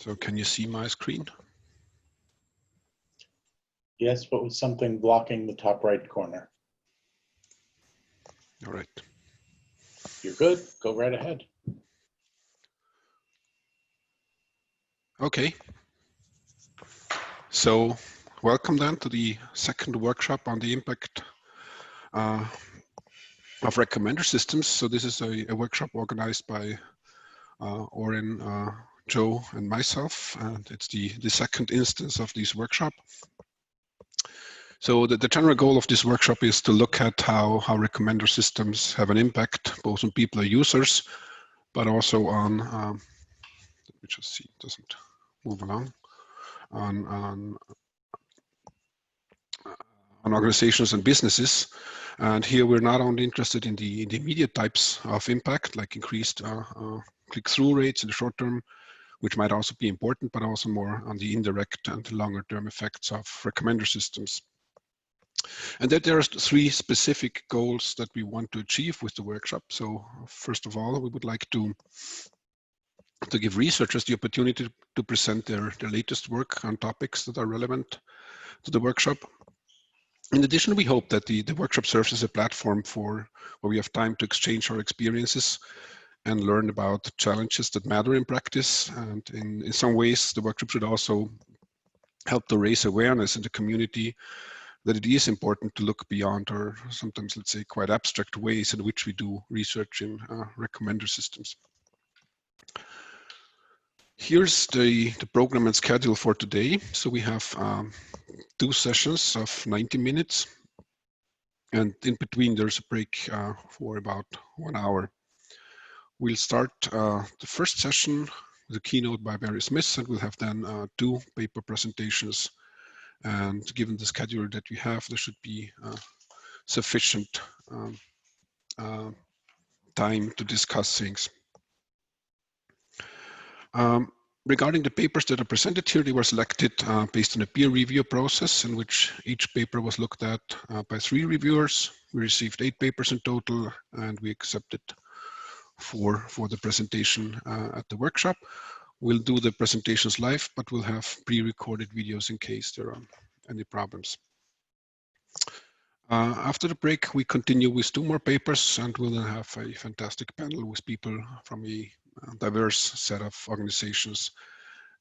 So can you see my screen? Yes, but with something blocking the top right corner. All right. You're good. Go right ahead. Okay. So welcome then to the second workshop on the impact of recommender systems. So this is a workshop organized by Oren, Joe, and myself, and it's the second instance of this workshop. So the general goal of this workshop is to look at how recommender systems have an impact both on people or users, but also on, let me just see, it doesn't move along, on organizations and businesses. And here we're not only interested in the immediate types of impact, like increased click-through rates in the short term, which might also be important, but also more on the indirect and longer term effects of recommender systems. And that there are three specific goals that we want to achieve with the workshop. So first of all, we would like to give researchers the opportunity to present their latest work on topics that are relevant to the workshop. In addition, we hope that the workshop serves as a platform where we have time to exchange our experiences and learn about challenges that matter in practice. And in some ways, the workshop should also help to raise awareness in the community that it is important to look beyond our sometimes, let's say, quite abstract ways in which we do research in recommender systems. Here's the program and schedule for today. So we have 2 sessions of 90 minutes. And in between, there's a break for about 1 hour. We'll start the first session with a keynote by Barry Smith, and we'll have then 2 paper presentations. And given the schedule that we have, there should be sufficient time to discuss things. Regarding the papers that are presented here, they were selected based on a peer review process in which each paper was looked at by 3 reviewers. We received 8 papers in total, and we accepted 4 for the presentation at the workshop. We'll do the presentations live, but we'll have pre-recorded videos in case there are any problems. After the break, we continue with 2 more papers, and we'll then have a fantastic panel with people from a diverse set of organizations.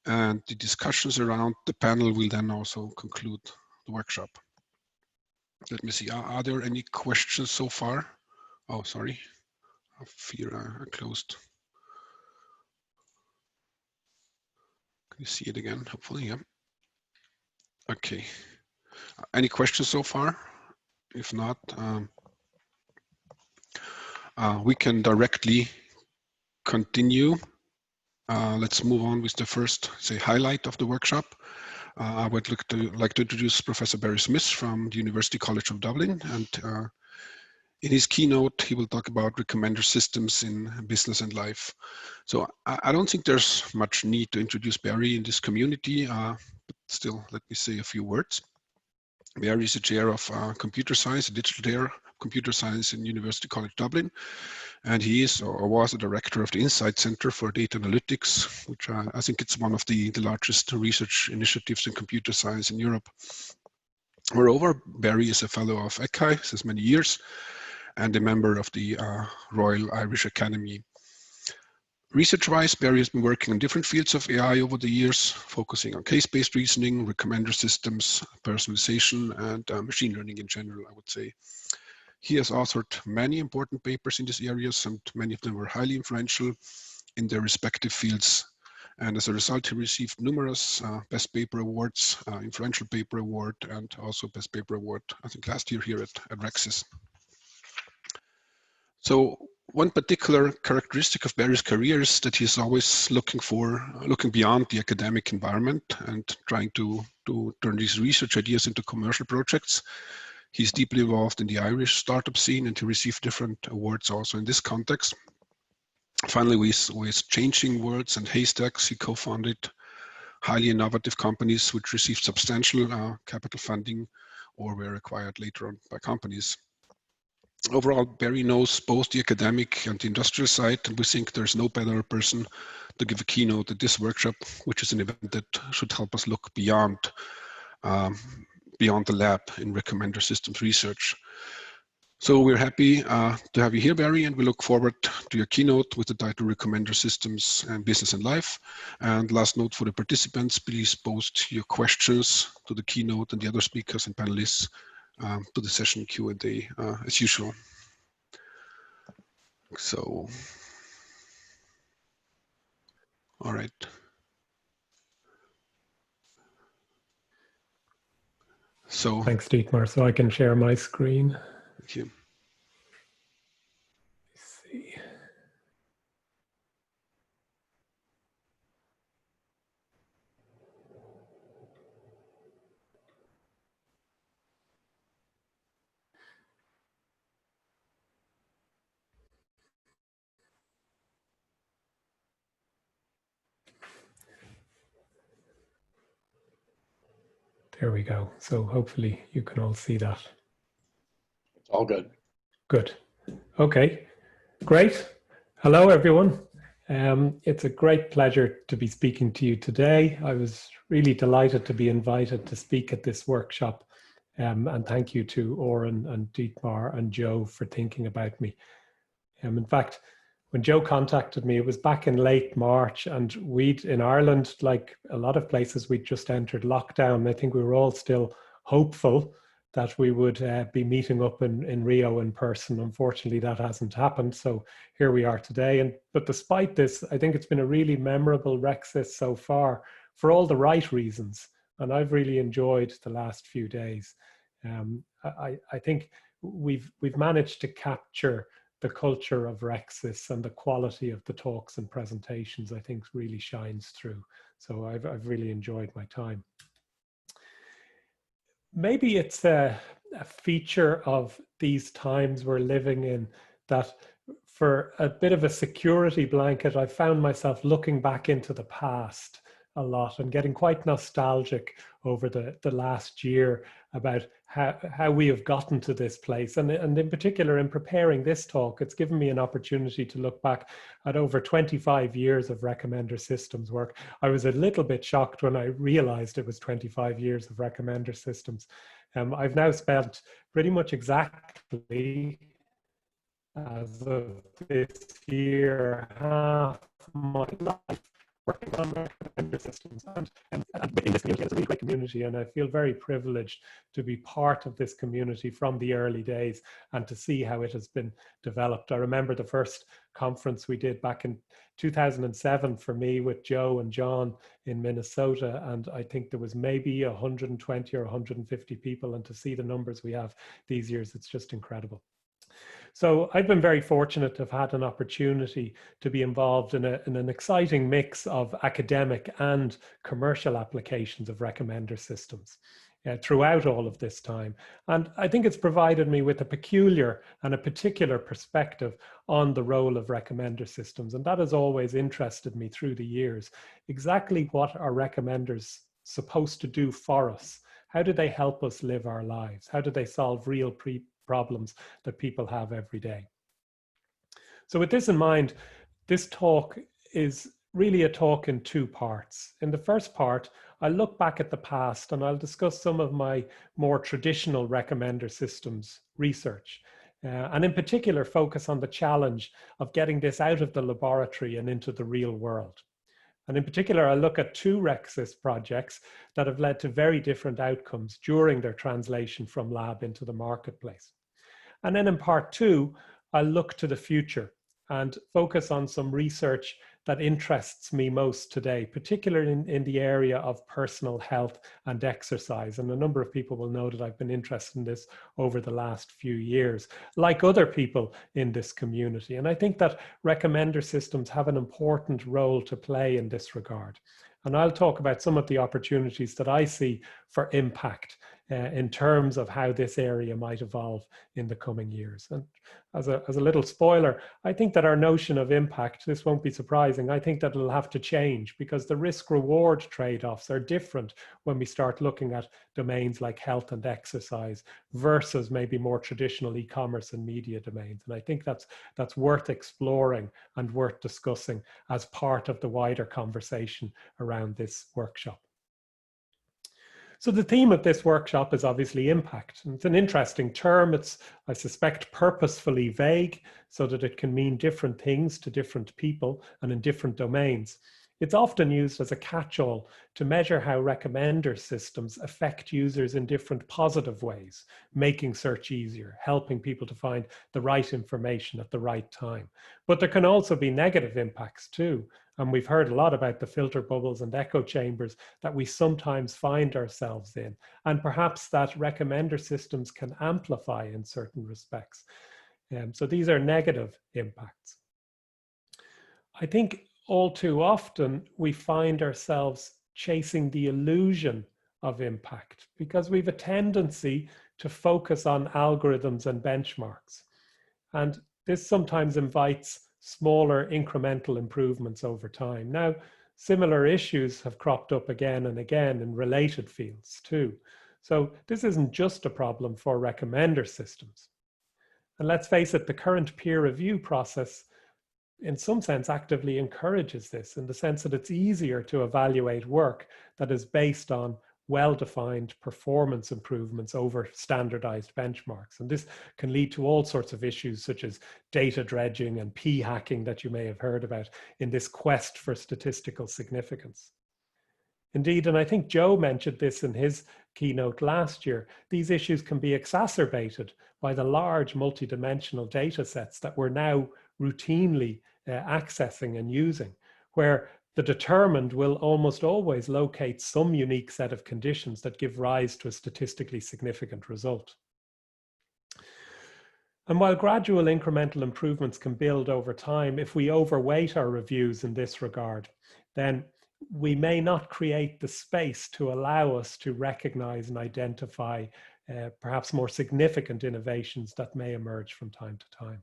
And the discussions around the panel will then also conclude the workshop. Let me see, are there any questions so far? Oh, sorry, I fear I closed. Can you see it again? Hopefully, yeah. Okay, any questions so far? If not, we can directly continue. Let's move on with the first, say, highlight of the workshop. I would like to introduce Professor Barry Smith from the University College of Dublin. And in his keynote, he will talk about recommender systems in business and life. So I don't think there's much need to introduce Barry in this community, but still, let me say a few words. Barry is a chair of computer science, a digital chair of computer science in University College Dublin. And he is or was a director of the Insight Center for Data Analytics, which I think it's one of the largest research initiatives in computer science in Europe. Moreover, Barry is a fellow of ECHI since many years and a member of the Royal Irish Academy. Research-wise, Barry has been working in different fields of AI over the years, focusing on case-based reasoning, recommender systems, personalization, and machine learning in general, I would say. He has authored many important papers in these areas, and many of them were highly influential in their respective fields. And as a result, he received numerous Best Paper Awards, Influential Paper Award, and also Best Paper Award, I think last year here at RecSys. So one particular characteristic of Barry's career is that he's always looking beyond the academic environment and trying to turn these research ideas into commercial projects. He's deeply involved in the Irish startup scene, and he received different awards also in this context. Finally, with Changing Worlds and Haystacks, he co-founded highly innovative companies which received substantial capital funding or were acquired later on by companies. Overall, Barry knows both the academic and the industrial side, and we think there's no better person to give a keynote at this workshop, which is an event that should help us look beyond the lab in recommender systems research. So we're happy to have you here, Barry, and we look forward to your keynote with the title Recommender Systems and Business and Life. And last note for the participants, please post your questions to the keynote and the other speakers and panelists to the session Q&A as usual. So, all right. So thanks, Dietmar. So I can share my screen. Thank you. Let's see. There we go. So hopefully you can all see that. It's all good. Good. Okay, great. Hello, everyone. It's a great pleasure to be speaking to you today. I was really delighted to be invited to speak at this workshop. And thank you to Oren and Dietmar and Joe for thinking about me. In fact, when Joe contacted me, it was back in late March, and we'd in Ireland, like a lot of places, we'd just entered lockdown. I think we were all still hopeful that we would be meeting up in Rio in person. Unfortunately, that hasn't happened. So here we are today. But despite this, I think it's been a really memorable RecSys so far for all the right reasons. And I've really enjoyed the last few days. I think we've managed to capture the culture of RecSys, and the quality of the talks and presentations, I think, really shines through. So I've really enjoyed my time. Maybe it's a feature of these times we're living in that for a bit of a security blanket, I found myself looking back into the past a lot and getting quite nostalgic over the last year about how we have gotten to this place. And in particular, in preparing this talk, it's given me an opportunity to look back at over 25 years of recommender systems work. I was a little bit shocked when I realized it was 25 years of recommender systems. I've now spent pretty much exactly, as of this year, half my life working on recommender systems, and in this community. It's a really great community, and I feel very privileged to be part of this community from the early days and to see how it has been developed. I remember the first conference we did back in 2007 for me with Joe and John in Minnesota, and I think there was maybe 120 or 150 people, and to see the numbers we have these years, it's just incredible. So I've been very fortunate to have had an opportunity to be involved in an exciting mix of academic and commercial applications of recommender systems throughout all of this time. And I think it's provided me with a peculiar and a particular perspective on the role of recommender systems. And that has always interested me through the years. Exactly what are recommenders supposed to do for us? How do they help us live our lives? How do they solve real problems that people have every day? So with this in mind, this talk is really a talk in two parts. In the first part, I'll look back at the past and I'll discuss some of my more traditional recommender systems research. And in particular, focus on the challenge of getting this out of the laboratory and into the real world. And in particular, I'll look at two RecSys projects that have led to very different outcomes during their translation from lab into the marketplace. And then in part two, I'll look to the future and focus on some research that interests me most today, particularly in the area of personal health and exercise. And a number of people will know that I've been interested in this over the last few years, like other people in this community. And I think that recommender systems have an important role to play in this regard. And I'll talk about some of the opportunities that I see for impact in terms of how this area might evolve in the coming years. And as a little spoiler, I think that our notion of impact, this won't be surprising, I think that it'll have to change because the risk-reward trade-offs are different when we start looking at domains like health and exercise versus maybe more traditional e-commerce and media domains. And I think that's worth exploring and worth discussing as part of the wider conversation around this workshop. So the theme of this workshop is obviously impact. And it's an interesting term. It's, I suspect, purposefully vague so that it can mean different things to different people and in different domains. It's often used as a catch-all to measure how recommender systems affect users in different positive ways, making search easier, helping people to find the right information at the right time. But there can also be negative impacts too. And we've heard a lot about the filter bubbles and echo chambers that we sometimes find ourselves in. And perhaps that recommender systems can amplify in certain respects. So these are negative impacts. I think all too often we find ourselves chasing the illusion of impact because we have a tendency to focus on algorithms and benchmarks. And this sometimes invites smaller incremental improvements over time. Now, similar issues have cropped up again and again in related fields too. So this isn't just a problem for recommender systems. And let's face it, the current peer review process in some sense actively encourages this in the sense that it's easier to evaluate work that is based on well-defined performance improvements over standardized benchmarks. And this can lead to all sorts of issues such as data dredging and p-hacking that you may have heard about in this quest for statistical significance. Indeed, and I think Joe mentioned this in his keynote last year, these issues can be exacerbated by the large multidimensional data sets that we're now routinely accessing and using, where the determined will almost always locate some unique set of conditions that give rise to a statistically significant result. And while gradual incremental improvements can build over time, if we overweight our reviews in this regard, then we may not create the space to allow us to recognize and identify perhaps more significant innovations that may emerge from time to time.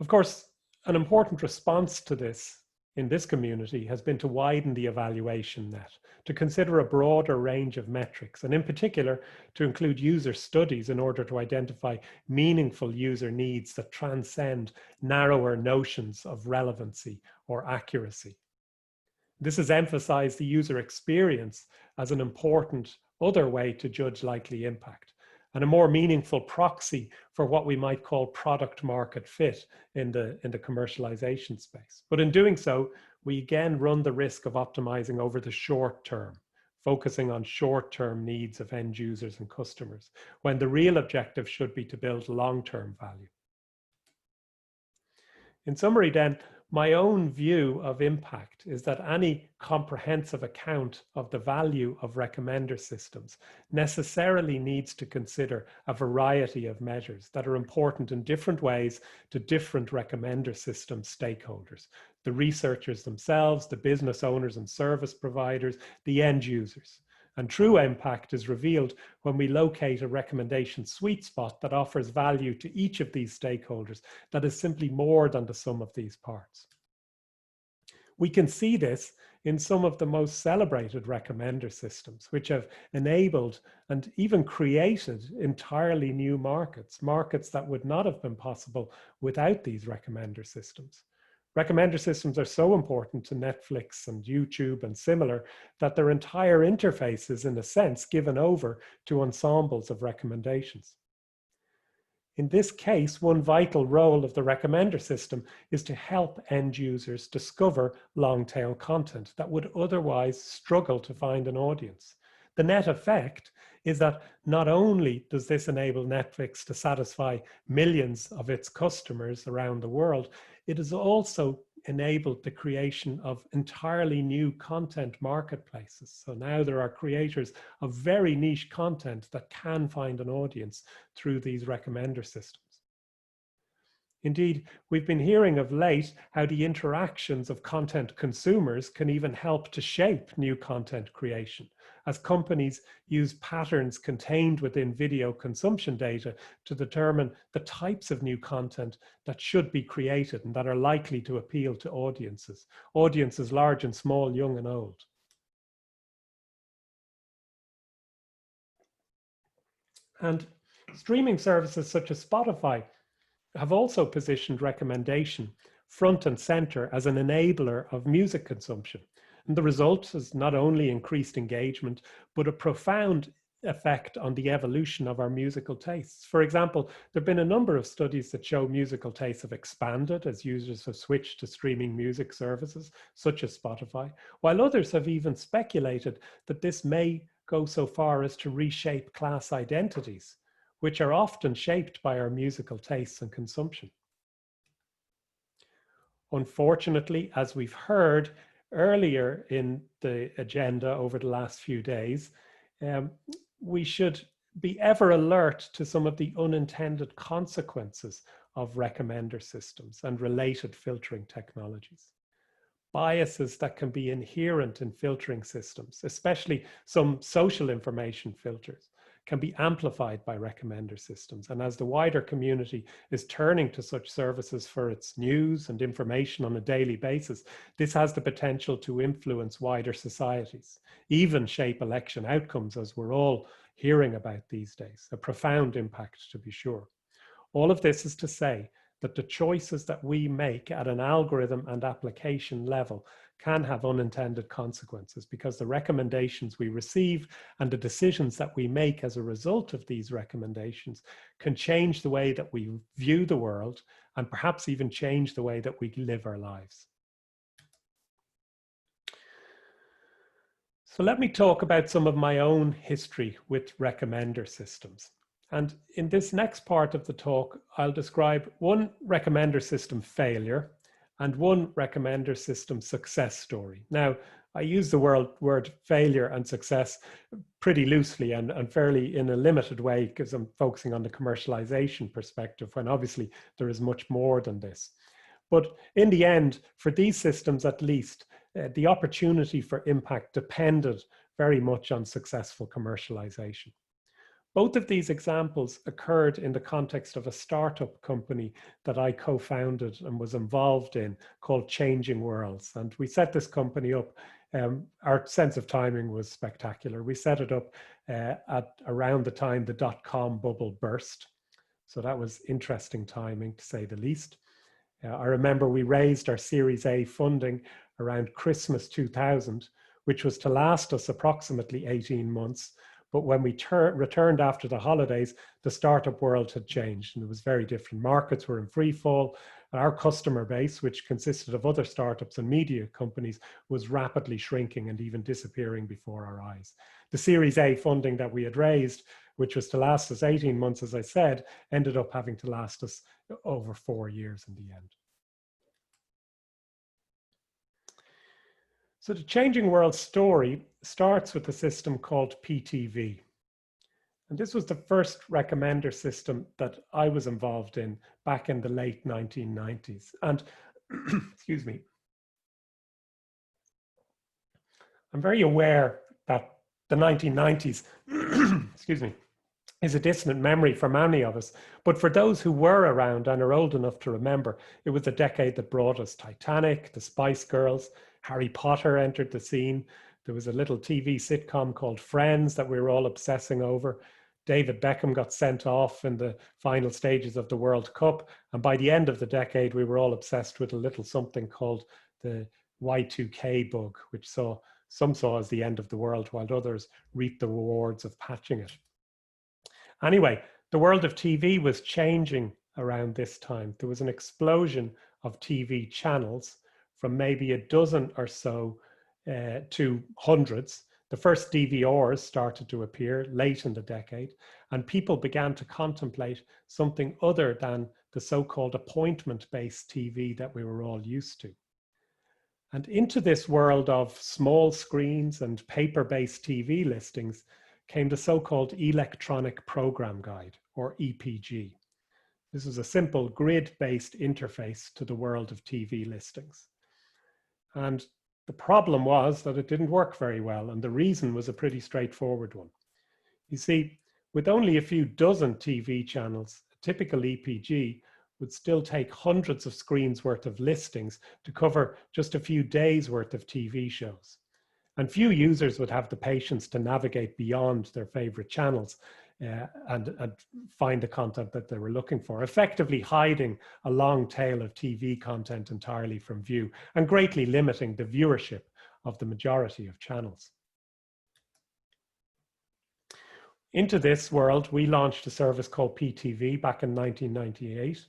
Of course, an important response to this in this community has been to widen the evaluation net, to consider a broader range of metrics, and in particular, to include user studies in order to identify meaningful user needs that transcend narrower notions of relevancy or accuracy. This has emphasized the user experience as an important other way to judge likely impact, and a more meaningful proxy for what we might call product market fit in the commercialization space. But in doing so, we again run the risk of optimizing over the short term, focusing on short-term needs of end users and customers, when the real objective should be to build long-term value. In summary then, my own view of impact is that any comprehensive account of the value of recommender systems necessarily needs to consider a variety of measures that are important in different ways to different recommender system stakeholders, the researchers themselves, the business owners and service providers, the end users. And true impact is revealed when we locate a recommendation sweet spot that offers value to each of these stakeholders that is simply more than the sum of these parts. We can see this in some of the most celebrated recommender systems, which have enabled and even created entirely new markets, markets that would not have been possible without these recommender systems. Recommender systems are so important to Netflix and YouTube and similar that their entire interface is, in a sense, given over to ensembles of recommendations. In this case, one vital role of the recommender system is to help end users discover long-tail content that would otherwise struggle to find an audience. The net effect is that not only does this enable Netflix to satisfy millions of its customers around the world, it has also enabled the creation of entirely new content marketplaces. So now there are creators of very niche content that can find an audience through these recommender systems. Indeed, we've been hearing of late how the interactions of content consumers can even help to shape new content creation, as companies use patterns contained within video consumption data to determine the types of new content that should be created and that are likely to appeal to audiences large and small, young and old. And streaming services such as Spotify have also positioned recommendation front and center as an enabler of music consumption. And the result is not only increased engagement, but a profound effect on the evolution of our musical tastes. For example, there have been a number of studies that show musical tastes have expanded as users have switched to streaming music services, such as Spotify, while others have even speculated that this may go so far as to reshape class identities, which are often shaped by our musical tastes and consumption. Unfortunately, as we've heard earlier in the agenda over the last few days, we should be ever alert to some of the unintended consequences of recommender systems and related filtering technologies. Biases that can be inherent in filtering systems, especially some social information filters, can be amplified by recommender systems. And as the wider community is turning to such services for its news and information on a daily basis, this has the potential to influence wider societies, even shape election outcomes, as we're all hearing about these days. A profound impact, to be sure. All of this is to say that the choices that we make at an algorithm and application level can have unintended consequences, because the recommendations we receive and the decisions that we make as a result of these recommendations can change the way that we view the world and perhaps even change the way that we live our lives. So let me talk about some of my own history with recommender systems. And in this next part of the talk, I'll describe one recommender system failure and one recommender system success story. Now, I use the word failure and success pretty loosely and fairly in a limited way, because I'm focusing on the commercialization perspective, when obviously there is much more than this. But in the end, for these systems at least, the opportunity for impact depended very much on successful commercialization. Both of these examples occurred in the context of a startup company that I co-founded and was involved in, called Changing Worlds. And we set this company up, our sense of timing was spectacular. We set it up at around the time the dot-com bubble burst. So that was interesting timing, to say the least. I remember we raised our Series A funding around Christmas 2000, which was to last us approximately 18 months. But when we returned after the holidays, the startup world had changed and it was very different. Markets were in free fall. And our customer base, which consisted of other startups and media companies, was rapidly shrinking and even disappearing before our eyes. The Series A funding that we had raised, which was to last us 18 months, as I said, ended up having to last us over 4 years in the end. So the Changing World story starts with a system called PTV. And this was the first recommender system that I was involved in back in the late 1990s. And, excuse me, I'm very aware that the 1990s, excuse me, is a distant memory for many of us. But for those who were around and are old enough to remember, it was a decade that brought us Titanic, the Spice Girls, Harry Potter entered the scene. There was a little TV sitcom called Friends that we were all obsessing over. David Beckham got sent off in the final stages of the World Cup. And by the end of the decade, we were all obsessed with a little something called the Y2K bug, which some saw as the end of the world, while others reaped the rewards of patching it. Anyway, the world of TV was changing around this time. There was an explosion of TV channels from maybe a dozen or so to hundreds. The first DVRs started to appear late in the decade, and people began to contemplate something other than the so-called appointment-based TV that we were all used to. And into this world of small screens and paper-based TV listings came the so-called Electronic Program Guide, or EPG. This was a simple grid-based interface to the world of TV listings. And the problem was that it didn't work very well, and the reason was a pretty straightforward one. You see, with only a few dozen TV channels, a typical EPG would still take hundreds of screens worth of listings to cover just a few days worth of TV shows. And few users would have the patience to navigate beyond their favorite channels and find the content that they were looking for, effectively hiding a long tail of TV content entirely from view and greatly limiting the viewership of the majority of channels. Into this world, we launched a service called PTV back in 1998.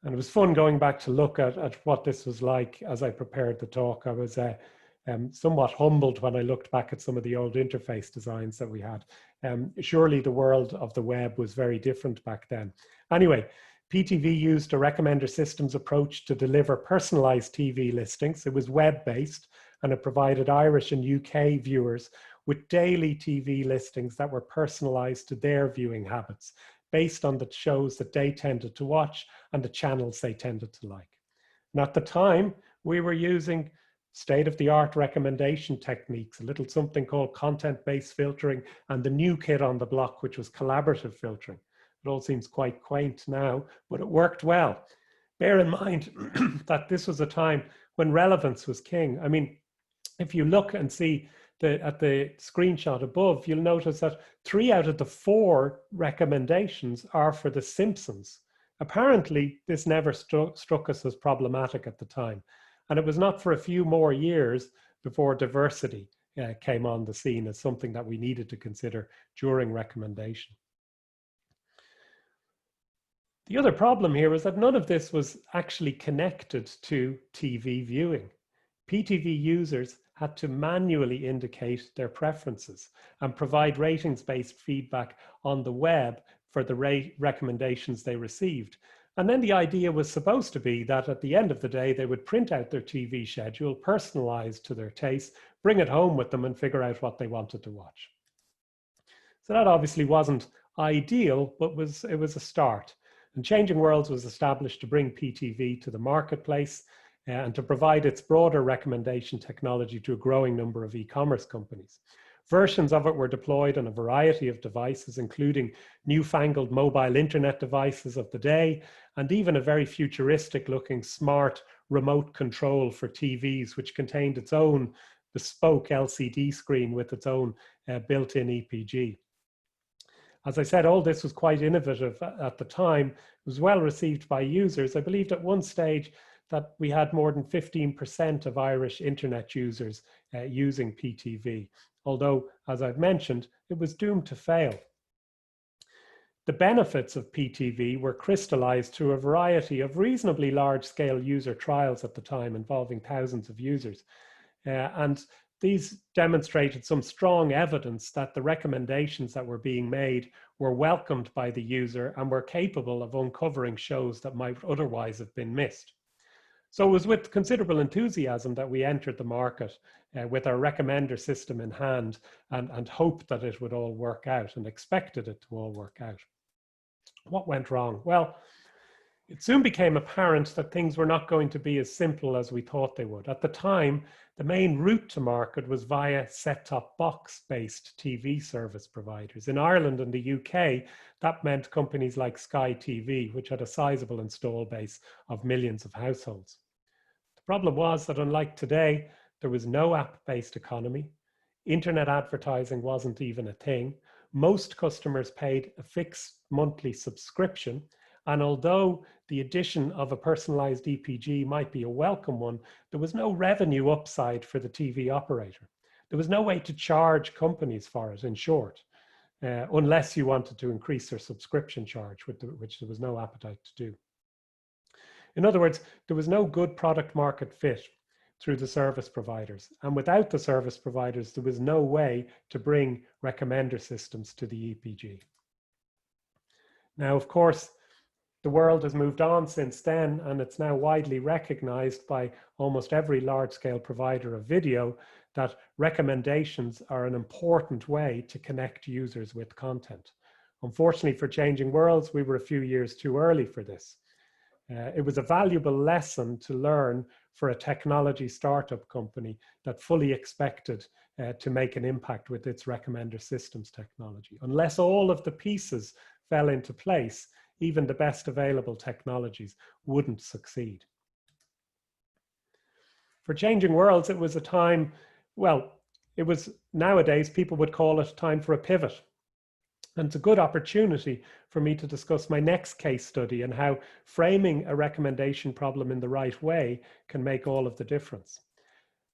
And it was fun going back to look at what this was like as I prepared the talk. I was somewhat humbled when I looked back at some of the old interface designs that we had. Surely the world of the web was very different back then. Anyway, PTV used a recommender systems approach to deliver personalized TV listings. It was web-based, and it provided Irish and UK viewers with daily TV listings that were personalized to their viewing habits based on the shows that they tended to watch and the channels they tended to like. And at the time, we were using state-of-the-art recommendation techniques, a little something called content-based filtering, and the new kid on the block, which was collaborative filtering. It all seems quite quaint now, but it worked well. Bear in mind that this was a time when relevance was king. I mean, if you look and see at the screenshot above, you'll notice that 3 out of the 4 recommendations are for The Simpsons. Apparently, this never struck us as problematic at the time. And it was not for a few more years before diversity came on the scene as something that we needed to consider during recommendation. The other problem here is that none of this was actually connected to TV viewing. PTV users had to manually indicate their preferences and provide ratings-based feedback on the web for the recommendations they received. And then the idea was supposed to be that at the end of the day, they would print out their TV schedule, personalized to their taste, bring it home with them and figure out what they wanted to watch. So that obviously wasn't ideal, but it was a start. And Changing Worlds was established to bring PTV to the marketplace and to provide its broader recommendation technology to a growing number of e-commerce companies. Versions of it were deployed on a variety of devices, including newfangled mobile internet devices of the day, and even a very futuristic looking smart remote control for TVs, which contained its own bespoke LCD screen with its own built-in EPG. As I said, all this was quite innovative at the time. It was well received by users. I believed at one stage that we had more than 15% of Irish internet users using PTV, although, as I've mentioned, it was doomed to fail. The benefits of PTV were crystallized through a variety of reasonably large-scale user trials at the time involving thousands of users. And these demonstrated some strong evidence that the recommendations that were being made were welcomed by the user and were capable of uncovering shows that might otherwise have been missed. So it was with considerable enthusiasm that we entered the market with our recommender system in hand and hoped that it would all work out and expected it to all work out. What went wrong? Well, it soon became apparent that things were not going to be as simple as we thought they would. At the time, the main route to market was via set-top box-based TV service providers. In Ireland and the UK, that meant companies like Sky TV, which had a sizable install base of millions of households. The problem was that unlike today, there was no app-based economy. Internet advertising wasn't even a thing. Most customers paid a fixed monthly subscription. And although the addition of a personalized EPG might be a welcome one, there was no revenue upside for the TV operator. There was no way to charge companies for it, in short, unless you wanted to increase their subscription charge, which there was no appetite to do. In other words, there was no good product market fit through the service providers. And without the service providers, there was no way to bring recommender systems to the EPG. Now, of course, the world has moved on since then, and it's now widely recognized by almost every large-scale provider of video that recommendations are an important way to connect users with content. Unfortunately for Changing Worlds, we were a few years too early for this. It was a valuable lesson to learn for a technology startup company that fully expected to make an impact with its recommender systems technology. Unless all of the pieces fell into place, even the best available technologies wouldn't succeed. For Changing Worlds, it was a time, well, it was nowadays people would call it time for a pivot. And it's a good opportunity for me to discuss my next case study and how framing a recommendation problem in the right way can make all of the difference.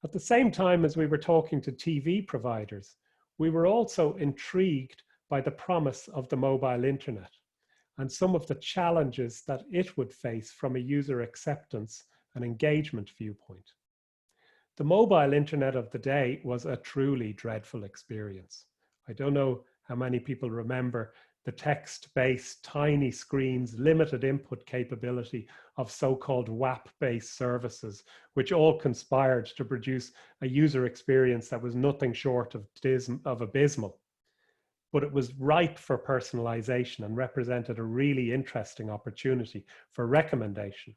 At the same time as we were talking to TV providers, we were also intrigued by the promise of the mobile internet and some of the challenges that it would face from a user acceptance and engagement viewpoint. The mobile internet of the day was a truly dreadful experience. I don't know how many people remember the text-based, tiny screens, limited input capability of so-called WAP-based services, which all conspired to produce a user experience that was nothing short of abysmal. But it was ripe for personalization and represented a really interesting opportunity for recommendation.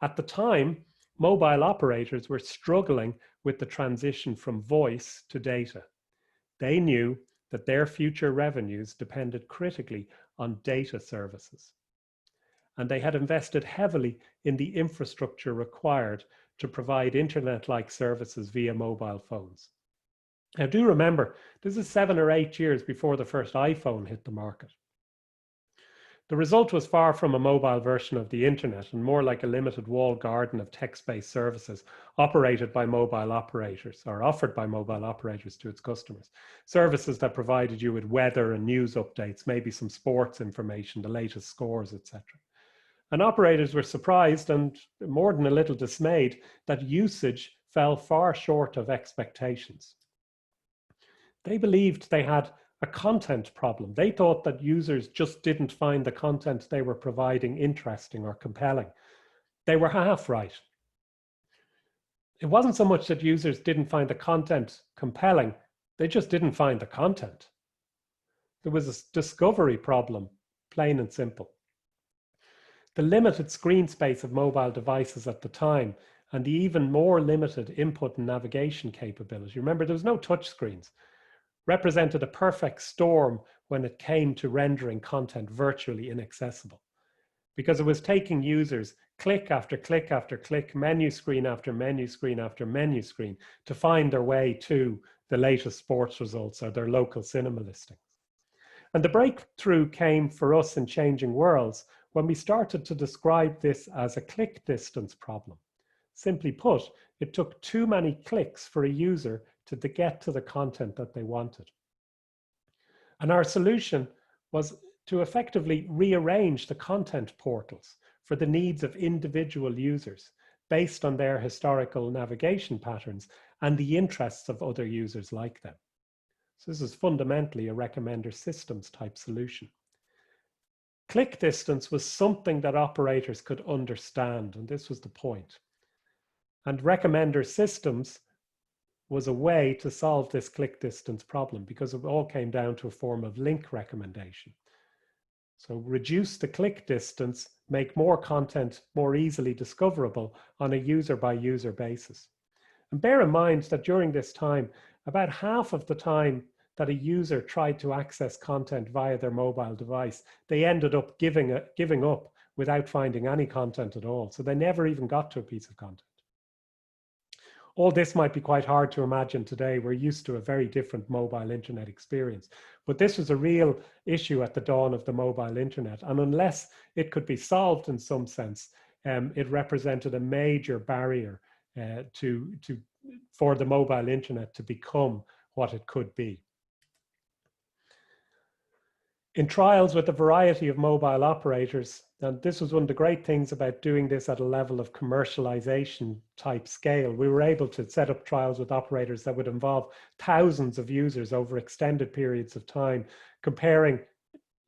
At the time, mobile operators were struggling with the transition from voice to data. They knew that their future revenues depended critically on data services. And they had invested heavily in the infrastructure required to provide internet-like services via mobile phones. Now, do remember, this is 7 or 8 years before the first iPhone hit the market. The result was far from a mobile version of the internet and more like a limited walled garden of text-based services operated by mobile operators or offered by mobile operators to its customers. Services that provided you with weather and news updates, maybe some sports information, the latest scores, etc. And operators were surprised and more than a little dismayed that usage fell far short of expectations. They believed they had a content problem. They thought that users just didn't find the content they were providing interesting or compelling. They were half right. It wasn't so much that users didn't find the content compelling, they just didn't find the content. There was a discovery problem, plain and simple. The limited screen space of mobile devices at the time and the even more limited input and navigation capability. Remember, there was no touch screens. Represented a perfect storm when it came to rendering content virtually inaccessible, because it was taking users click after click after click, menu screen after menu screen after menu screen to find their way to the latest sports results or their local cinema listings. And the breakthrough came for us in Changing Worlds when we started to describe this as a click distance problem. Simply put, it took too many clicks for a user to get to the content that they wanted. And our solution was to effectively rearrange the content portals for the needs of individual users based on their historical navigation patterns and the interests of other users like them. So this is fundamentally a recommender systems type solution. Click distance was something that operators could understand, and this was the point. And recommender systems was a way to solve this click distance problem because it all came down to a form of link recommendation. So reduce the click distance, make more content more easily discoverable on a user by user basis. And bear in mind that during this time, about half of the time that a user tried to access content via their mobile device, they ended up giving up without finding any content at all. So they never even got to a piece of content. All this might be quite hard to imagine today. We're used to a very different mobile internet experience, but this was a real issue at the dawn of the mobile internet. And unless it could be solved in some sense, it represented a major barrier for the mobile internet to become what it could be. In trials with a variety of mobile operators, and this was one of the great things about doing this at a level of commercialization type scale, we were able to set up trials with operators that would involve thousands of users over extended periods of time, comparing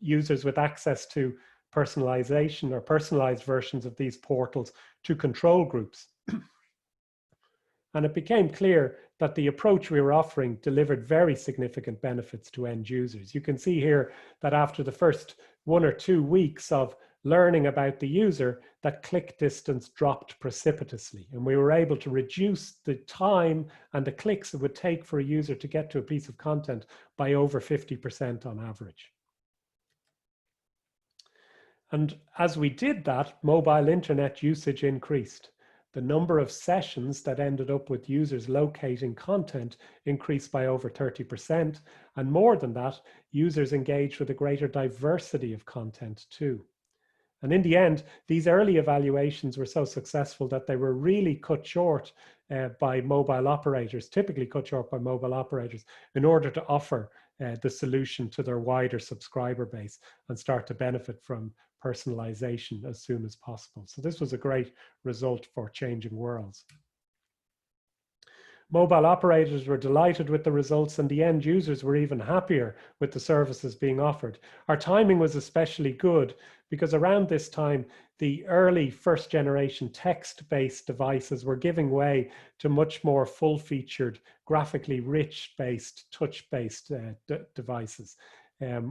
users with access to personalization or personalized versions of these portals to control groups. And it became clear that the approach we were offering delivered very significant benefits to end users. You can see here that after the first 1 or 2 weeks of learning about the user, that click distance dropped precipitously, and we were able to reduce the time and the clicks it would take for a user to get to a piece of content by over 50% on average. And as we did that, mobile internet usage increased. The number of sessions that ended up with users locating content increased by over 30%. And more than that, users engaged with a greater diversity of content too. And in the end, these early evaluations were so successful that they were really cut short by mobile operators, typically cut short by mobile operators, in order to offer the solution to their wider subscriber base and start to benefit from personalization as soon as possible. So this was a great result for Changing Worlds. Mobile operators were delighted with the results, and the end users were even happier with the services being offered. Our timing was especially good because around this time, the early first generation text-based devices were giving way to much more full-featured, graphically rich-based, touch-based devices,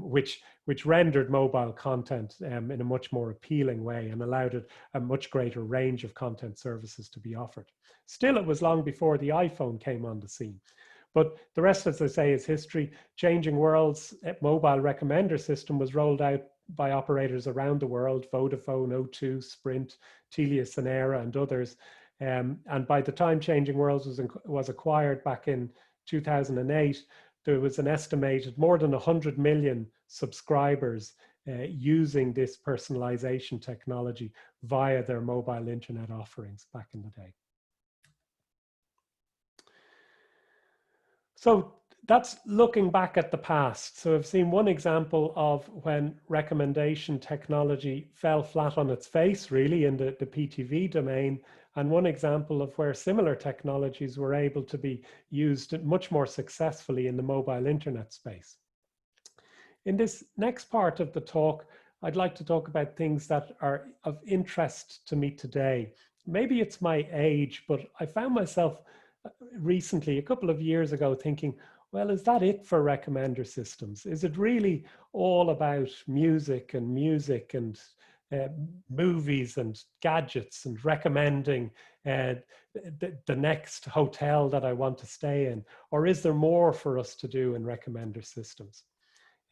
which rendered mobile content in a much more appealing way and allowed a much greater range of content services to be offered. Still, it was long before the iPhone came on the scene. But the rest, as I say, is history. Changing Worlds mobile recommender system was rolled out by operators around the world: Vodafone, O2, Sprint, Telia Sonera, and others. And by the time Changing Worlds was acquired back in 2008, there was an estimated more than 100 million subscribers using this personalization technology via their mobile internet offerings back in the day. So that's looking back at the past. So I've seen one example of when recommendation technology fell flat on its face, really, in the PTV domain, and one example of where similar technologies were able to be used much more successfully in the mobile internet space. In this next part of the talk, I'd like to talk about things that are of interest to me today. Maybe it's my age, but I found myself recently, a couple of years ago, thinking, well, is that it for recommender systems? Is it really all about music and movies and gadgets and recommending the next hotel that I want to stay in? Or is there more for us to do in recommender systems?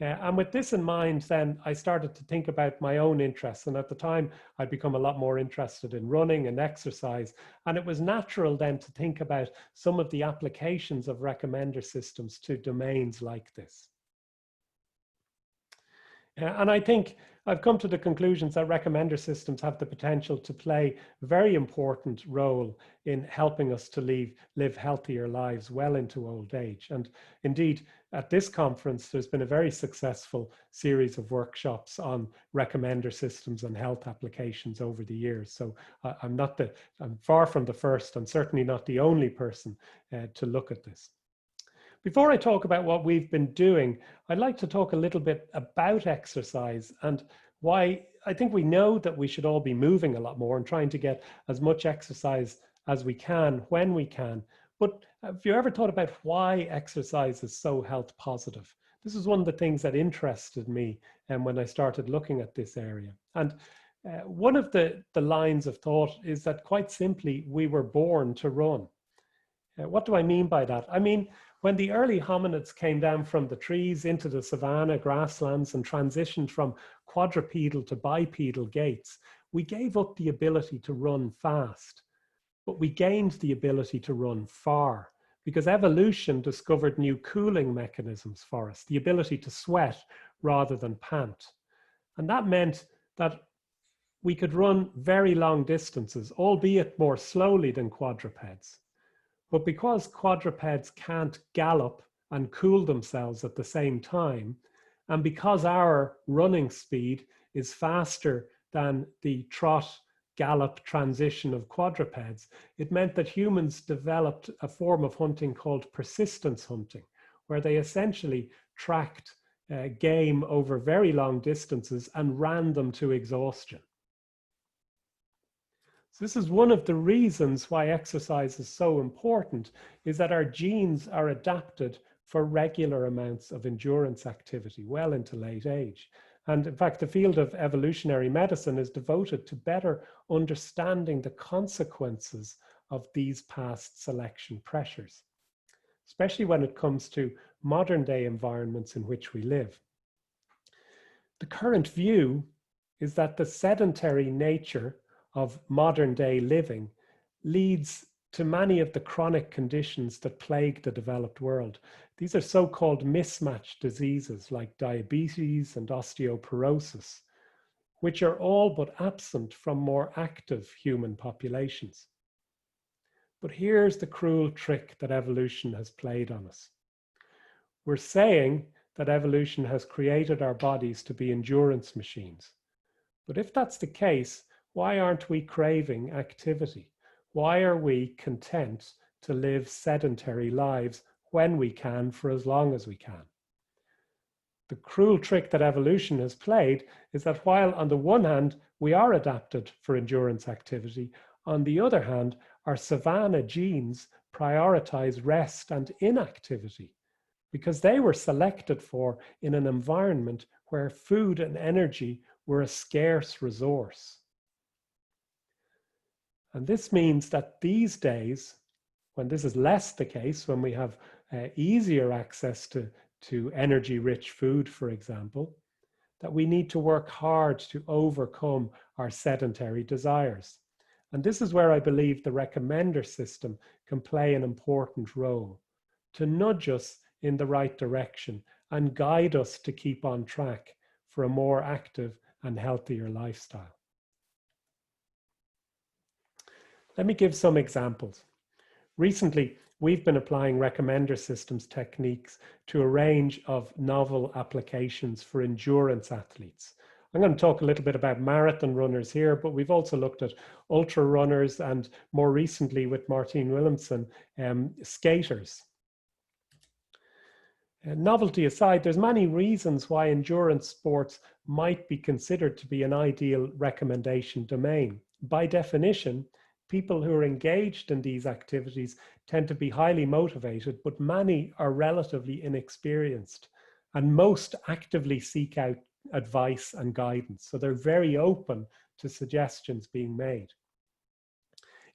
And with this in mind, then I started to think about my own interests. And at the time, I'd become a lot more interested in running and exercise. And it was natural then to think about some of the applications of recommender systems to domains like this. And I think I've come to the conclusions that recommender systems have the potential to play a very important role in helping us to live healthier lives well into old age. And indeed, at this conference, there's been a very successful series of workshops on recommender systems and health applications over the years. So I'm far from the first and certainly not the only person to look at this. Before I talk about what we've been doing, I'd like to talk a little bit about exercise and why I think we know that we should all be moving a lot more and trying to get as much exercise as we can when we can. But have you ever thought about why exercise is so health positive? This is one of the things that interested me when I started looking at this area. And one of the lines of thought is that quite simply, we were born to run. What do I mean by that? I mean, when the early hominids came down from the trees into the savanna grasslands and transitioned from quadrupedal to bipedal gaits, we gave up the ability to run fast, but we gained the ability to run far because evolution discovered new cooling mechanisms for us, the ability to sweat rather than pant. And that meant that we could run very long distances, albeit more slowly than quadrupeds. But because quadrupeds can't gallop and cool themselves at the same time, and because our running speed is faster than the trot gallop transition of quadrupeds, it meant that humans developed a form of hunting called persistence hunting, where they essentially tracked game over very long distances and ran them to exhaustion. So this is one of the reasons why exercise is so important, is that our genes are adapted for regular amounts of endurance activity well into late age. And in fact, the field of evolutionary medicine is devoted to better understanding the consequences of these past selection pressures, especially when it comes to modern day environments in which we live. The current view is that the sedentary nature of modern day living leads to many of the chronic conditions that plague the developed world. These are so-called mismatched diseases like diabetes and osteoporosis, which are all but absent from more active human populations. But here's the cruel trick that evolution has played on us. We're saying that evolution has created our bodies to be endurance machines. But if that's the case, why aren't we craving activity? Why are we content to live sedentary lives when we can for as long as we can? The cruel trick that evolution has played is that while on the one hand, we are adapted for endurance activity, on the other hand, our savanna genes prioritize rest and inactivity because they were selected for in an environment where food and energy were a scarce resource. And this means that these days, when this is less the case, when we have easier access to energy-rich food, for example, that we need to work hard to overcome our sedentary desires. And this is where I believe the recommender system can play an important role to nudge us in the right direction and guide us to keep on track for a more active and healthier lifestyle. Let me give some examples. Recently, we've been applying recommender systems techniques to a range of novel applications for endurance athletes. I'm going to talk a little bit about marathon runners here, but we've also looked at ultra runners and more recently with Martine Willemsen, skaters. Novelty aside, there's many reasons why endurance sports might be considered to be an ideal recommendation domain. By definition, people who are engaged in these activities tend to be highly motivated, but many are relatively inexperienced, and most actively seek out advice and guidance. So they're very open to suggestions being made.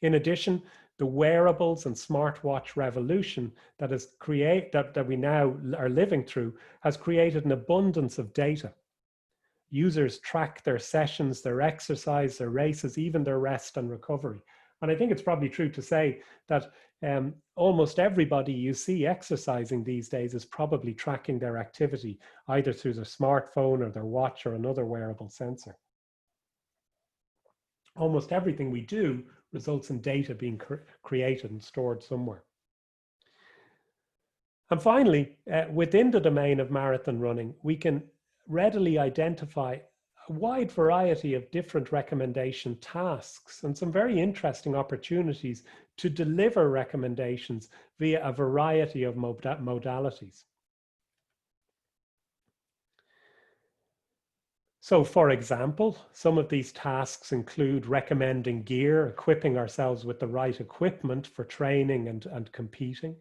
In addition, the wearables and smartwatch revolution that we now are living through has created an abundance of data. Users track their sessions, their exercise, their races, even their rest and recovery. And I think it's probably true to say that almost everybody you see exercising these days is probably tracking their activity, either through their smartphone or their watch or another wearable sensor. Almost everything we do results in data being created and stored somewhere. And finally, within the domain of marathon running, we can readily identify a wide variety of different recommendation tasks and some very interesting opportunities to deliver recommendations via a variety of modalities. So, for example, some of these tasks include recommending gear, equipping ourselves with the right equipment for training and competing,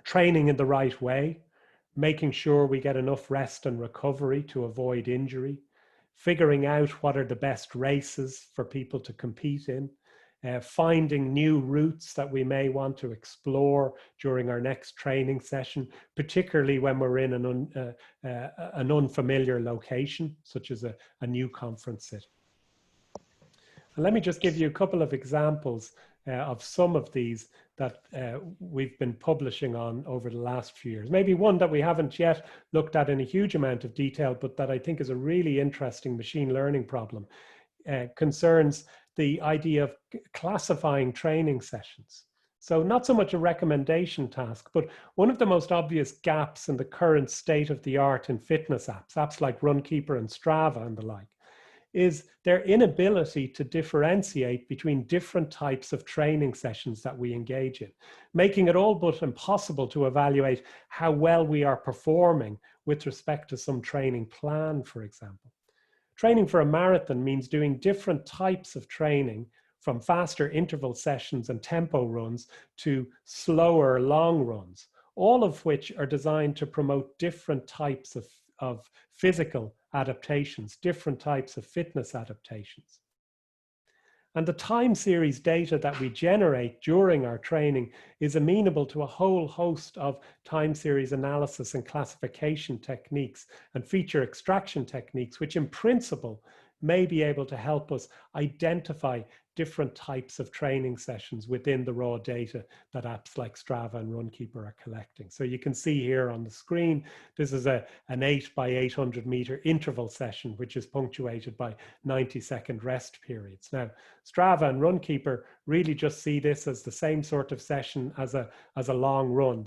training in the right way, making sure we get enough rest and recovery to avoid injury, figuring out what are the best races for people to compete in, finding new routes that we may want to explore during our next training session, particularly when we're in an unfamiliar location, such as a new conference city. And let me just give you a couple of examples of some of these that we've been publishing on over the last few years. Maybe one that we haven't yet looked at in a huge amount of detail, but that I think is a really interesting machine learning problem, concerns the idea of classifying training sessions. So not so much a recommendation task, but one of the most obvious gaps in the current state of the art in fitness apps like Runkeeper and Strava and the like, is their inability to differentiate between different types of training sessions that we engage in, making it all but impossible to evaluate how well we are performing with respect to some training plan, for example. Training for a marathon means doing different types of training, from faster interval sessions and tempo runs to slower long runs, all of which are designed to promote different types of physical adaptations, different types of fitness adaptations. And the time series data that we generate during our training is amenable to a whole host of time series analysis and classification techniques and feature extraction techniques, which in principle may be able to help us identify different types of training sessions within the raw data that apps like Strava and Runkeeper are collecting. So you can see here on the screen, this is an 8 by 800 meter interval session, which is punctuated by 90-second rest periods. Now, Strava and Runkeeper really just see this as the same sort of session as a long run.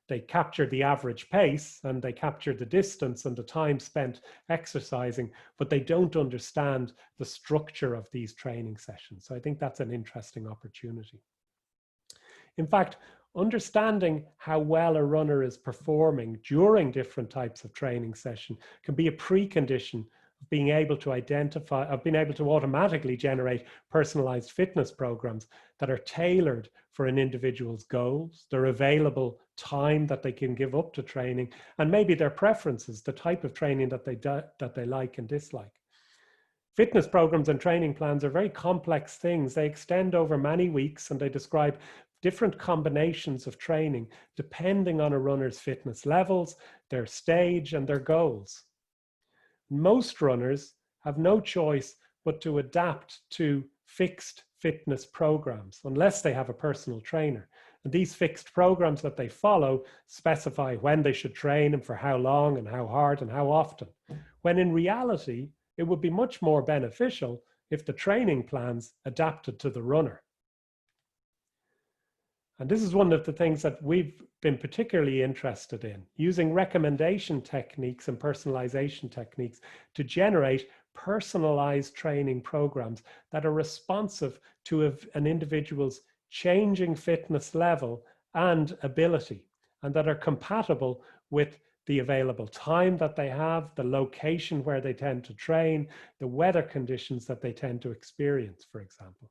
They capture the average pace and they capture the distance and the time spent exercising, but they don't understand the structure of these training sessions. So I think that's an interesting opportunity. In fact, understanding how well a runner is performing during different types of training session can be a precondition of being able to automatically generate personalized fitness programs that are tailored for an individual's goals, their available time that they can give up to training, and maybe their preferences, the type of training that they like and dislike. Fitness programs and training plans are very complex things. They extend over many weeks and they describe different combinations of training depending on a runner's fitness levels, their stage, and their goals. Most runners have no choice but to adapt to fixed fitness programs unless they have a personal trainer. And these fixed programs that they follow specify when they should train and for how long and how hard and how often. When in reality, it would be much more beneficial if the training plans adapted to the runner. And this is one of the things that we've been particularly interested in, using recommendation techniques and personalization techniques to generate personalized training programs that are responsive to an individual's changing fitness level and ability, and that are compatible with the available time that they have, the location where they tend to train, the weather conditions that they tend to experience, for example.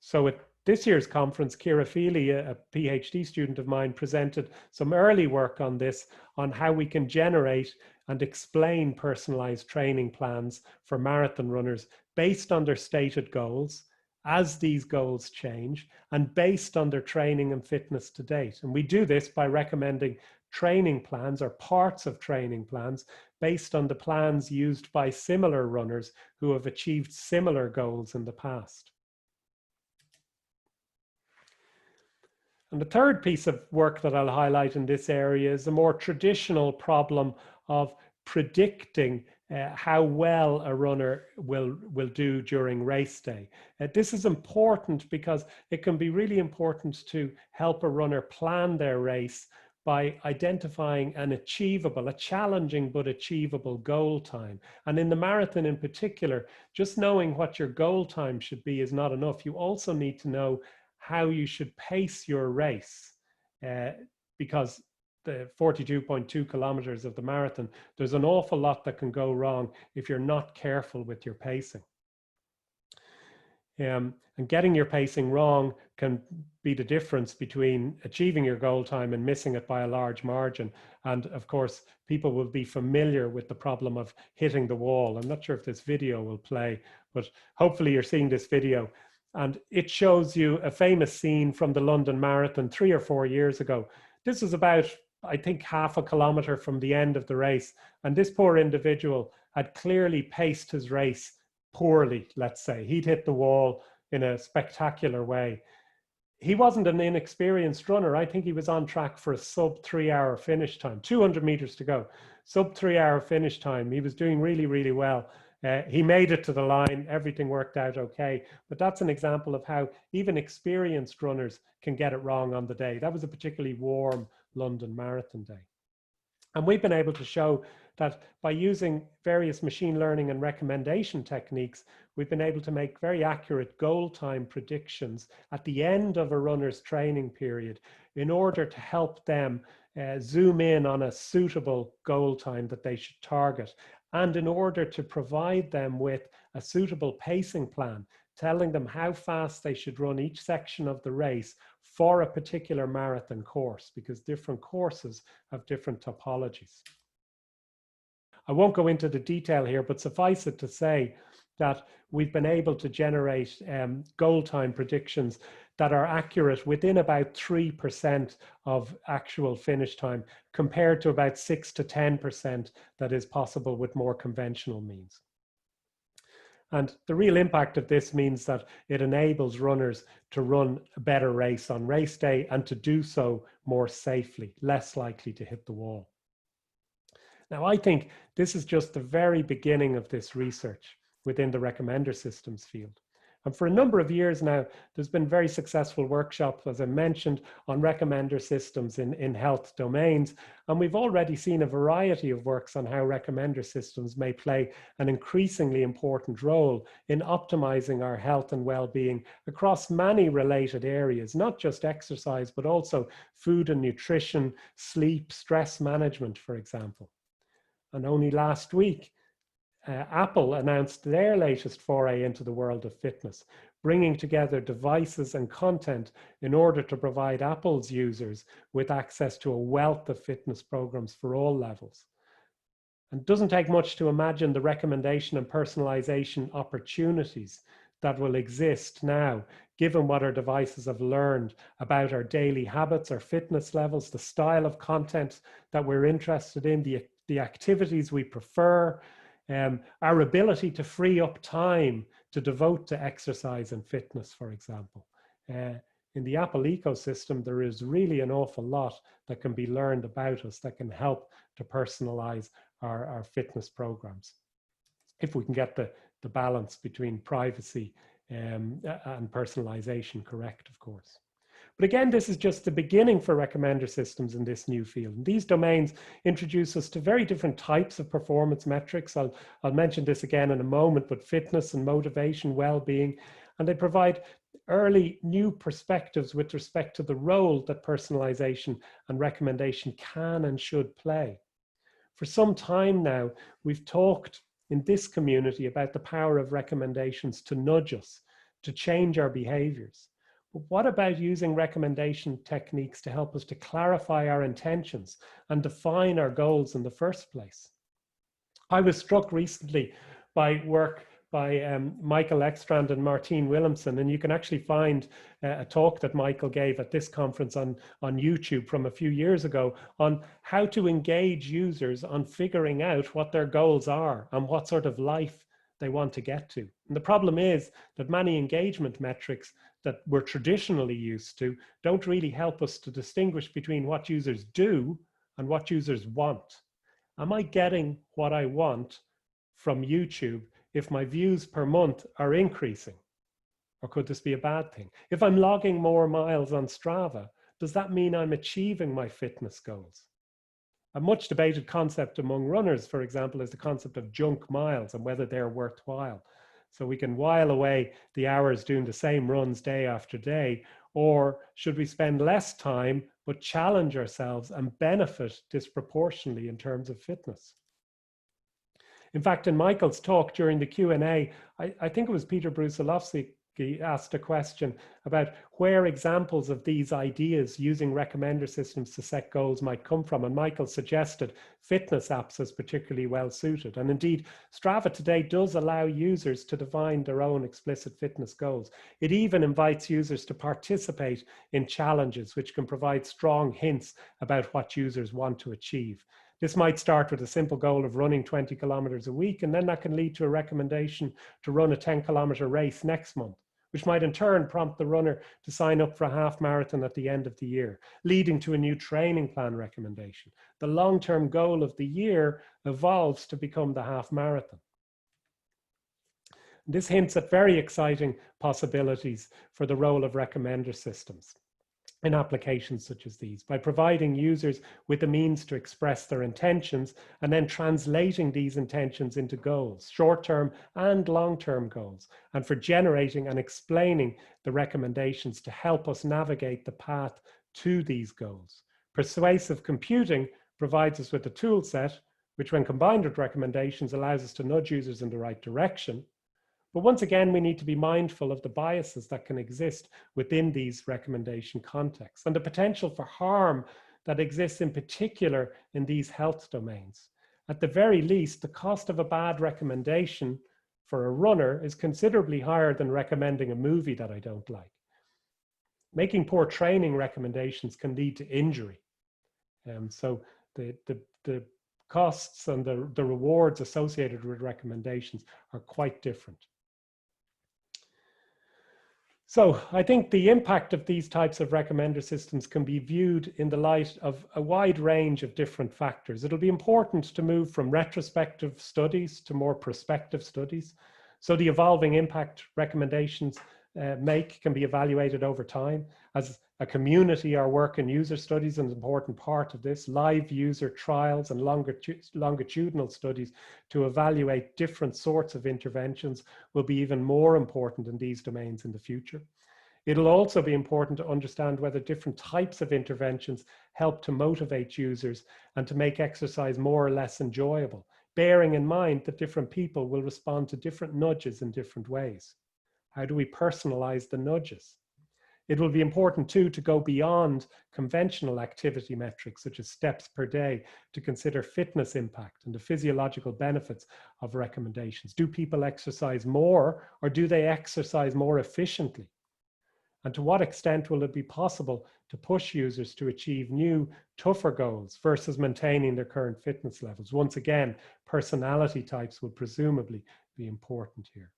So at this year's conference, Ciara Feely, a PhD student of mine, presented some early work on this, on how we can generate and explain personalized training plans for marathon runners based on their stated goals, as these goals change, and based on their training and fitness to date. And we do this by recommending training plans or parts of training plans based on the plans used by similar runners who have achieved similar goals in the past. And the third piece of work that I'll highlight in this area is the more traditional problem of predicting how well a runner will do during race day. This is important because it can be really important to help a runner plan their race by identifying an achievable, a challenging but achievable goal time. And in the marathon in particular, just knowing what your goal time should be is not enough. You also need to know how you should pace your race, because the 42.2 kilometers of the marathon, there's an awful lot that can go wrong if you're not careful with your pacing. And getting your pacing wrong can be the difference between achieving your goal time and missing it by a large margin. And of course, people will be familiar with the problem of hitting the wall. I'm not sure if this video will play, but hopefully you're seeing this video. And it shows you a famous scene from the London Marathon 3 or 4 years ago. This is about, I think, half a kilometer from the end of the race. And this poor individual had clearly paced his race poorly, let's say. He'd hit the wall in a spectacular way. He wasn't an inexperienced runner. I think he was on track for a sub 3 hour finish time, 200 meters to go, sub 3 hour finish time. He was doing really, really well. He made it to the line, everything worked out okay, but that's an example of how even experienced runners can get it wrong on the day. That was a particularly warm London Marathon day. And we've been able to show that by using various machine learning and recommendation techniques, we've been able to make very accurate goal time predictions at the end of a runner's training period in order to help them zoom in on a suitable goal time that they should target And in order to provide them with a suitable pacing plan, telling them how fast they should run each section of the race for a particular marathon course, because different courses have different topologies. I won't go into the detail here, but suffice it to say that we've been able to generate goal time predictions that are accurate within about 3% of actual finish time, compared to about 6 to 10% that is possible with more conventional means. And the real impact of this means that it enables runners to run a better race on race day and to do so more safely, less likely to hit the wall. Now, I think this is just the very beginning of this research within the recommender systems field. And for a number of years now, there's been very successful workshops, as I mentioned, on recommender systems in health domains. And we've already seen a variety of works on how recommender systems may play an increasingly important role in optimizing our health and well-being across many related areas, not just exercise, but also food and nutrition, sleep, stress management, for example. And only last week, Apple announced their latest foray into the world of fitness, bringing together devices and content in order to provide Apple's users with access to a wealth of fitness programs for all levels. And it doesn't take much to imagine the recommendation and personalization opportunities that will exist now, given what our devices have learned about our daily habits, our fitness levels, the style of content that we're interested in, the activities we prefer, our ability to free up time to devote to exercise and fitness, for example. In the Apple ecosystem, there is really an awful lot that can be learned about us that can help to personalize our fitness programs, if we can get the balance between privacy and personalization correct, of course. But again, this is just the beginning for recommender systems in this new field. And these domains introduce us to very different types of performance metrics. I'll mention this again in a moment, but fitness and motivation, well-being, and they provide early new perspectives with respect to the role that personalization and recommendation can and should play. For some time now, we've talked in this community about the power of recommendations to nudge us, to change our behaviors. But what about using recommendation techniques to help us to clarify our intentions and define our goals in the first place? I was struck recently by work by Michael Ekstrand and Martine Willemsen, and you can actually find a talk that Michael gave at this conference on YouTube from a few years ago on how to engage users on figuring out what their goals are and what sort of life they want to get to. And the problem is that many engagement metrics that we're traditionally used to don't really help us to distinguish between what users do and what users want. Am I getting what I want from YouTube if my views per month are increasing? Or could this be a bad thing? If I'm logging more miles on Strava, does that mean I'm achieving my fitness goals? A much debated concept among runners, for example, is the concept of junk miles and whether they're worthwhile. So we can while away the hours doing the same runs day after day, or should we spend less time but challenge ourselves and benefit disproportionately in terms of fitness? In fact, in Michael's talk during the Q&A, I think it was Peter Brusilowski asked a question about where examples of these ideas using recommender systems to set goals might come from. And Michael suggested fitness apps as particularly well suited. And indeed, Strava today does allow users to define their own explicit fitness goals. It even invites users to participate in challenges, which can provide strong hints about what users want to achieve. This might start with a simple goal of running 20 kilometers a week, and then that can lead to a recommendation to run a 10-kilometer race next month, which might in turn prompt the runner to sign up for a half marathon at the end of the year, leading to a new training plan recommendation. The long-term goal of the year evolves to become the half marathon. This hints at very exciting possibilities for the role of recommender systems in applications such as these, by providing users with the means to express their intentions and then translating these intentions into goals, short-term and long-term goals, and for generating and explaining the recommendations to help us navigate the path to these goals. Persuasive computing provides us with a tool set, which when combined with recommendations allows us to nudge users in the right direction. But once again, we need to be mindful of the biases that can exist within these recommendation contexts and the potential for harm that exists in particular in these health domains. At the very least, the cost of a bad recommendation for a runner is considerably higher than recommending a movie that I don't like. Making poor training recommendations can lead to injury. So the costs and the rewards associated with recommendations are quite different. So I think the impact of these types of recommender systems can be viewed in the light of a wide range of different factors. It'll be important to move from retrospective studies to more prospective studies. So the evolving impact recommendations make can be evaluated over time. As a community, our work in user studies is an important part of this. Live user trials and longitudinal studies to evaluate different sorts of interventions will be even more important in these domains in the future. It'll also be important to understand whether different types of interventions help to motivate users and to make exercise more or less enjoyable, bearing in mind that different people will respond to different nudges in different ways. How do we personalize the nudges? It will be important too to go beyond conventional activity metrics such as steps per day to consider fitness impact and the physiological benefits of recommendations. Do people exercise more or do they exercise more efficiently? And to what extent will it be possible to push users to achieve new, tougher goals versus maintaining their current fitness levels? Once again, personality types will presumably be important here.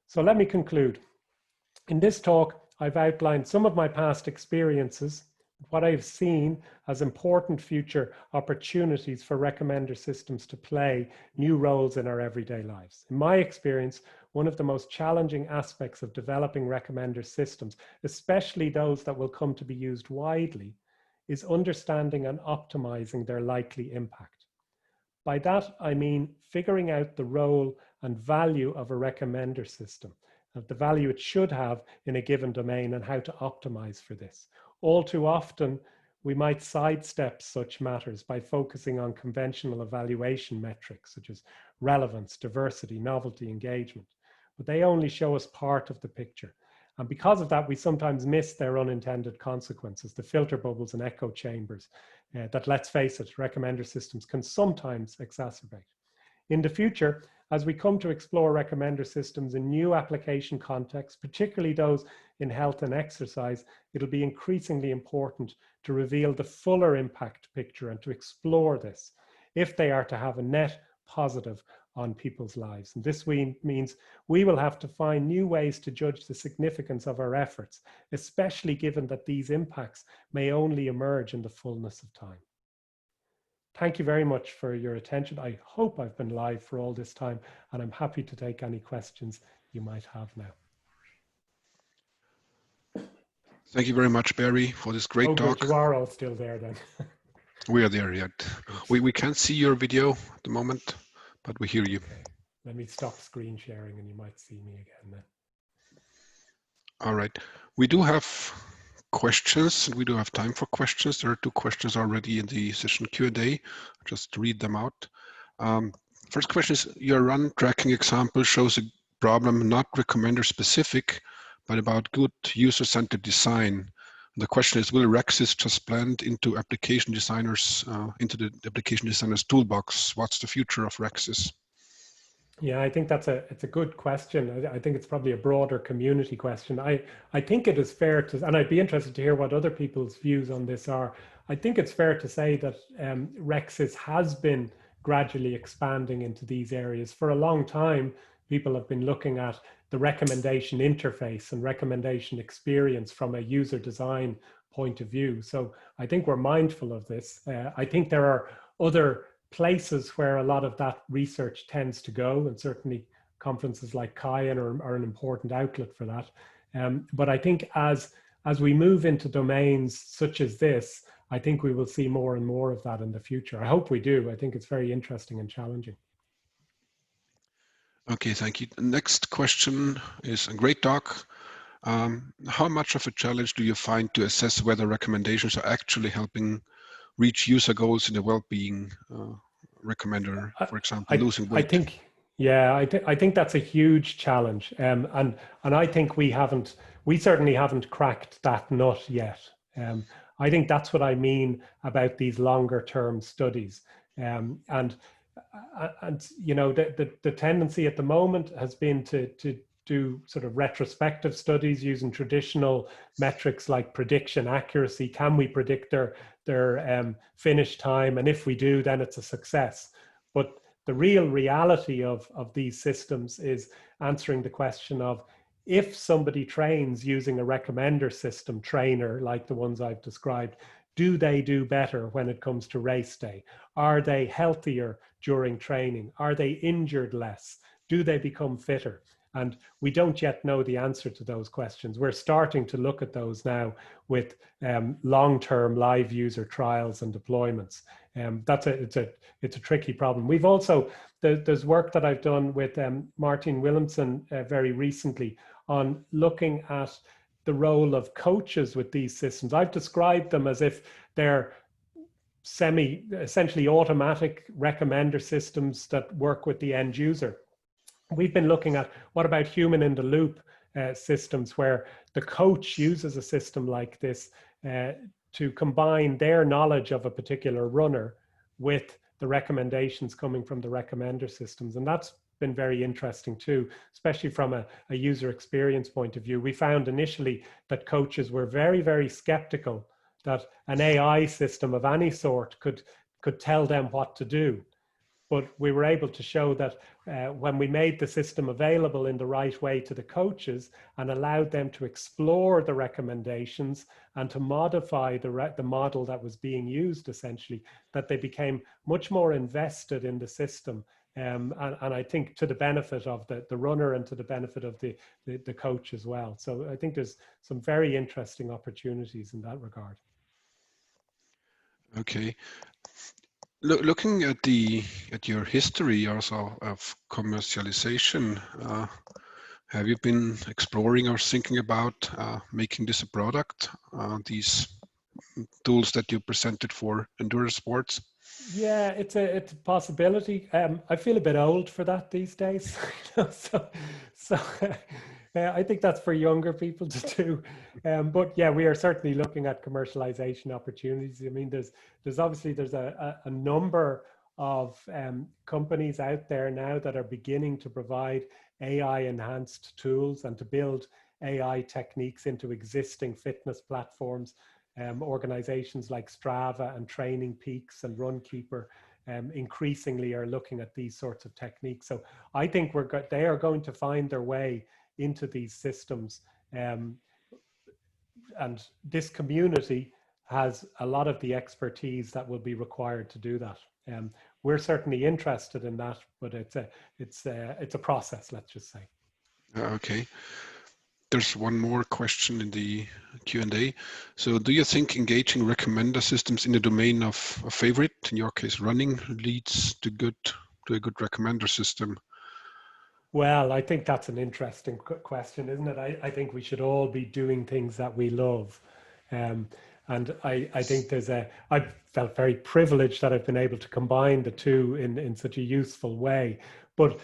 So let me conclude. In this talk, I've outlined some of my past experiences, what I've seen as important future opportunities for recommender systems to play new roles in our everyday lives. In my experience, one of the most challenging aspects of developing recommender systems, especially those that will come to be used widely, is understanding and optimizing their likely impact. By that, I mean figuring out the role and value of a recommender system, of the value it should have in a given domain and how to optimize for this. All too often, we might sidestep such matters by focusing on conventional evaluation metrics such as relevance, diversity, novelty, engagement, but they only show us part of the picture. And because of that, we sometimes miss their unintended consequences, the filter bubbles and echo chambers that, let's face it, recommender systems can sometimes exacerbate. In the future, as we come to explore recommender systems in new application contexts, particularly those in health and exercise, it'll be increasingly important to reveal the fuller impact picture and to explore this if they are to have a net positive on people's lives. And this means we will have to find new ways to judge the significance of our efforts, especially given that these impacts may only emerge in the fullness of time. Thank you very much for your attention. I hope I've been live for all this time, and I'm happy to take any questions you might have now. Thank you very much, Barry, for this great talk. Good. You are all still there then. We are there yet. We can't see your video at the moment, but we hear you. Okay. Let me stop screen sharing and you might see me again then. All right. We do have questions. We do have time for questions. There are 2 questions already in the session Q&A. Just read them out. First question is, your run tracking example shows a problem not recommender specific, but about good user-centered design. The question is, will RecSys just blend into application designers, into the application designer's toolbox? What's the future of RecSys? Yeah, I think it's a good question. I think it's probably a broader community question. I think it is fair to, and I'd be interested to hear what other people's views on this are. I think it's fair to say that RecSys has been gradually expanding into these areas. For a long time, people have been looking at the recommendation interface and recommendation experience from a user design point of view. So I think we're mindful of this. I think there are other places where a lot of that research tends to go, and certainly conferences like Keynote are an important outlet for that. But I think as we move into domains such as this, I think we will see more and more of that in the future. I hope we do. I think it's very interesting and challenging. Okay, thank you. The next question is a great talk. How much of a challenge do you find to assess whether recommendations are actually helping reach user goals in the well-being recommender, for example, losing weight? I think, yeah, I think that's a huge challenge, and I think we certainly haven't cracked that nut yet. I think that's what I mean about these longer term studies, and you know, the tendency at the moment has been to do sort of retrospective studies using traditional metrics like prediction accuracy. Can we predict their finish time? And if we do, then it's a success. But the real reality of these systems is answering the question of, if somebody trains using a recommender system trainer like the ones I've described, do they do better when it comes to race day? Are they healthier during training? Are they injured less? Do they become fitter? And we don't yet know the answer to those questions. We're starting to look at those now with long-term live user trials and deployments. It's a tricky problem. We've also, there's work that I've done with Martin Willemsen very recently on looking at the role of coaches with these systems. I've described them as if they're essentially automatic recommender systems that work with the end user. We've been looking at, what about human in the loop systems, where the coach uses a system like this to combine their knowledge of a particular runner with the recommendations coming from the recommender systems. And that's been very interesting too, especially from a user experience point of view. We found initially that coaches were very, very skeptical that an AI system of any sort could tell them what to do. But we were able to show that when we made the system available in the right way to the coaches and allowed them to explore the recommendations and to modify the model that was being used, essentially, that they became much more invested in the system. And I think to the benefit of the runner and to the benefit of the coach as well. So I think there's some very interesting opportunities in that regard. Okay. Looking at your history also of commercialization, have you been exploring or thinking about making this a product? These tools that you presented for endurance sports? Yeah, it's a possibility. I feel a bit old for that these days. So I think that's for younger people to do. But yeah, we are certainly looking at commercialization opportunities. I mean, there's obviously a number of companies out there now that are beginning to provide AI enhanced tools and to build AI techniques into existing fitness platforms. Organizations like Strava and Training Peaks and Runkeeper increasingly are looking at these sorts of techniques. So I think they are going to find their way into these systems. And this community has a lot of the expertise that will be required to do that. We're certainly interested in that, but it's a process, let's just say. Okay. There's one more question in the Q&A. So do you think engaging recommender systems in the domain of a favorite, in your case running, leads to a good recommender system? Well, I think that's an interesting question, isn't it? I think we should all be doing things that we love. And I think I've felt very privileged that I've been able to combine the two in such a useful way. But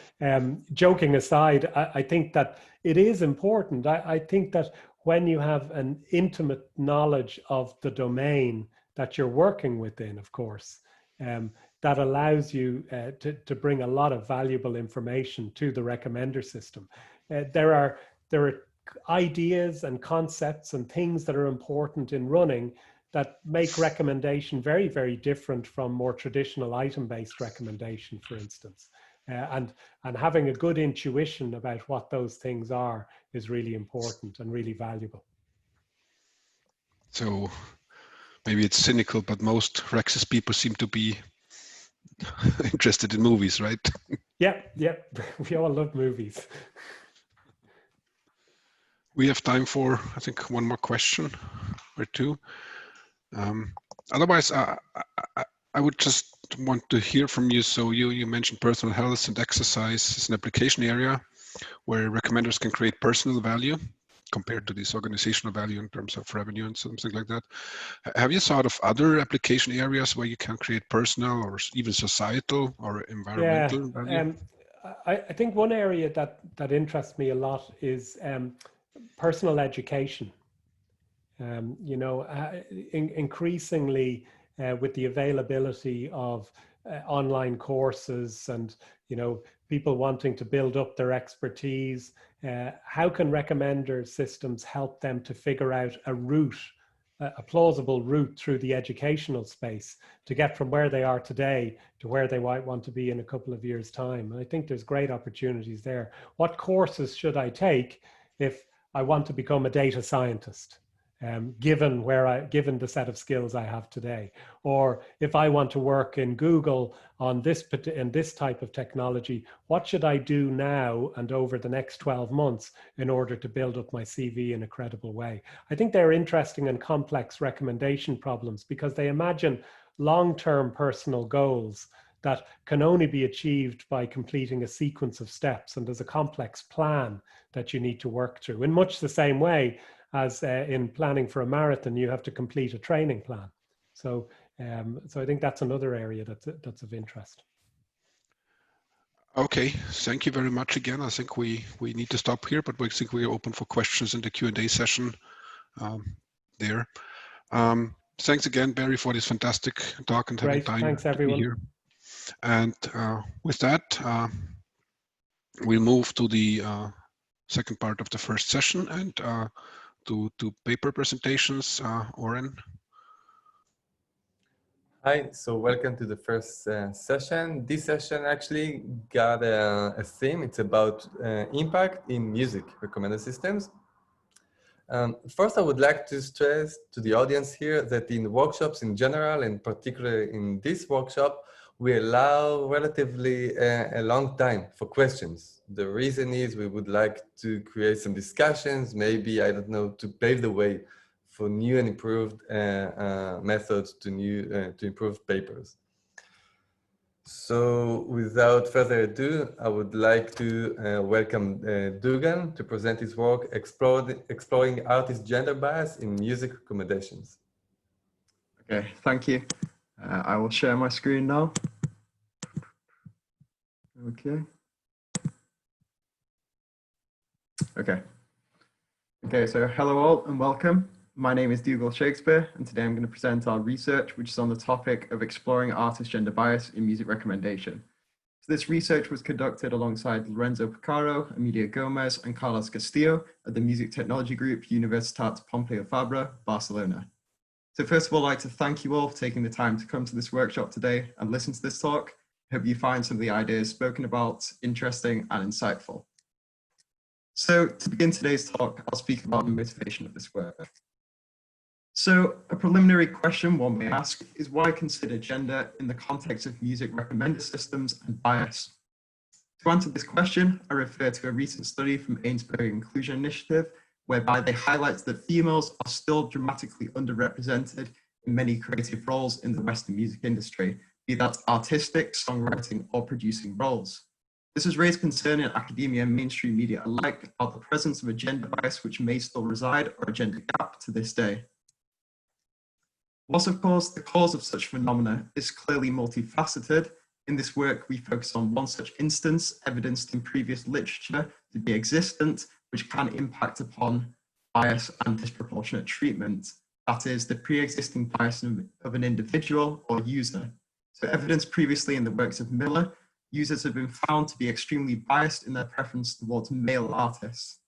joking aside, I think that it is important. I think that when you have an intimate knowledge of the domain that you're working within, of course, that allows you to bring a lot of valuable information to the recommender system. There are ideas and concepts and things that are important in running that make recommendation very, very different from more traditional item-based recommendation, for instance. And having a good intuition about what those things are is really important and really valuable. So maybe it's cynical, but most RecSys people seem to be interested in movies, right? Yeah, we all love movies. We have time for, I think, one more question or two. Otherwise, I would just want to hear from you. So you mentioned personal health and exercise is an application area where recommenders can create personal value, compared to this organizational value in terms of revenue and something like that. Have you thought of other application areas where you can create personal or even societal or environmental value? I think one area that interests me a lot is personal education. You know, increasingly with the availability of online courses and, you know, people wanting to build up their expertise, how can recommender systems help them to figure out a route, a plausible route through the educational space to get from where they are today to where they might want to be in a couple of years' time? And I think there's great opportunities there. What courses should I take if I want to become a data scientist? Given the set of skills I have today, or if I want to work in Google on this type of technology, what should I do now and over the next 12 months in order to build up my CV in a credible way? I think they're interesting and complex recommendation problems because they imagine long-term personal goals that can only be achieved by completing a sequence of steps, and there's a complex plan that you need to work through in much the same way as in planning for a marathon, you have to complete a training plan. So, so I think that's another area that's of interest. Okay, thank you very much again. I think we need to stop here, but I think we're open for questions in the Q&A session there. Thanks again, Barry, for this fantastic talk and having time Thanks, everyone. to be here. And with that, we'll move to the second part of the first session and to paper presentations. Oren. Hi, so welcome to the first session. This session actually got a theme. It's about impact in music recommender systems. First, I would like to stress to the audience here that in workshops in general, and particularly in this workshop, we allow relatively a long time for questions. The reason is we would like to create some discussions, maybe, I don't know, to pave the way for new and improved methods to improve papers. So without further ado, I would like to welcome Dugan to present his work, Exploring Artist Gender Bias in Music Recommendations. Okay, thank you. I will share my screen now. Okay, so hello all and welcome. My name is Dougal Shakespeare, and today I'm going to present our research, which is on the topic of exploring artist gender bias in music recommendation. So this research was conducted alongside Lorenzo Picaro, Emilia Gomez, and Carlos Castillo at the Music Technology Group, Universitat Pompeu Fabra, Barcelona. So first of all, I'd like to thank you all for taking the time to come to this workshop today and listen to this talk. I hope you find some of the ideas spoken about interesting and insightful. So to begin today's talk, I'll speak about the motivation of this work. So a preliminary question one may ask is why consider gender in the context of music recommender systems and bias? To answer this question, I refer to a recent study from Ainsbury Inclusion Initiative, whereby they highlight that females are still dramatically underrepresented in many creative roles in the Western music industry, be that artistic, songwriting, or producing roles. This has raised concern in academia and mainstream media alike about the presence of a gender bias which may still reside, or a gender gap, to this day. Whilst of course the cause of such phenomena is clearly multifaceted, in this work we focus on one such instance evidenced in previous literature to be existent, which can impact upon bias and disproportionate treatment. That is, the pre-existing bias of an individual or user. So evidence previously in the works of Miller, users have been found to be extremely biased in their preference towards male artists.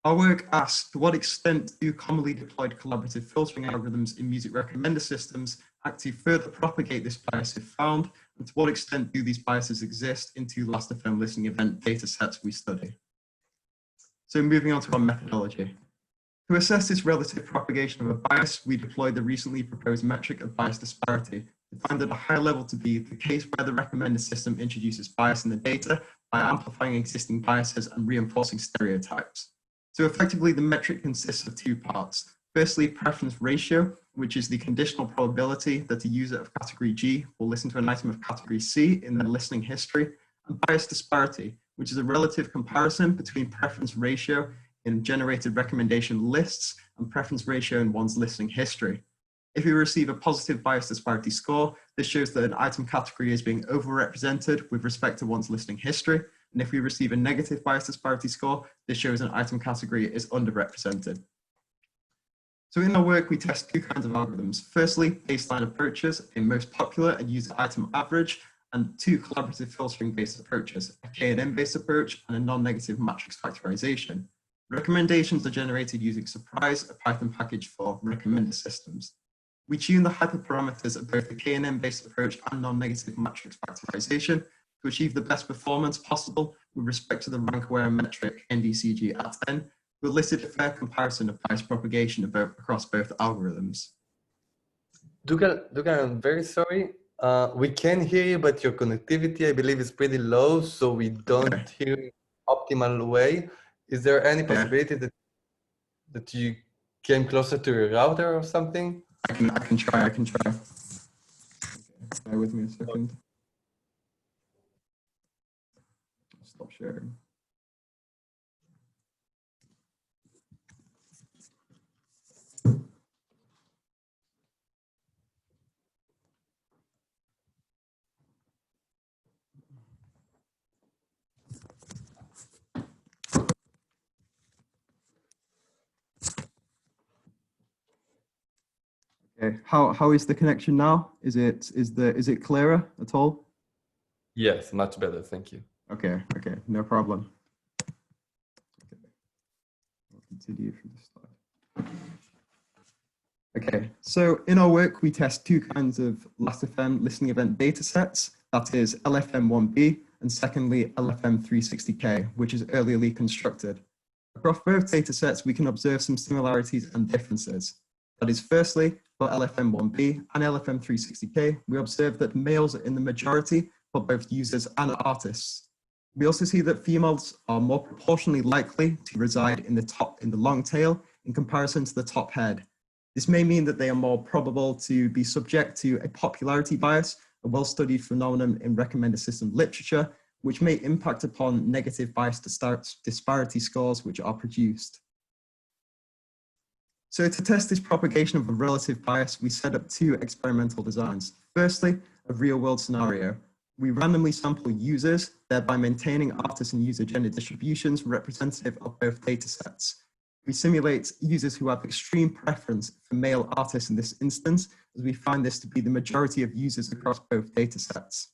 Our work asks, to what extent do commonly deployed collaborative filtering algorithms in music recommender systems actually further propagate this bias if found, and to what extent do these biases exist in two last FM listening event data sets we study? So moving on to our methodology. To assess this relative propagation of a bias, we deployed the recently proposed metric of bias disparity, defined at a high level to be the case where the recommender system introduces bias in the data by amplifying existing biases and reinforcing stereotypes. So effectively, the metric consists of two parts. Firstly, preference ratio, which is the conditional probability that a user of category G will listen to an item of category C in their listening history, and bias disparity, which is a relative comparison between preference ratio in generated recommendation lists and preference ratio in one's listening history. If we receive a positive bias disparity score, this shows that an item category is being overrepresented with respect to one's listening history. And if we receive a negative bias disparity score, this shows an item category is underrepresented. So in our work, we test two kinds of algorithms. Firstly, baseline approaches, a most popular and used item average, and two collaborative filtering-based approaches, a K&N-based approach and a non-negative matrix factorization. Recommendations are generated using Surprise, a Python package for recommender systems. We tune the hyperparameters of both the K&N-based approach and non-negative matrix factorization to achieve the best performance possible with respect to the rank-aware metric NDCG at 10, to elicit a fair comparison of bias propagation across both algorithms. Dougal, I'm very sorry. We can hear you, but your connectivity, I believe, is pretty low, so we don't hear you optimal way. Is there any possibility that you came closer to your router or something? I can try. Okay, bear with me a second. Stop sharing. Okay, how is the connection now? Is it clearer at all? Yes, much better, thank you. Okay, no problem. Okay. I'll continue from the slide. Okay, so in our work, we test two kinds of Last.fm listening event data sets, that is LFM1B and secondly LFM360K, which is earlierly constructed. Across both data sets, we can observe some similarities and differences. That is, firstly, for LFM1B and LFM360K, we observe that males are in the majority for both users and artists. We also see that females are more proportionally likely to reside in the long tail in comparison to the top head. This may mean that they are more probable to be subject to a popularity bias, a well-studied phenomenon in recommender system literature, which may impact upon negative bias disparity scores which are produced. So to test this propagation of a relative bias, we set up two experimental designs. Firstly, a real-world scenario. We randomly sample users, thereby maintaining artist and user gender distributions representative of both data sets. We simulate users who have extreme preference for male artists in this instance, as we find this to be the majority of users across both data sets.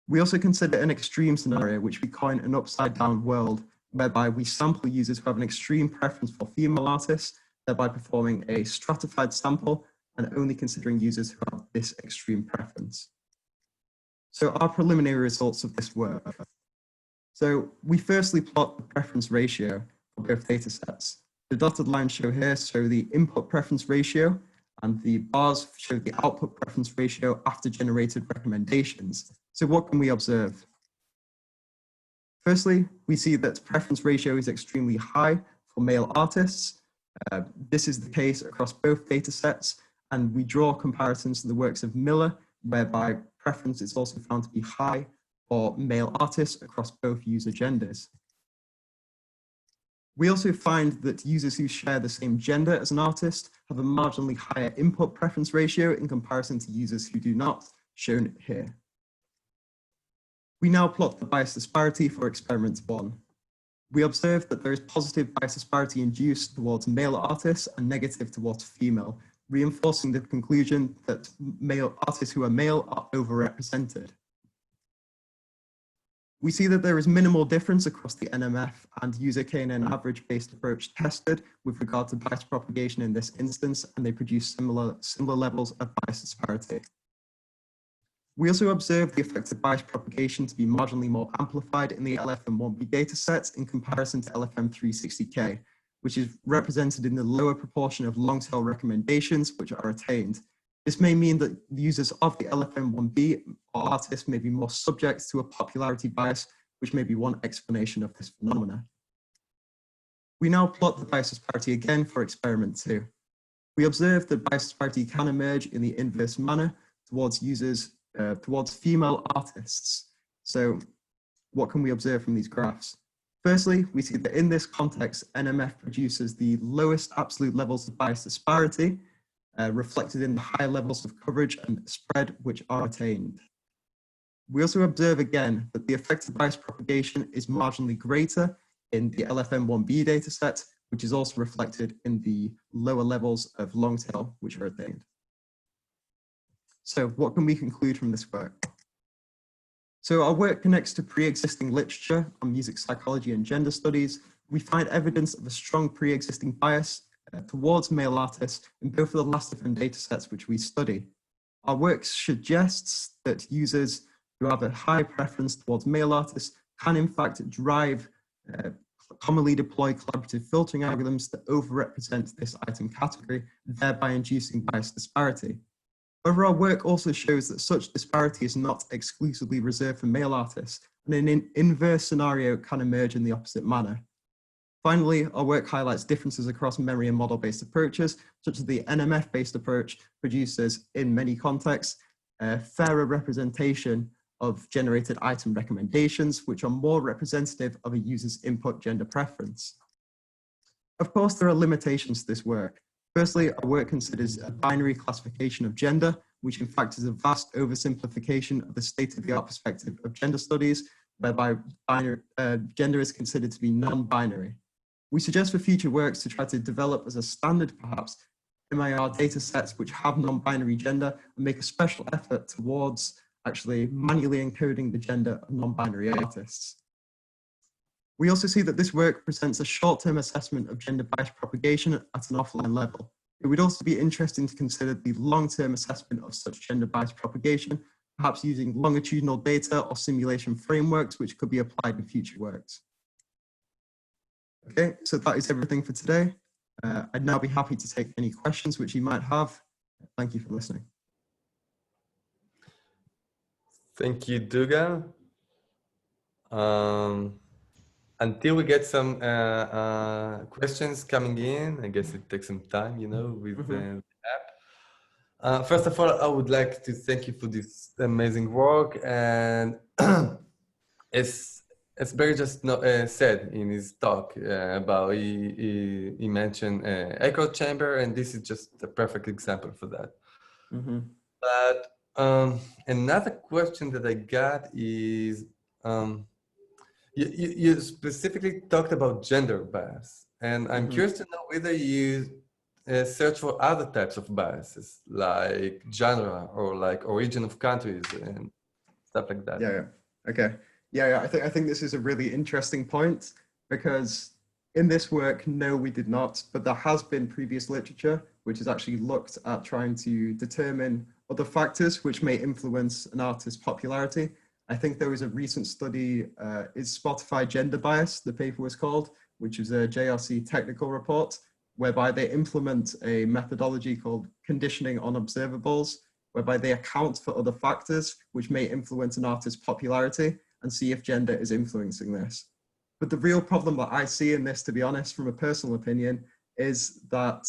We also consider an extreme scenario, which we coin an upside-down world, whereby we sample users who have an extreme preference for female artists, thereby performing a stratified sample and only considering users who have this extreme preference. So our preliminary results of this work. So we firstly plot the preference ratio for both data sets. The dotted lines show the input preference ratio, and the bars show the output preference ratio after generated recommendations. So what can we observe? Firstly, we see that preference ratio is extremely high for male artists. This is the case across both data sets, and we draw comparisons to the works of Miller, whereby preference is also found to be high for male artists across both user genders. We also find that users who share the same gender as an artist have a marginally higher input preference ratio in comparison to users who do not, shown here. We now plot the bias disparity for experiment 1. We observe that there is positive bias disparity induced towards male artists and negative towards female, reinforcing the conclusion that male artists who are male are overrepresented. We see that there is minimal difference across the NMF and user K&N average-based approach tested with regard to bias propagation in this instance, and they produce similar levels of bias disparity. We also observe the effect of bias propagation to be marginally more amplified in the LFM1B datasets in comparison to LFM360K, which is represented in the lower proportion of long-tail recommendations which are attained. This may mean that users of the LFM1B or artists may be more subject to a popularity bias, which may be one explanation of this phenomena. We now plot the bias disparity again for experiment 2. We observe that bias disparity can emerge in the inverse manner towards users, towards female artists. So what can we observe from these graphs? Firstly, we see that in this context, NMF produces the lowest absolute levels of bias disparity, reflected in the higher levels of coverage and spread which are attained. We also observe again that the effect of bias propagation is marginally greater in the LFM1B dataset, which is also reflected in the lower levels of long tail which are attained. So what can we conclude from this work? So our work connects to pre-existing literature on music psychology and gender studies. We find evidence of a strong pre-existing bias towards male artists in both of the last FM datasets which we study. Our work suggests that users who have a high preference towards male artists can in fact drive commonly deployed collaborative filtering algorithms that overrepresent this item category, thereby inducing bias disparity. However, our work also shows that such disparity is not exclusively reserved for male artists, and an inverse scenario can emerge in the opposite manner. Finally, our work highlights differences across memory and model-based approaches, such as the NMF-based approach produces, in many contexts, a fairer representation of generated item recommendations, which are more representative of a user's input gender preference. Of course, there are limitations to this work. Firstly, our work considers a binary classification of gender, which in fact is a vast oversimplification of the state-of-the-art perspective of gender studies, whereby gender is considered to be non-binary. We suggest for future works to try to develop as a standard, perhaps, MIR data sets which have non-binary gender and make a special effort towards actually manually encoding the gender of non-binary artists. We also see that this work presents a short-term assessment of gender bias propagation at an offline level. It would also be interesting to consider the long-term assessment of such gender bias propagation, perhaps using longitudinal data or simulation frameworks which could be applied in future works. Okay, so that is everything for today. I'd now be happy to take any questions which you might have. Thank you for listening. Thank you, Dougal. Until we get some questions coming in, I guess it takes some time, you know, with the app. First of all, I would like to thank you for this amazing work. And as Barry just said in his talk about, he mentioned echo chamber, and this is just a perfect example for that. But another question that I got is, you specifically talked about gender bias, and I'm curious to know whether you search for other types of biases, like genre or like origin of countries and stuff like that. Okay. I think this is a really interesting point, because in this work, no, we did not, but there has been previous literature which has actually looked at trying to determine other factors which may influence an artist's popularity. I think there was a recent study, is Spotify Gender Bias, the paper was called, which is a JRC technical report, whereby they implement a methodology called conditioning on observables, whereby they account for other factors which may influence an artist's popularity and see if gender is influencing this. But the real problem that I see in this, to be honest, from a personal opinion, is that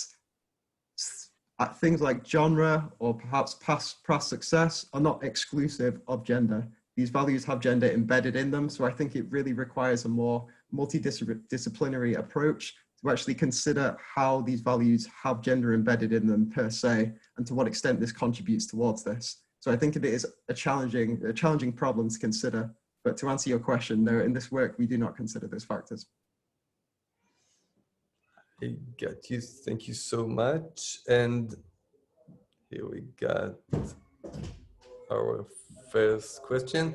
things like genre or perhaps past success are not exclusive of gender. These values have gender embedded in them. So I think it really requires a more multidisciplinary approach to actually consider how these values have gender embedded in them per se, and to what extent this contributes towards this. So I think it is a challenging problem to consider. But to answer your question, no, in this work, we do not consider those factors. I got you. Thank you so much. And here we got our first question.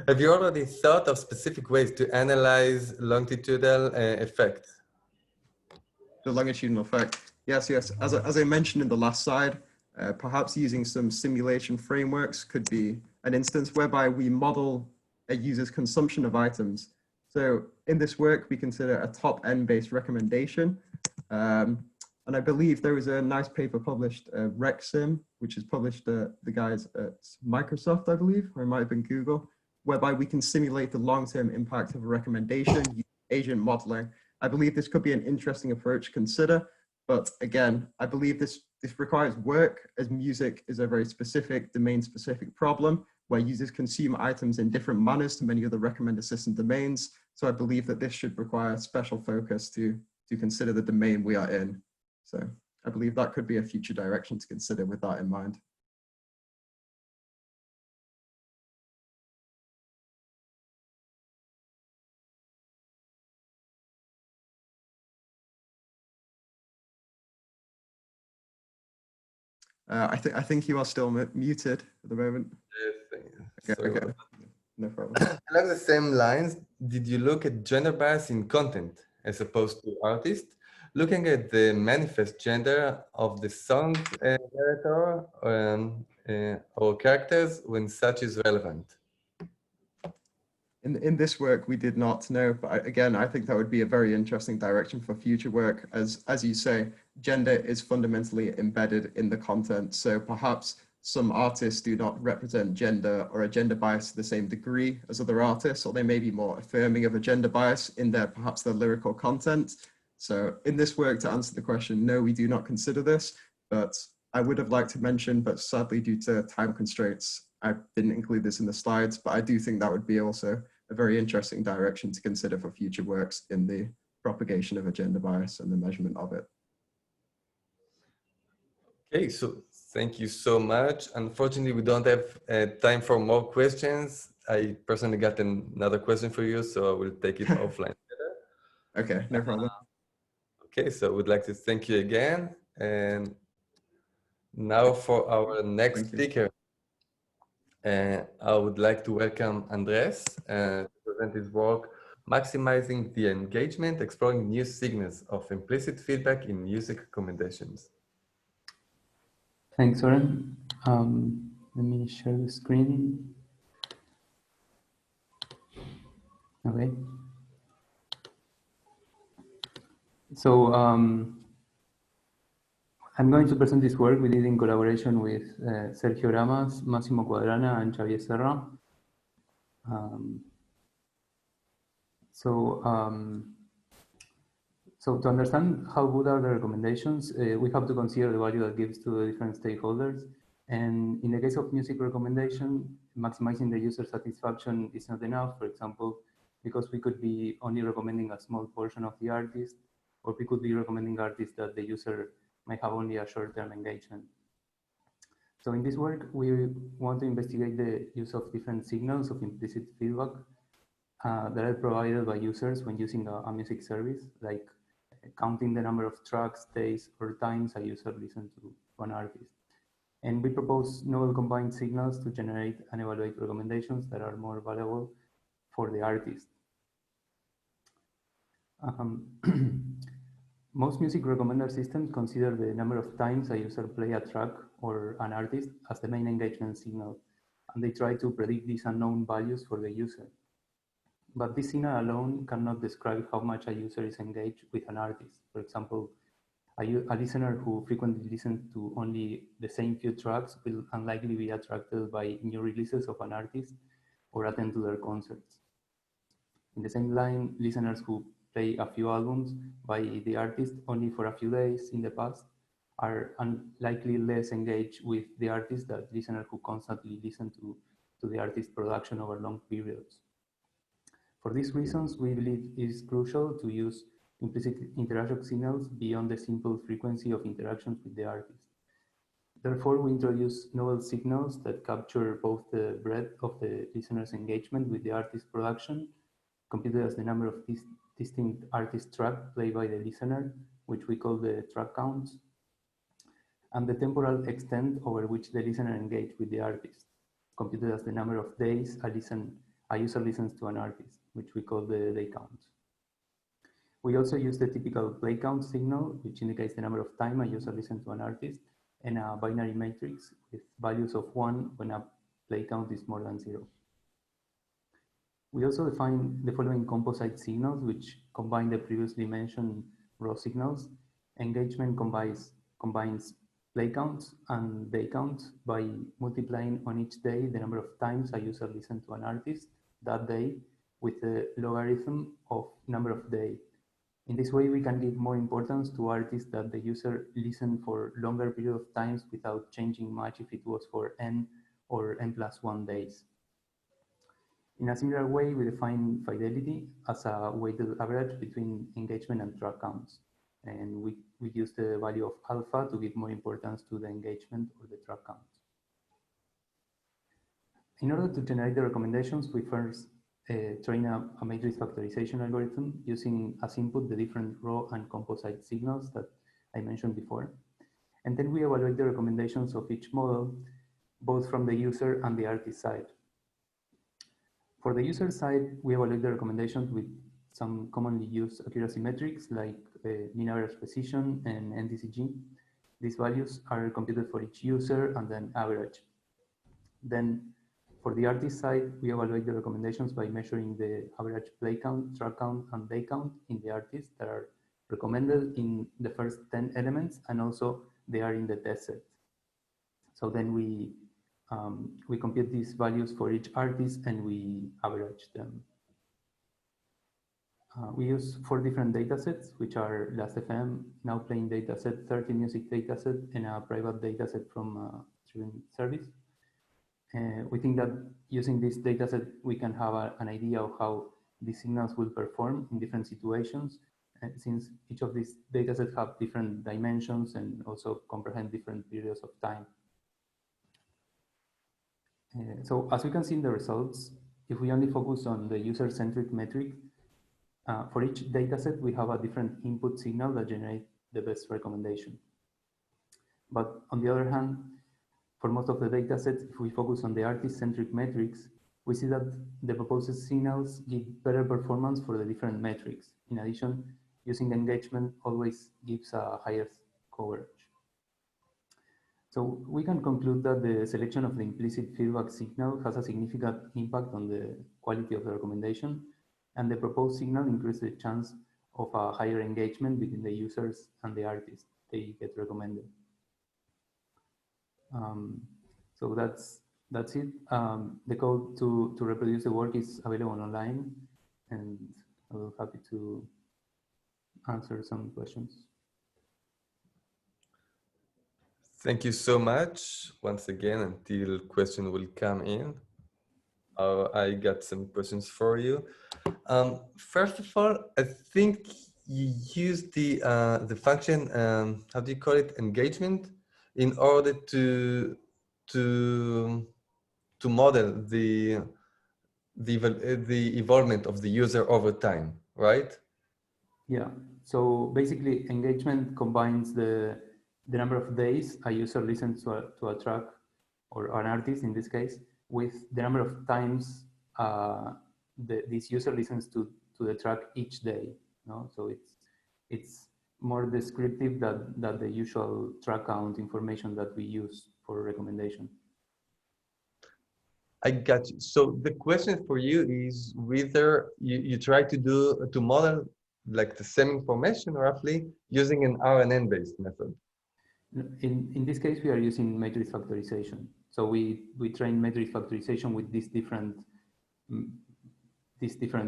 Have you already thought of specific ways to analyze longitudinal effect? The longitudinal effect. Yes. As I mentioned in the last slide, perhaps using some simulation frameworks could be an instance whereby we model a user's consumption of items. So in this work, we consider a top N-based recommendation. And I believe there was a nice paper published, RecSys, which is published the guys at Microsoft, I believe, or it might have been Google, whereby we can simulate the long-term impact of a recommendation using agent modeling. I believe this could be an interesting approach to consider. But again, I believe this requires work, as music is a very specific, domain-specific problem, where users consume items in different manners to many other recommender system domains. So I believe that this should require special focus to consider the domain we are in. So I believe that could be a future direction to consider with that in mind. I think you are still muted at the moment. Yes, Okay, no problem. Along the same lines, did you look at gender bias in content as opposed to artists? Looking at the manifest gender of the song narrator or characters when such is relevant? In this work, we did not know, but again, I think that would be a very interesting direction for future work. As you say, gender is fundamentally embedded in the content. So perhaps some artists do not represent gender or a gender bias to the same degree as other artists, or they may be more affirming of a gender bias in perhaps their lyrical content. So in this work, to answer the question, no, we do not consider this, but I would have liked to mention, but sadly due to time constraints, I didn't include this in the slides, but I do think that would be also a very interesting direction to consider for future works in the propagation of a gender bias and the measurement of it. Okay, so thank you so much. Unfortunately, we don't have time for more questions. I personally got another question for you, so I will take it offline. Okay, no problem. Okay, so I would like to thank you again. And now for our next speaker, I would like to welcome Andres to present his work, Maximizing the Engagement, Exploring New Signals of Implicit Feedback in Music Recommendations. Thanks, Soren. Let me share the screen. Okay. So I'm going to present this work we did in collaboration with Sergio Ramas, Massimo Quadrana, and Xavier Serra. So to understand how good are the recommendations, we have to consider the value that gives to the different stakeholders. And in the case of music recommendation, maximizing the user satisfaction is not enough, for example, because we could be only recommending a small portion of the artist, or we could be recommending artists that the user might have only a short-term engagement. So in this work, we want to investigate the use of different signals of implicit feedback that are provided by users when using a music service, like counting the number of tracks, days, or times a user listens to an artist. And we propose novel combined signals to generate and evaluate recommendations that are more valuable for the artist. Most music recommender systems consider the number of times a user play a track or an artist as the main engagement signal, and they try to predict these unknown values for the user. But this signal alone cannot describe how much a user is engaged with an artist. For example, a listener who frequently listens to only the same few tracks will unlikely be attracted by new releases of an artist or attend to their concerts. In the same line, listeners who play a few albums by the artist only for a few days in the past are unlikely less engaged with the artist than listeners who constantly listen to the artist's production over long periods. For these reasons, we believe it is crucial to use implicit interaction signals beyond the simple frequency of interactions with the artist. Therefore, we introduce novel signals that capture both the breadth of the listener's engagement with the artist's production, computed as the number of distinct artist tracks played by the listener, which we call the track counts, and the temporal extent over which the listener engaged with the artist, computed as the number of days a user listens to an artist, which we call the day count. We also use the typical play count signal, which indicates the number of time a user listens to an artist, and a binary matrix with values of 1 when a play count is more than 0. We also define the following composite signals, which combine the previously mentioned raw signals. Engagement combines play counts and day counts by multiplying on each day the number of times a user listens to an artist that day with the logarithm of number of days. In this way, we can give more importance to artists that the user listen for longer period of times without changing much if it was for n or n+1 days. In a similar way, we define fidelity as a weighted average between engagement and track counts. And we use the value of alpha to give more importance to the engagement or the track count. In order to generate the recommendations, we first train a matrix factorization algorithm using as input the different raw and composite signals that I mentioned before. And then we evaluate the recommendations of each model, both from the user and the artist side. For the user side, we evaluate the recommendations with some commonly used accuracy metrics like mean average precision and NDCG. These values are computed for each user and then average. Then for the artist side, we evaluate the recommendations by measuring the average play count, track count, and day count in the artists that are recommended in the first 10 elements, and also they are in the test set. So then we compute these values for each artist and we average them. We use 4 different datasets, which are Last.fm, Now Playing dataset, 30 Music dataset, and a private dataset from a streaming service. We think that using this dataset, we can have an idea of how these signals will perform in different situations. And since each of these datasets have different dimensions and also comprehend different periods of time. So as we can see in the results, if we only focus on the user-centric metric, for each dataset, we have a different input signal that generates the best recommendation. But on the other hand, for most of the datasets, if we focus on the artist-centric metrics, we see that the proposed signals give better performance for the different metrics. In addition, using engagement always gives a higher coverage. So we can conclude that the selection of the implicit feedback signal has a significant impact on the quality of the recommendation, and the proposed signal increases the chance of a higher engagement between the users and the artists they get recommended. So that's it. The code to reproduce the work is available online, and I will be happy to answer some questions. Thank you so much once again. Until question will come in, I got some questions for you. First of all, I think you use the function, how do you call it, engagement, in order to model the involvement of the user over time, right? Yeah. So basically, engagement combines the number of days a user listens to a track or an artist in this case with the number of times this user listens to the track each day. No? So it's more descriptive than the usual track count information that we use for recommendation. I got you. So the question for you is whether you try to model like the same information roughly using an RNN based method. In this case, we are using matrix factorization. So we train matrix factorization with these different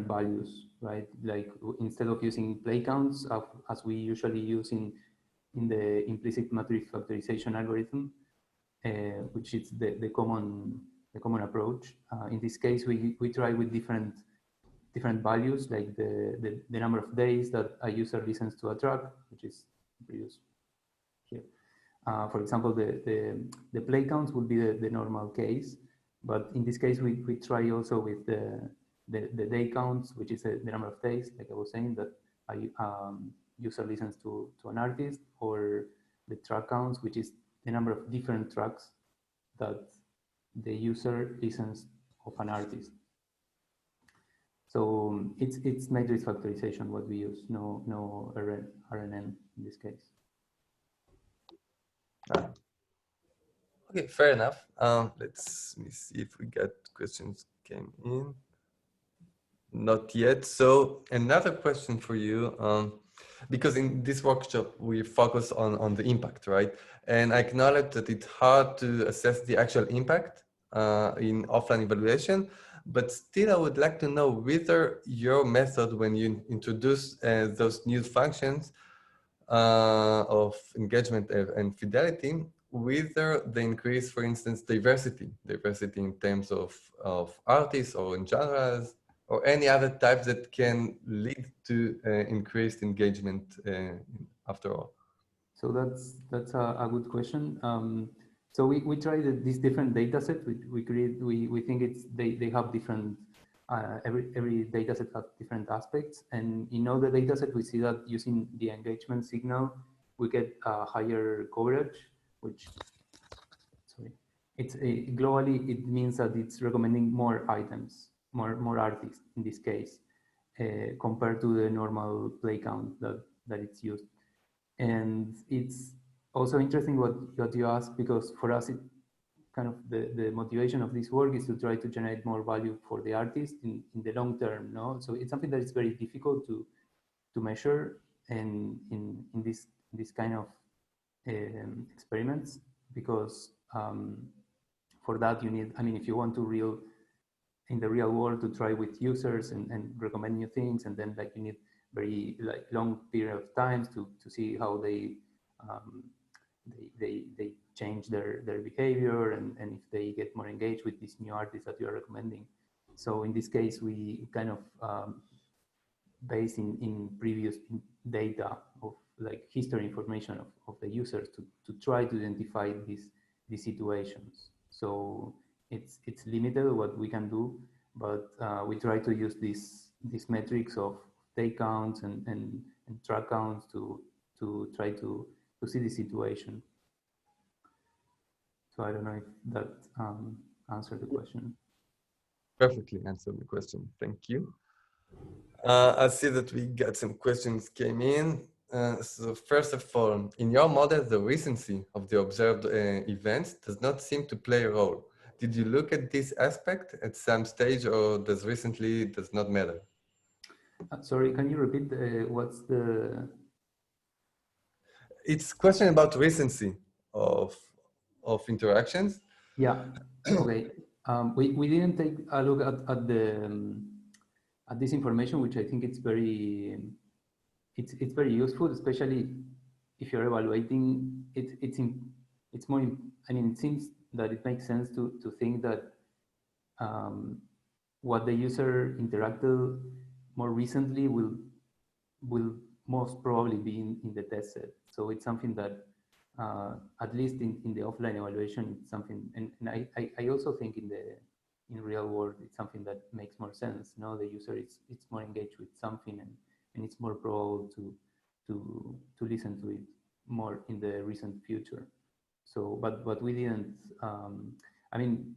values, right? Like instead of using play counts as we usually use in the implicit matrix factorization algorithm, which is the common approach. In this case, we try with different values, like the number of days that a user listens to a track, which is produced here. For example, the play counts would be the normal case, but in this case, we try also with the day counts, which is the number of days, like I was saying, that a user listens to an artist, or the track counts, which is the number of different tracks that the user listens of an artist. So it's matrix factorization what we use, no RNN in this case. Okay, fair enough. Let's see if we got questions came in. Not yet. So another question for you, because in this workshop we focus on the impact, right? And I acknowledge that it's hard to assess the actual impact in offline evaluation, but still I would like to know whether your method, when you introduce those new functions of engagement and fidelity, whether they increase, for instance, diversity in terms of artists or in genres, or any other types that can lead to increased engagement after all? So that's a good question. So we tried these different data sets. We think they have different, every data set has different aspects. And in all the data set, we see that using the engagement signal, we get a higher coverage, which, sorry, it's globally, it means that it's recommending more items, more artists in this case, compared to the normal play count that it's used. And it's also interesting what you asked, because for us, it kind of the motivation of this work is to try to generate more value for the artist in the long term. No, so it's something that is very difficult to measure and in this kind of experiments, because for that you need, I mean, if you want to in the real world to try with users and recommend new things, and then like you need very like long period of times to see how they change their behavior and if they get more engaged with these new artists that you are recommending. So in this case, we kind of based in previous data of like history information of the users to try to identify these situations. So it's limited what we can do, but we try to use these metrics of take counts and track counts to try to see the situation. So I don't know if that answered the question. Perfectly answered the question. Thank you. I see that we got some questions came in. So first of all, in your model, the recency of the observed events does not seem to play a role. Did you look at this aspect at some stage, or does recently does not matter? Sorry, can you repeat what's the? It's a question about recency of interactions. Yeah. Okay. We didn't take a look at the at this information, which I think it's very useful, especially if you're evaluating it. It's more. I mean, it seems that it makes sense to think that what the user interacted more recently will most probably be in the test set. So it's something that at least in the offline evaluation, it's something, and I also think in real world, it's something that makes more sense. No, the user it's more engaged with something, and it's more probable to listen to it more in the recent future. So, but we didn't. I mean,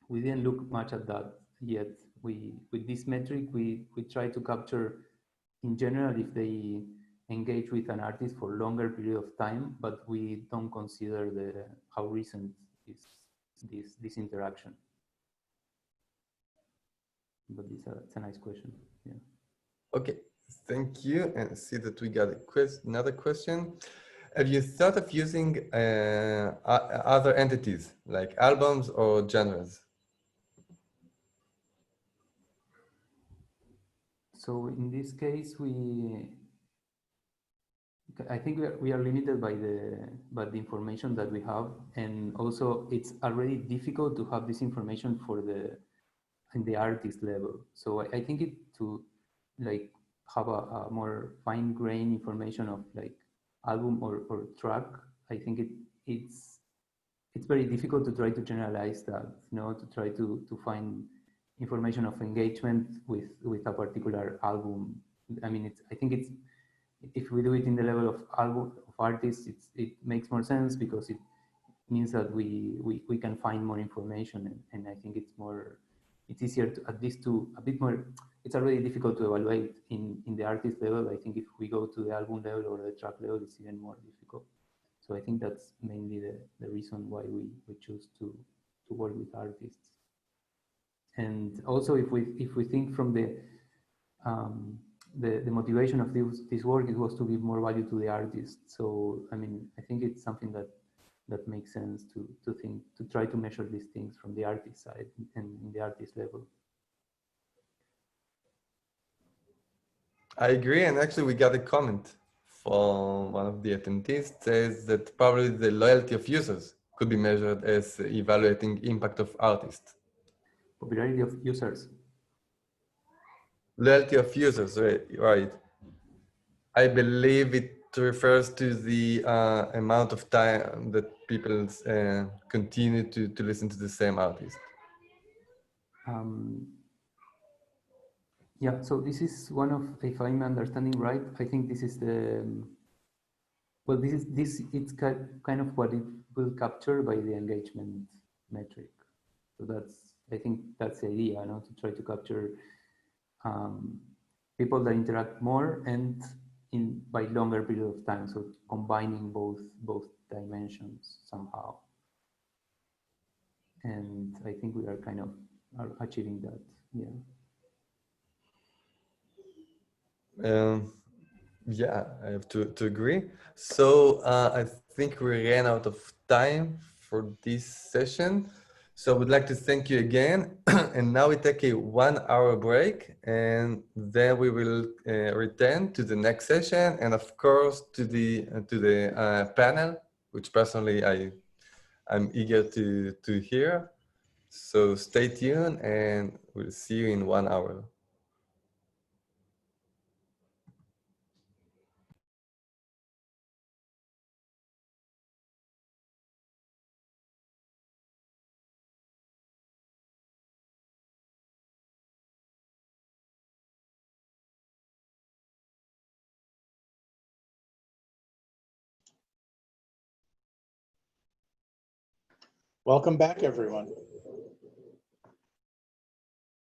we didn't look much at that yet. With this metric, we try to capture in general if they engage with an artist for longer period of time, but we don't consider how recent is this interaction. But it's a nice question. Yeah. Okay, thank you. And I see that we got another question. Have you thought of using other entities like albums or genres? So in this case, I think we are limited by the information that we have, and also it's already difficult to have this information in the artist level. So I think to like have a more fine-grained information of like album or track, I think it's very difficult to try to generalize that, you know, to try to find information of engagement with a particular album. I mean, I think if we do it in the level of album of artists, it makes more sense because it means that we can find more information, and I think it's easier to at least to a bit more. It's already difficult to evaluate in the artist level. I think if we go to the album level or the track level, it's even more difficult. So I think that's mainly the reason why we choose to work with artists. And also, if we think from the motivation of this work, it was to give more value to the artist. So I mean, I think it's something that makes sense to think, to try to measure these things from the artist side and in the artist level. I agree, and actually we got a comment from one of the attendees says that probably the loyalty of users could be measured as evaluating impact of artists. Popularity of users. Loyalty of users, right. I believe it refers to the amount of time that people continue to listen to the same artist. Yeah, so this is one of, if I'm understanding right, I think this is the, well, it's kind of what it will capture by the engagement metric. So that's, I think that's the idea, no? To try to capture people that interact more and by longer period of time. So combining both dimensions somehow. And I think we are kind of achieving that, yeah. Yeah, I have to agree. So I think we ran out of time for this session. So I would like to thank you again. And now we take a 1 hour break, and then we will return to the next session, and of course to the panel, which personally I'm eager to hear. So stay tuned, and we'll see you in 1 hour. Welcome back, everyone.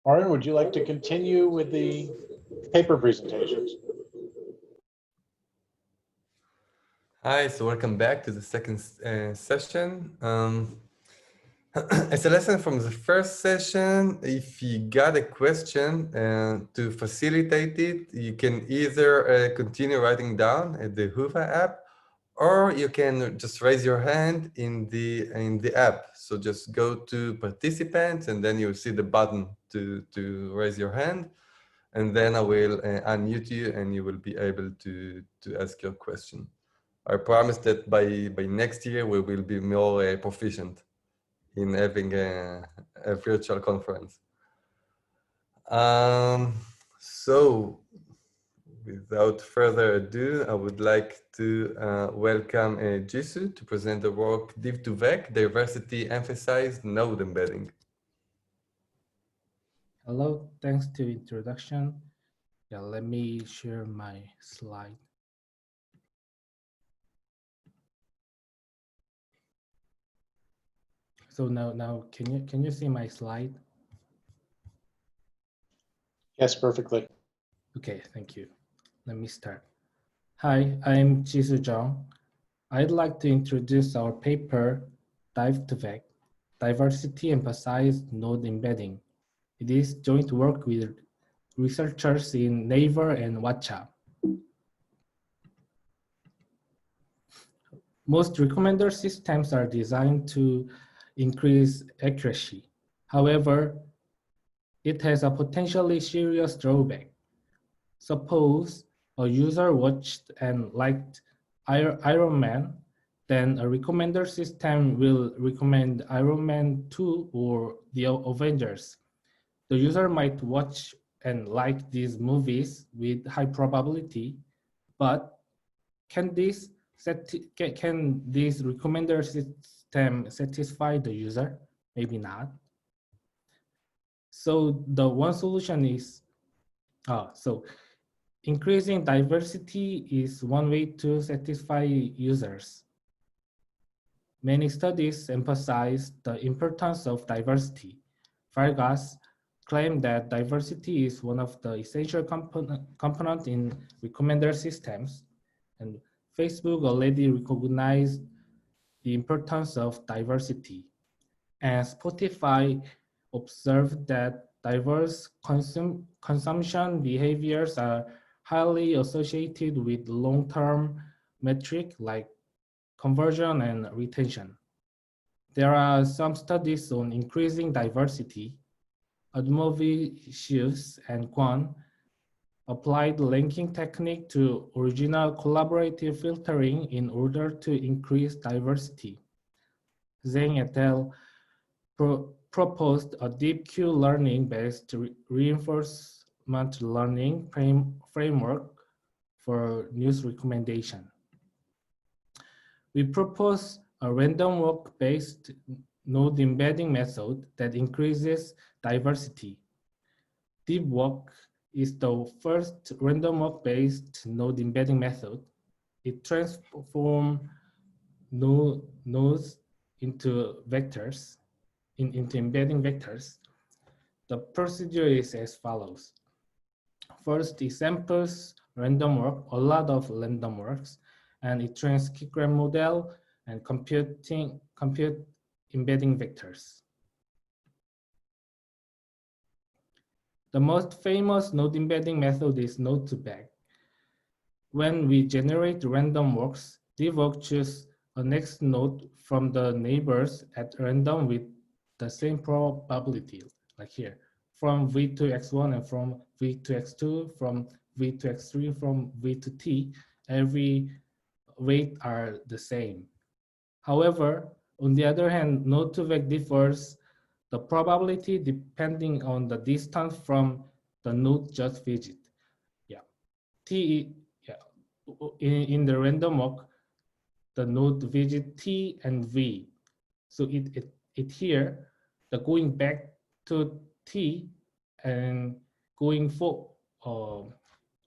Maureen, would you like to continue with the paper presentations? Hi, so welcome back to the second session. As a lesson from the first session, if you got a question to facilitate it, you can either continue writing down at the Hoover app, or you can just raise your hand in the app. So just go to participants, and then you'll see the button to raise your hand, and then I will unmute you, and you will be able to ask your question. I promise that by next year we will be more proficient in having a virtual conference. So without further ado, I would like to welcome Jisoo to present the work Div2Vec, Diversity Emphasized Node Embedding. Hello, thanks to introduction. Yeah, let me share my slide. So now can you see my slide? Yes, perfectly. Okay, thank you. Let me start. Hi, I'm Jisoo Zhang. I'd like to introduce our paper, Div2Vec, Diversity Emphasized Node Embedding. It is joint work with researchers in Naver and WhatsApp. Most recommender systems are designed to increase accuracy. However, it has a potentially serious drawback. Suppose a user watched and liked Iron Man, then a recommender system will recommend Iron Man 2 or the Avengers. The user might watch and like these movies with high probability, but can this recommender system satisfy the user? Maybe not. So the one solution is, so increasing diversity is one way to satisfy users. Many studies emphasize the importance of diversity. Vargas claimed that diversity is one of the essential components in recommender systems, and Facebook already recognized the importance of diversity. And Spotify observed that diverse consumption behaviors are highly associated with long-term metrics like conversion and retention. There are some studies on increasing diversity. Admovicius and Kwon applied linking technique to original collaborative filtering in order to increase diversity. Zhang et al. Proposed a deep Q learning-based reinforcement learning framework for news recommendation. We propose a random walk-based node embedding method that increases diversity. Deep walk is the first random walk-based node embedding method. It transforms nodes into vectors, into embedding vectors. The procedure is as follows. First, it samples random walk, a lot of random walks, and it trains kickgram model and compute embedding vectors. The most famous node embedding method is node to back. When we generate random walks, the walk chooses a next node from the neighbors at random with the same probability, like here, from V to X1 and from V to X2, from V to X3, from V to T, every weight are the same. However, on the other hand, node to back differs the probability depending on the distance from the node just visit. Yeah, T, yeah, in the random walk, the node visit T and V. So it here, the going back to T and going for on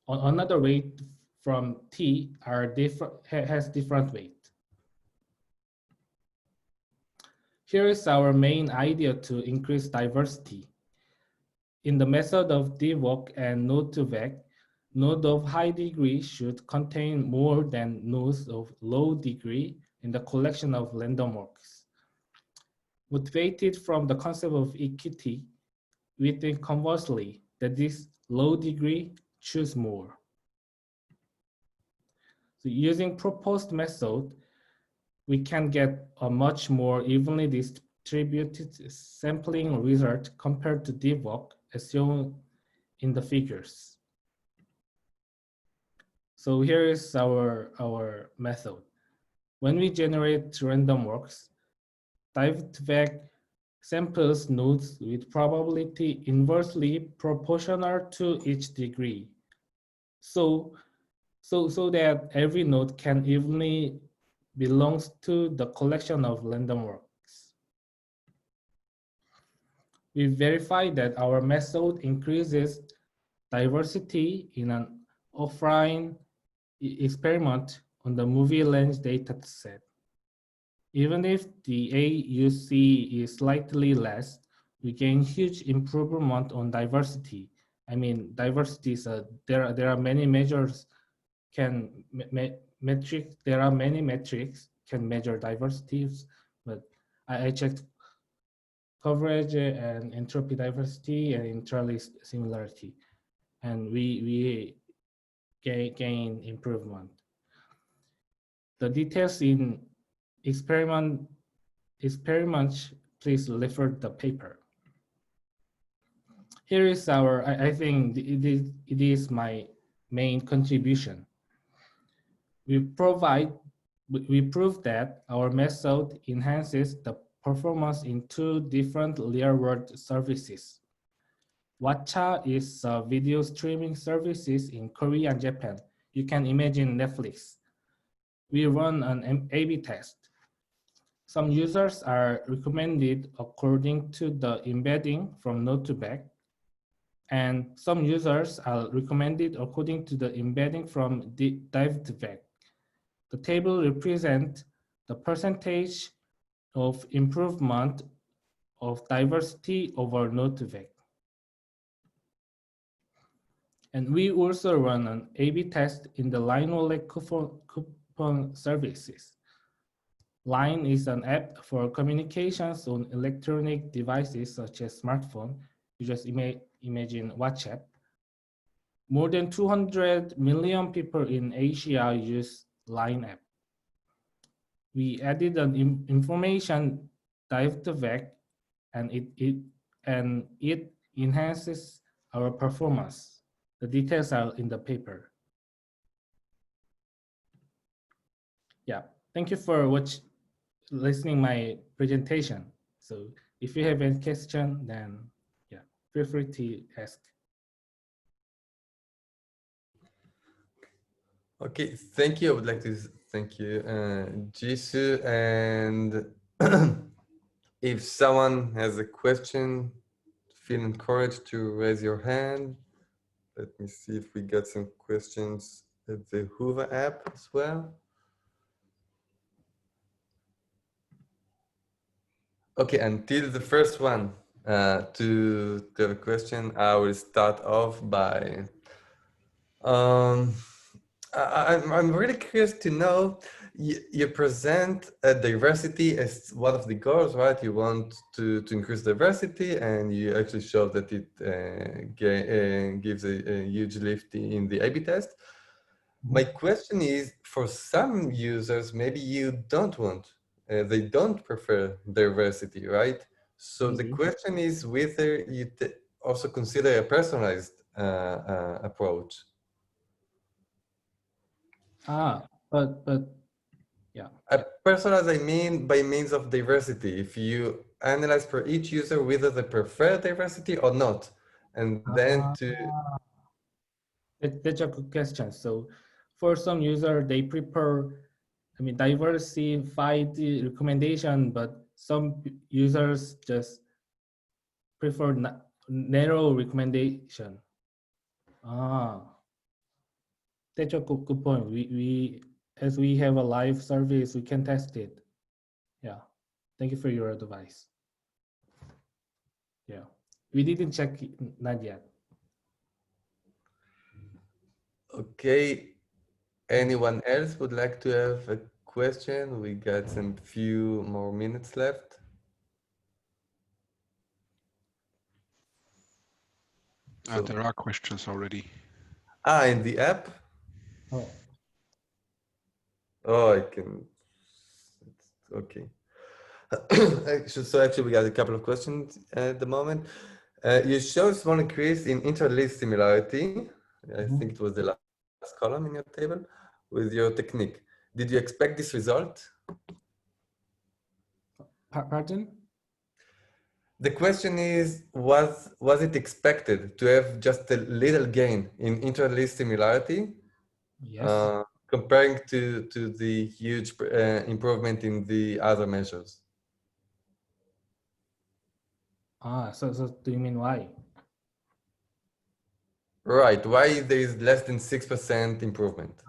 another weight from T are different, has different weight. Here is our main idea to increase diversity. In the method of DWalk and node to vec, node of high degree should contain more than nodes of low degree in the collection of random walks. Motivated from the concept of equity, we think conversely that this low degree choose more. So using proposed method, we can get a much more evenly distributed sampling result compared to DWalk as shown in the figures. So here is our method. When we generate random walks, DiveVec samples nodes with probability inversely proportional to each degree. So that every node can evenly belongs to the collection of random walks. We verify that our method increases diversity in an offline experiment on the movie lens data set. Even if the AUC is slightly less, we gain huge improvement on diversity. I mean, diversity is there are many measures there are many metrics can measure diversities, but I checked coverage and entropy diversity and interlist similarity, and we gain improvement. The details in experiments, please refer to the paper. Here is I think it is my main contribution. We prove that our method enhances the performance in two different real-world services. Watcha is a video streaming services in Korea and Japan. You can imagine Netflix. We run an A/B test. Some users are recommended according to the embedding from node to back, and some users are recommended according to the embedding from dive to back. The table represents the percentage of improvement of diversity over node to vec. And we also run an A/B test in the Line Wallet coupon services. Line is an app for communications on electronic devices such as smartphone. You just imagine WhatsApp. More than 200 million people in Asia use Line app. We added an information dive to vec, and it enhances our performance. The details are in the paper. Yeah, thank you for listening my presentation. So if you have any question, then yeah, feel free to ask. Okay, thank you. I would like to thank you, Jisoo. And if someone has a question, feel encouraged to raise your hand. Let me see if we got some questions at the Hoover app as well. Okay, until the first one to have a question, I will start off by I'm really curious to know, you present diversity as one of the goals, right? You want to increase diversity, and you actually show that it gives a huge lift in the A/B test. My question is, for some users, maybe you don't want, they don't prefer diversity, right? So the question is whether you also consider a personalized approach. But yeah. Personalized, I mean by means of diversity. If you analyze for each user whether they prefer diversity or not, and then to... That's a good question. So for some user, they prefer, I mean, diversified recommendation, but some users just prefer narrow recommendation. That's a good point. As we have a live service, we can test it. Yeah, thank you for your advice. Yeah, we didn't check it, not yet. Okay, anyone else would like to have a question? We got some few more minutes left. There are questions already. In the app? Oh, I can, okay. So actually we got a couple of questions at the moment. You show a small increase in interlist similarity. I think it was the last column in your table with your technique. Did you expect this result? Pardon? The question is, was it expected to have just a little gain in interlist similarity? Yes. Comparing to the huge improvement in the other measures? So do you mean why? Right, why there is less than 6% improvement?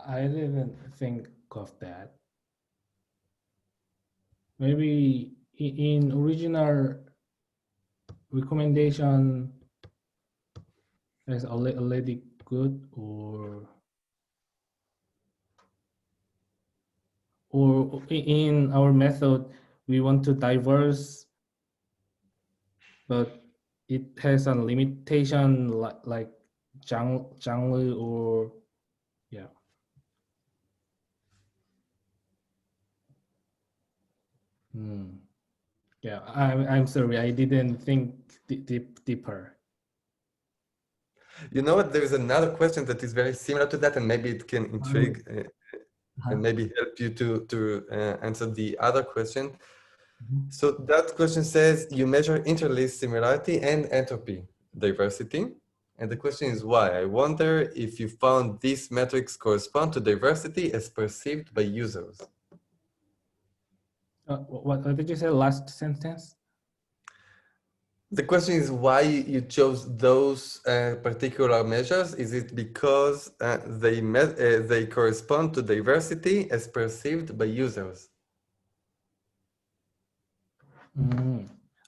I didn't think of that. Maybe in original recommendation is already good, or in our method we want to diverse, but it has a limitation like genre or yeah. Yeah, I'm sorry, I didn't think deeper. You know what? There is another question that is very similar to that, and maybe it can intrigue and maybe help you to answer the other question. So that question says you measure interlist similarity and entropy diversity. And the question is why? I wonder if you found these metrics correspond to diversity as perceived by users. What did you say, last sentence? The question is why you chose those particular measures. Is it because they correspond to diversity as perceived by users?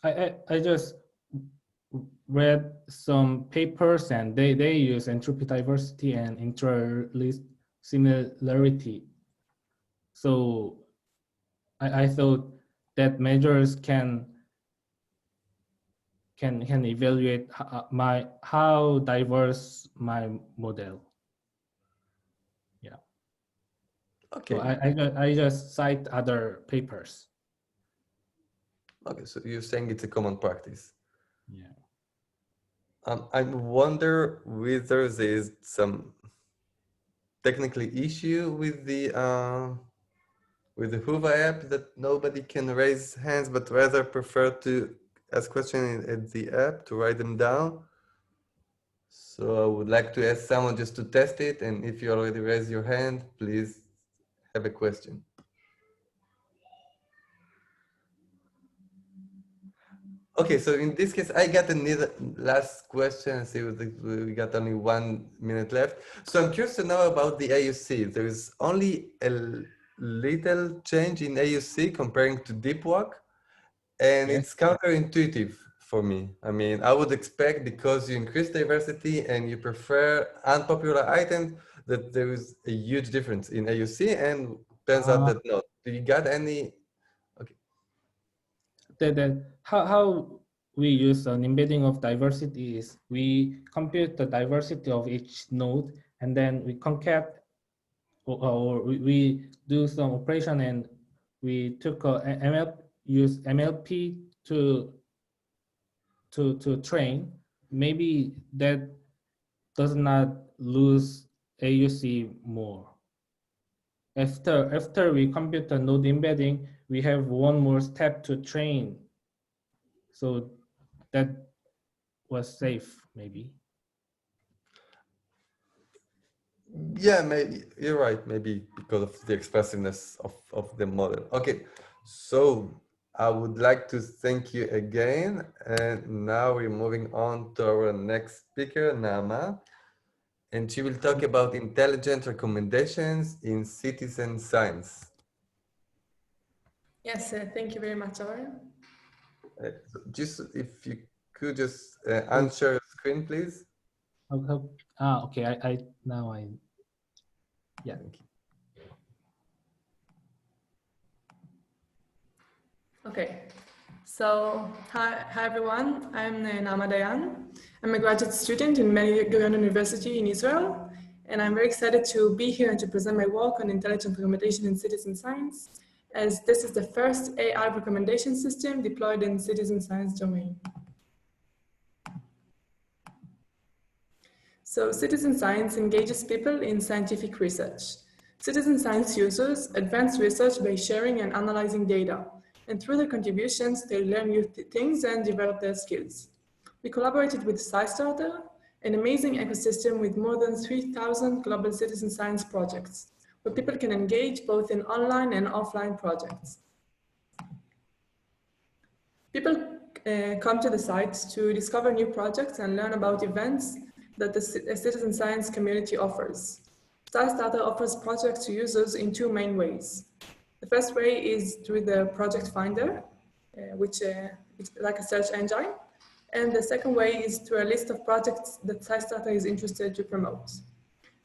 I just read some papers and they use entropy diversity and interlist similarity. So I thought that measures can evaluate how diverse my model. Okay. So I just cite other papers. Okay, so you're saying it's a common practice. Yeah. I wonder whether there is some technical issue with the Hoover app that nobody can raise hands, but rather prefer to ask questions at the app to write them down. So I would like to ask someone just to test it, and if you already raised your hand, please have a question. Okay, so in this case, I got another last question. See, we got only 1 minute left. So I'm curious to know about the AUC. There is only a little change in AUC comparing to deep work, and Yes. it's counterintuitive for me. I mean, I would expect because you increase diversity and you prefer unpopular items that there is a huge difference in AUC, and turns out that not. Do you got any? How we use an embedding of diversity is we compute the diversity of each node, and then we concat, or we do some operation, and we took use MLP to train. Maybe that does not lose AUC more. After we compute the node embedding, we have one more step to train. So that was safe, maybe. Yeah, maybe you're right. Maybe because of the expressiveness of the model. Okay, so I would like to thank you again. And now we're moving on to our next speaker, Nama. And she will talk about intelligent recommendations in citizen science. Yes, thank you very much, Aaron. Just if you could just unshare your screen, please. Okay, yeah. Thank you. Okay, so hi everyone. I'm Nama Dayan. I'm a graduate student in Ben-Gurion University in Israel, and I'm very excited to be here and to present my work on intelligent recommendation in citizen science, as this is the first AI recommendation system deployed in citizen science domain. So citizen science engages people in scientific research. Citizen science users advance research by sharing and analyzing data, and through their contributions, they learn new things and develop their skills. We collaborated with SciStarter, an amazing ecosystem with more than 3,000 global citizen science projects, where people can engage both in online and offline projects. People come to the site to discover new projects and learn about events that the citizen science community offers. SciStarter offers projects to users in two main ways. The first way is through the project finder, which is like a search engine. And the second way is through a list of projects that SciStarter is interested to promote.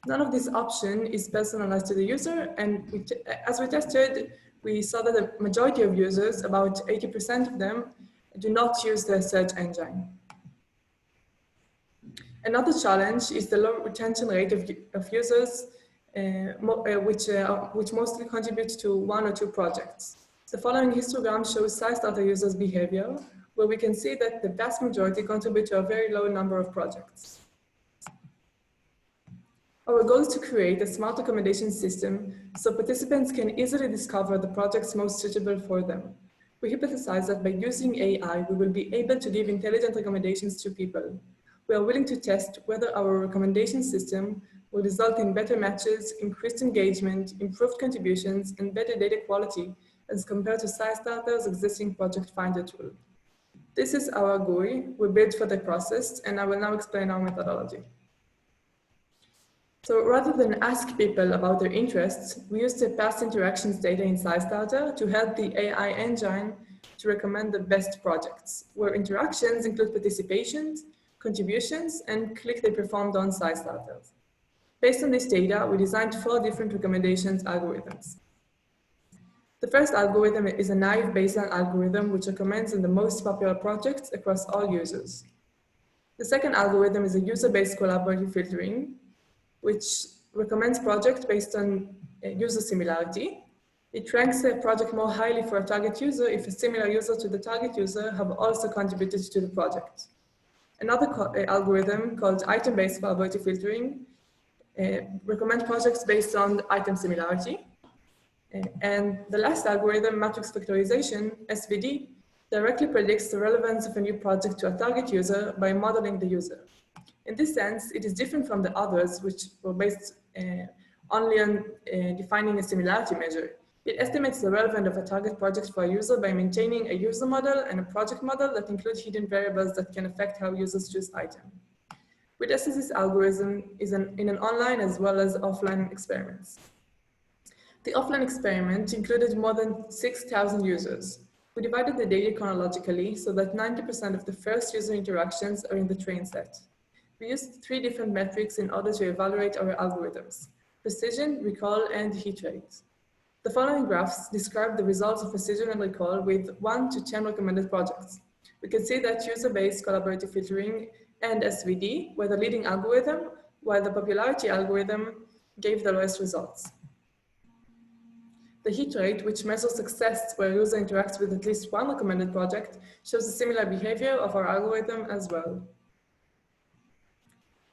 None of this option is personalized to the user, and as we tested, we saw that the majority of users, about 80% of them, do not use the search engine. Another challenge is the low retention rate of users, which mostly contributes to one or two projects. The following histogram shows SciStarter users' behavior, where we can see that the vast majority contribute to a very low number of projects. Our goal is to create a smart recommendation system so participants can easily discover the projects most suitable for them. We hypothesize that by using AI, we will be able to give intelligent recommendations to people. We are willing to test whether our recommendation system will result in better matches, increased engagement, improved contributions, and better data quality as compared to SciStarter's existing project finder tool. This is our GUI we built for the process, and I will now explain our methodology. So rather than ask people about their interests, we use the past interactions data in SciStarter to help the AI engine to recommend the best projects, where interactions include participations, contributions, and click they performed on SciStarter. Based on this data, we designed 4 different recommendations algorithms. The first algorithm is a naive baseline algorithm which recommends the most popular projects across all users. The second algorithm is a user-based collaborative filtering, which recommends project based on user similarity. It ranks a project more highly for a target user if a similar user to the target user have also contributed to the project. Another algorithm called item-based probability filtering recommends projects based on item similarity. And the last algorithm, matrix factorization, SVD, directly predicts the relevance of a new project to a target user by modeling the user. In this sense, it is different from the others, which were based only on defining a similarity measure. It estimates the relevance of a target project for a user by maintaining a user model and a project model that include hidden variables that can affect how users choose item. Redefining algorithm is in an online as well as offline experiments. The offline experiment included more than 6,000 users. We divided the data chronologically so that 90% of the first user interactions are in the train set. We used 3 different metrics in order to evaluate our algorithms: precision, recall, and hit rate. The following graphs describe the results of precision and recall with 1 to 10 recommended projects. We can see that user-based collaborative filtering and SVD were the leading algorithm, while the popularity algorithm gave the lowest results. The hit rate, which measures success where a user interacts with at least 1 recommended project, shows a similar behavior of our algorithm as well.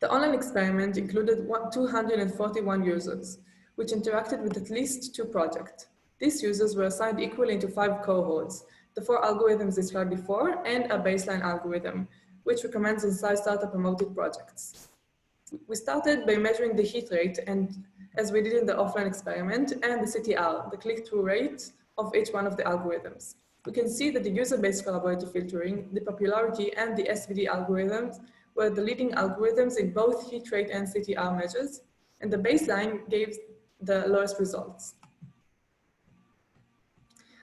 The online experiment included 241 users, which interacted with at least 2 projects. These users were assigned equally into 5 cohorts, the 4 algorithms described before, and a baseline algorithm, which recommends on SciStarter promoted projects. We started by measuring the hit rate, and as we did in the offline experiment, and the CTR, the click-through rate of each one of the algorithms. We can see that the user-based collaborative filtering, the popularity, and the SVD algorithms were the leading algorithms in both hit rate and CTR measures, and the baseline gave the lowest results.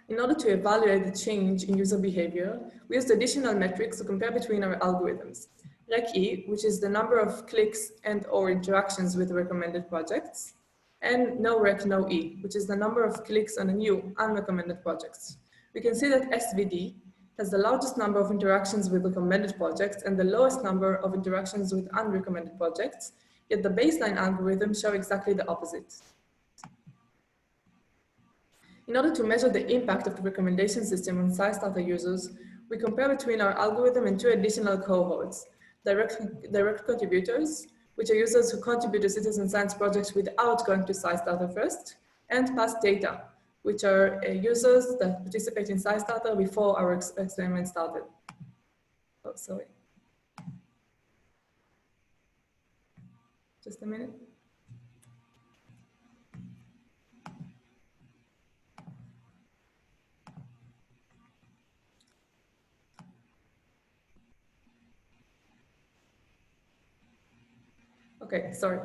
In order to evaluate the change in user behavior, we used additional metrics to compare between our algorithms. RecE, which is the number of clicks and or interactions with recommended projects, and no-rec, no-E, which is the number of clicks on a new unrecommended projects. We can see that SVD has the largest number of interactions with recommended projects and the lowest number of interactions with unrecommended projects, yet the baseline algorithms show exactly the opposite. In order to measure the impact of the recommendation system on SciStarter users, we compare between our algorithm and 2 additional cohorts: direct contributors, which are users who contribute to citizen science projects without going to SciStarter first, and past data, which are users that participate in SciStarter before our experiment started. Oh, sorry. Just a minute. Okay, sorry.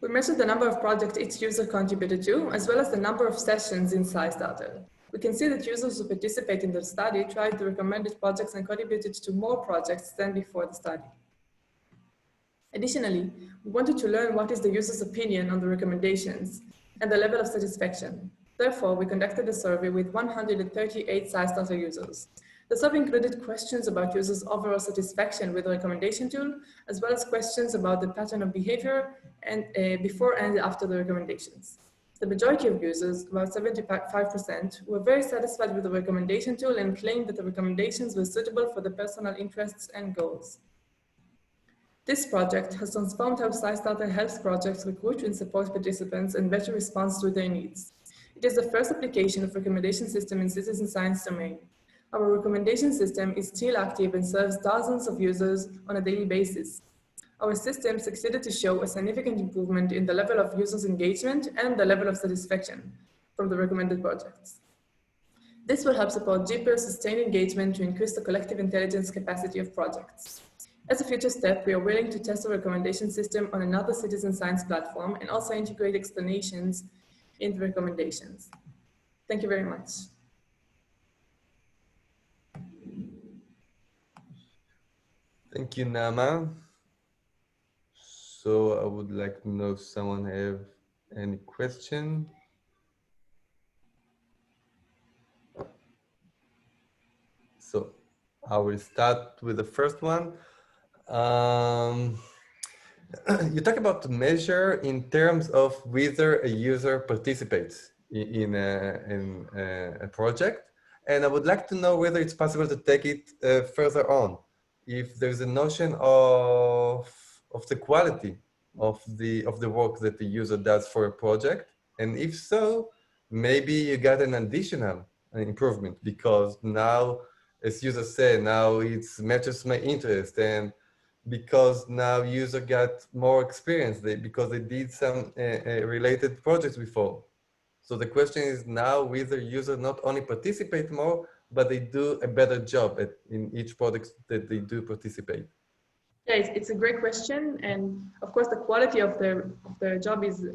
We measured the number of projects each user contributed to, as well as the number of sessions in SciStarter. We can see that users who participate in the study tried the recommended projects and contributed to more projects than before the study. Additionally, we wanted to learn what is the user's opinion on the recommendations and the level of satisfaction. Therefore, we conducted a survey with 138 SciStarter users. The survey included questions about users' overall satisfaction with the recommendation tool, as well as questions about the pattern of behavior and before and after the recommendations. The majority of users, about 75%, were very satisfied with the recommendation tool and claimed that the recommendations were suitable for their personal interests and goals. This project has transformed how SciStarter helps projects recruit and support participants and better response to their needs. It is the first application of recommendation system in citizen science domain. Our recommendation system is still active and serves dozens of users on a daily basis. Our system succeeded to show a significant improvement in the level of users' engagement and the level of satisfaction from the recommended projects. This will help support deeper, sustained engagement to increase the collective intelligence capacity of projects. As a future step, we are willing to test the recommendation system on another citizen science platform and also integrate explanations in the recommendations. Thank you very much. Thank you, Nama. So I would like to know if someone have any question. So I will start with the first one. you talk about measure in terms of whether a user participates in a project. And I would like to know whether it's possible to take it further on. If there's a notion of the quality of the work that the user does for a project. And if so, maybe you got an additional improvement because now, as user said, now it matches my interest, and because now user got more experience because they did some related projects before. So the question is now whether user not only participate more, but they do a better job in each project that they do participate. Yeah, it's a great question, and of course the quality of the job is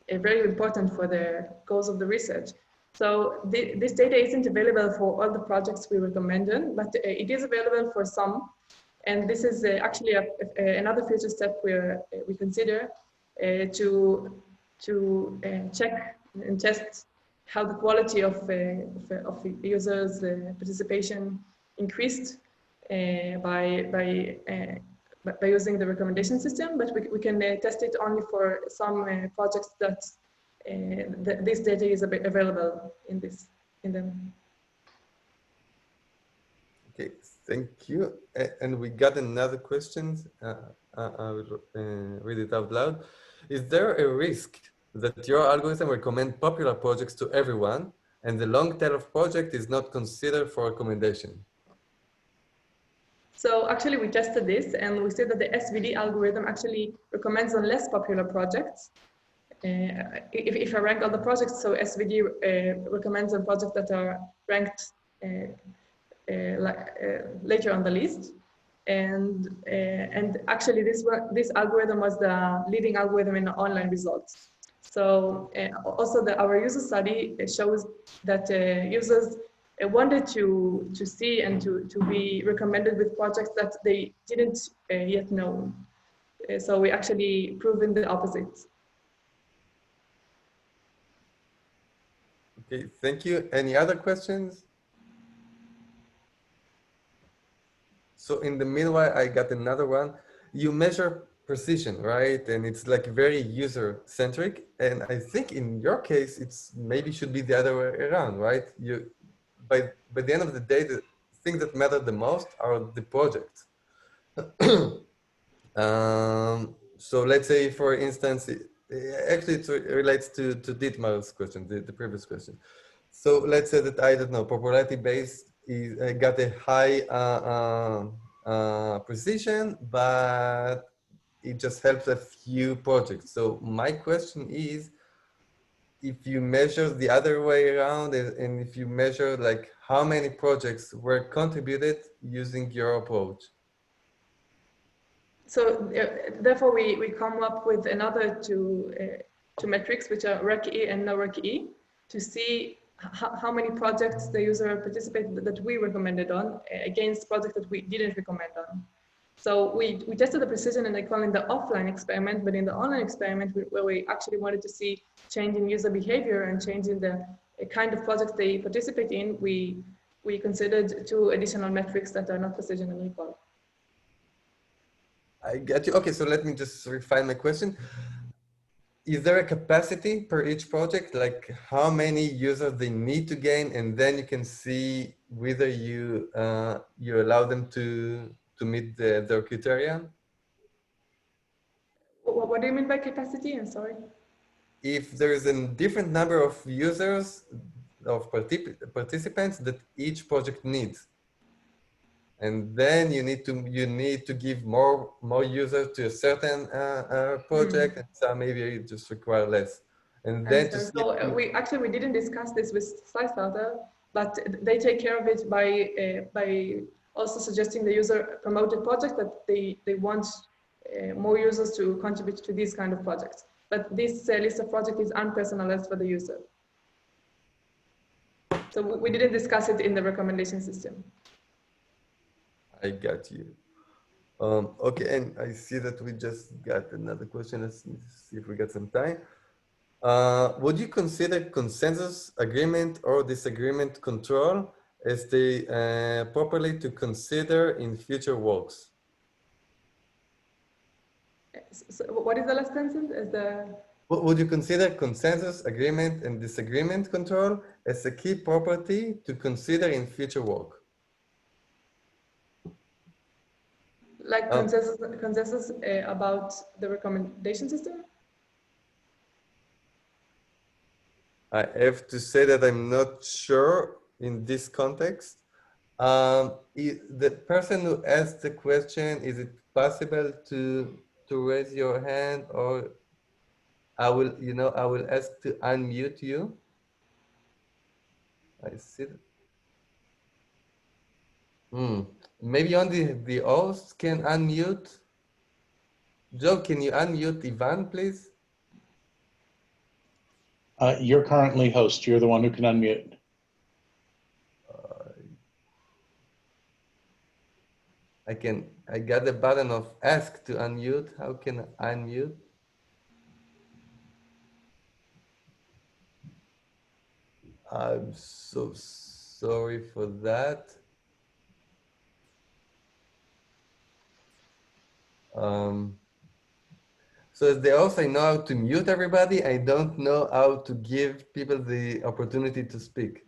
very important for the goals of the research. So this data isn't available for all the projects we recommended, but it is available for some. And this is actually another future step where we consider to check and test how the quality of users' participation increased by using the recommendation system, but we can test it only for some projects that this data is available in them. Okay, thank you. And we got another question. I will read it out loud. Is there a risk that your algorithm recommend popular projects to everyone and the long tail of project is not considered for recommendation? So actually we tested this and we said that the SVD algorithm actually recommends on less popular projects. If I rank all the projects, so SVD recommends on projects that are ranked later on the list. And actually this algorithm was the leading algorithm in the online results. So also our user study shows that users wanted to see and to be recommended with projects that they didn't yet know. So we actually proven the opposite. Okay, thank you. Any other questions? So in the meanwhile, I got another one. You measure precision, right? And it's like very user-centric. And I think in your case, it's maybe should be the other way around, right? By the end of the day, the things that matter the most are the projects. So let's say, for instance, actually it relates to Dietmar's question, the previous question. So let's say that, I don't know, popularity base is got a high precision, but it just helps a few projects. So my question is, if you measure the other way around, and if you measure like how many projects were contributed using your approach. So therefore we come up with another two metrics, which are RecE and no RecE, to see how many projects the user participated that we recommended on against projects that we didn't recommend on. So we tested the precision and I call it the offline experiment, but in the online experiment where we actually wanted to see change in user behavior and change in the kind of projects they participate in, we considered two additional metrics that are not precision and recall. I get you. Okay, so let me just refine my question. Is there a capacity per each project, like how many users they need to gain, and then you can see whether you you allow them to meet their criteria? What do you mean by capacity? I'm sorry. If there is a different number of users, of participants that each project needs, and then you need to give more users to a certain project, and some maybe you just require less. And then to see so we didn't discuss this with SciStarter, but they take care of it by also suggesting the user promoted project that they want more users to contribute to these kind of projects. But this list of projects is unpersonalized for the user. So we didn't discuss it in the recommendation system. I got you. Okay, and I see that we just got another question. Let's see if we got some time. Would you consider consensus, agreement, or disagreement control as they properly to consider in future works? So what is the last sentence? Is the Would you consider consensus, agreement, and disagreement control as a key property to consider in future work? like consensus about the recommendation system? I have to say that I'm not sure in this context. The person who asked the question, is it possible to raise your hand, or I will ask to unmute you. I see. Maybe only the host can unmute. Joe, can you unmute Ivan, please? You're currently host. You're the one who can unmute. I got the button of ask to unmute. How can I unmute? I'm so sorry for that. So as the host, I know how to mute everybody. I don't know how to give people the opportunity to speak.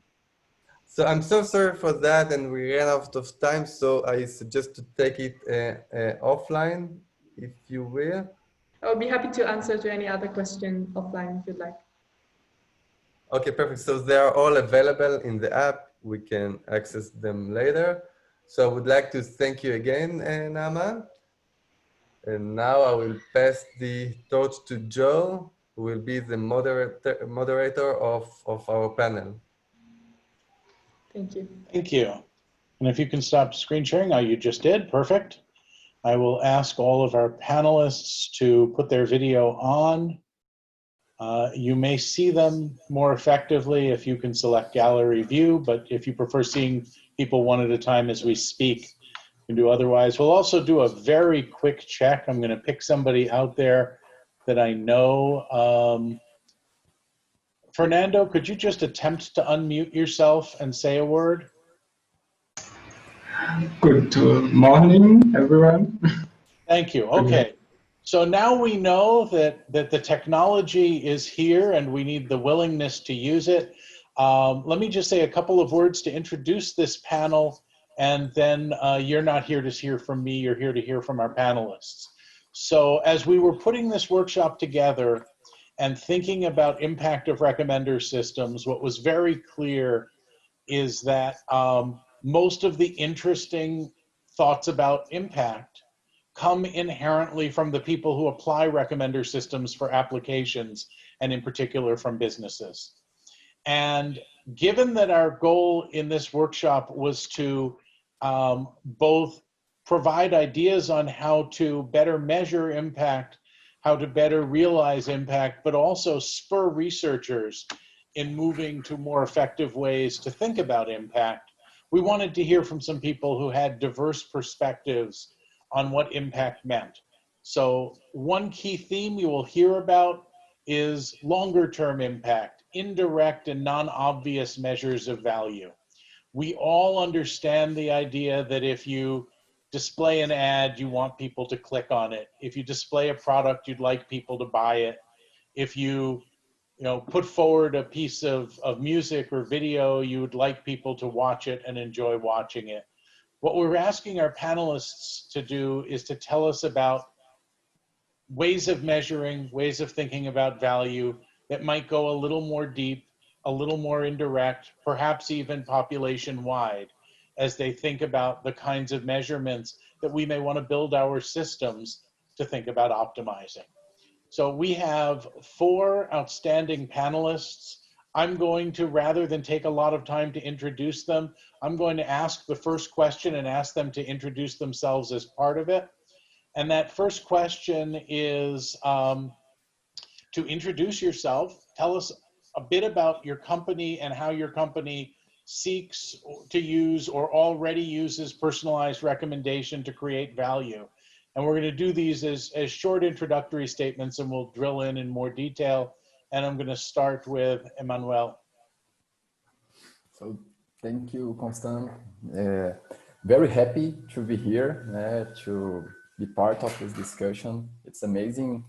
So I'm so sorry for that, and we ran out of time. So I suggest to take it offline, if you will. I would be happy to answer to any other question offline if you'd like. Okay, perfect. So they are all available in the app. We can access them later. So I would like to thank you again, Naaman. And now I will pass the torch to Joe, who will be the moderator of our panel. Thank you. Thank you. And if you can stop screen sharing, you just did, perfect. I will ask all of our panelists to put their video on. You may see them more effectively if you can select gallery view, but if you prefer seeing people one at a time as we speak, you can do otherwise. We'll also do a very quick check. I'm going to pick somebody out there that I know. Fernando, could you just attempt to unmute yourself and say a word? Good morning, everyone. Thank you. Okay. So now we know that the technology is here and we need the willingness to use it. Let me just say a couple of words to introduce this panel, and then you're not here to hear from me, you're here to hear from our panelists. So as we were putting this workshop together and thinking about impact of recommender systems, what was very clear is that most of the interesting thoughts about impact come inherently from the people who apply recommender systems for applications, and in particular from businesses. And given that our goal in this workshop was to both provide ideas on how to better measure impact, how to better realize impact, but also spur researchers in moving to more effective ways to think about impact, we wanted to hear from some people who had diverse perspectives on what impact meant. So one key theme you will hear about is longer term impact, indirect and non-obvious measures of value. We all understand the idea that if you display an ad, you want people to click on it. If you display a product, you'd like people to buy it. If you put forward a piece of music or video, you would like people to watch it and enjoy watching it. What we're asking our panelists to do is to tell us about ways of measuring, ways of thinking about value that might go a little more deep, a little more indirect, perhaps even population-wide, as they think about the kinds of measurements that we may want to build our systems to think about optimizing. So we have 4 outstanding panelists. I'm going to, rather than take a lot of time to introduce them, I'm going to ask the first question and ask them to introduce themselves as part of it. And that first question is to introduce yourself. Tell us a bit about your company and how your company seeks to use or already uses personalized recommendation to create value. And we're going to do these as short introductory statements, and we'll drill in more detail. And I'm going to start with Emmanuel. So thank you, Constant. Very happy to be here to be part of this discussion. It's amazing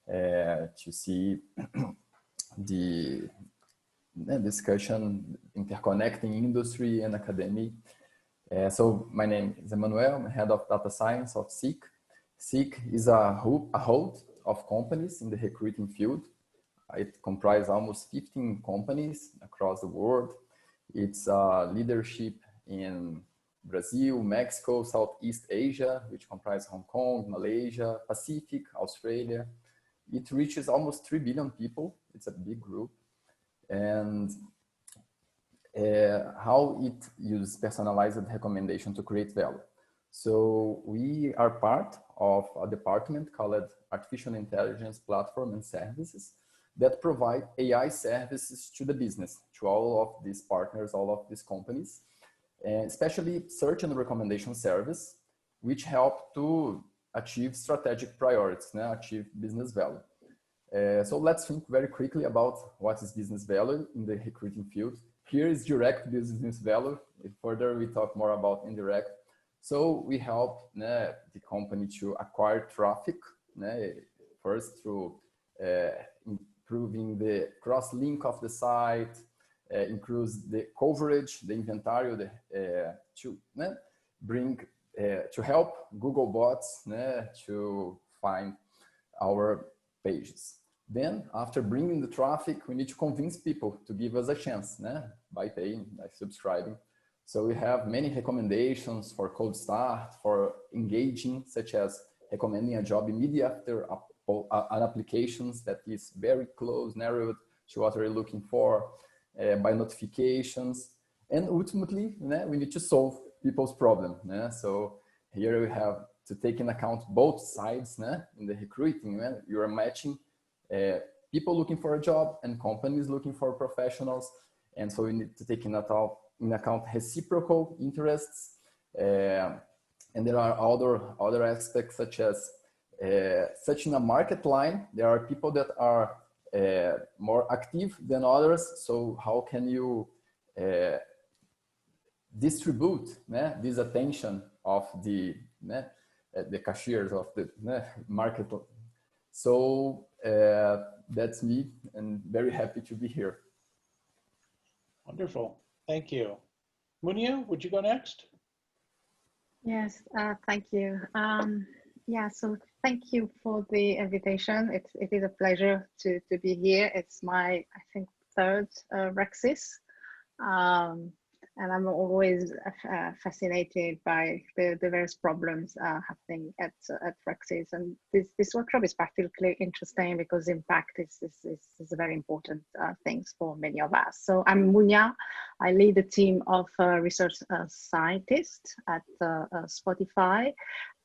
to see the discussion interconnecting industry and academia. So my name is Emmanuel, I'm head of data science of SEEK. SEEK is a hub of companies in the recruiting field. It comprises almost 15 companies across the world. It's leadership in Brazil, Mexico, Southeast Asia, which comprise Hong Kong, Malaysia, Pacific, Australia. It reaches almost 3 billion people. It's a big group. And how it uses personalized recommendation to create value. So we are part of a department called Artificial Intelligence Platform and Services that provide AI services to the business, to all of these partners, all of these companies, and especially search and recommendation service, which help to achieve strategic priorities, achieve business value. So let's think very quickly about what is business value in the recruiting field. Here is direct business value. Further, we talk more about indirect. So we help the company to acquire traffic, first through improving the cross-link of the site, improves the coverage, the inventory, to bring, to help Google bots to find our pages. Then, after bringing the traffic, we need to convince people to give us a chance by paying, by subscribing. So we have many recommendations for cold start, for engaging, such as recommending a job immediately after an application that is very close, narrowed to what we're looking for, by notifications. And ultimately, we need to solve people's problem. So here we have to take into account both sides in the recruiting. You are matching people looking for a job and companies looking for professionals. And so we need to take in account reciprocal interests. And there are other aspects such as such in a market line, there are people that are more active than others. So how can you distribute this attention of the cashiers of the market? So that's me, and very happy to be here. Wonderful, thank you. Munia, would you go next? Yes, thank you. Yeah, so thank you for the invitation. It is a pleasure to be here. It's my, I think, third RecSys. And I'm always fascinated by the various problems happening at RecSys. And this workshop is particularly interesting because impact is a very important thing for many of us. So I'm Munia. I lead a team of research scientists at Spotify.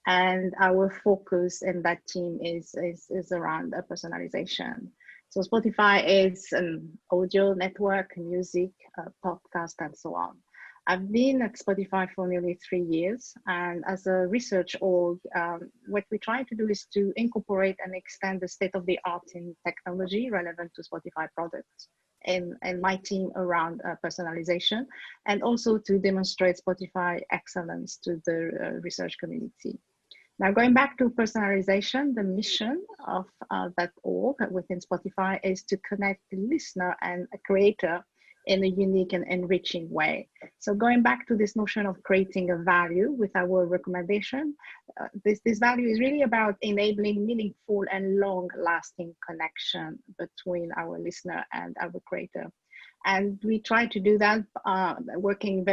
And our focus in that team is around personalization. So Spotify is an audio network, music, podcast, and so on. I've been at Spotify for nearly 3 years. And as a research org, what we try to do is to incorporate and extend the state-of-the-art in technology relevant to Spotify products and my team around personalization, and also to demonstrate Spotify excellence to the research community. Now, going back to personalization, the mission of that org within Spotify is to connect the listener and a creator in a unique and enriching way. So going back to this notion of creating a value with our recommendation, this value is really about enabling meaningful and long-lasting connection between our listener and our creator. And we try to do that working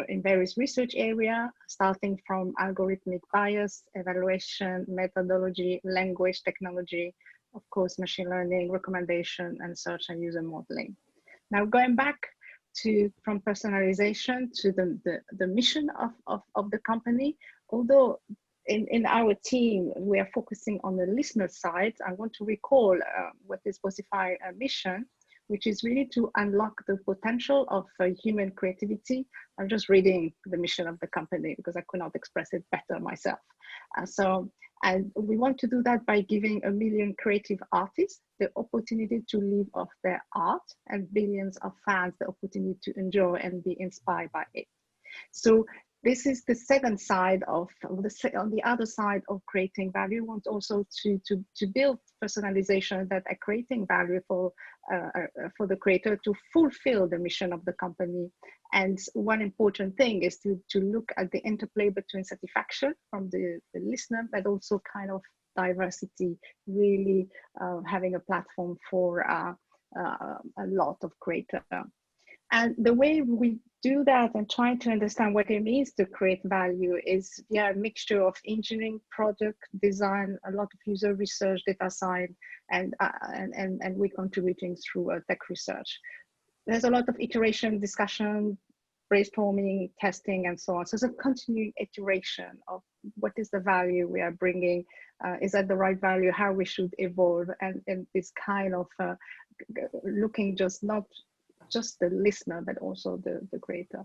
in various research areas, starting from algorithmic bias, evaluation, methodology, language technology, of course, machine learning, recommendation, and search and user modeling. Now, going back from personalization to the mission of the company, although in our team, we are focusing on the listener side, I want to recall what is Spotify mission, which is really to unlock the potential of human creativity. I'm just reading the mission of the company because I could not express it better myself. And we want to do that by giving 1 million creative artists the opportunity to live off their art and billions of fans the opportunity to enjoy and be inspired by it. So this is the second side of on the other side of creating value. We want also to build personalization that are creating value for the creator to fulfill the mission of the company. And one important thing is to look at the interplay between satisfaction from the listener, but also kind of diversity, really having a platform for a lot of creators. And the way we do that and try to understand what it means to create value is via a mixture of engineering, product design, a lot of user research, data science, and we're contributing through tech research. There's a lot of iteration, discussion, brainstorming, testing, and so on. So it's a continuing iteration of what is the value we are bringing, is that the right value, how we should evolve, and this kind of looking not just the listener, but also the creator.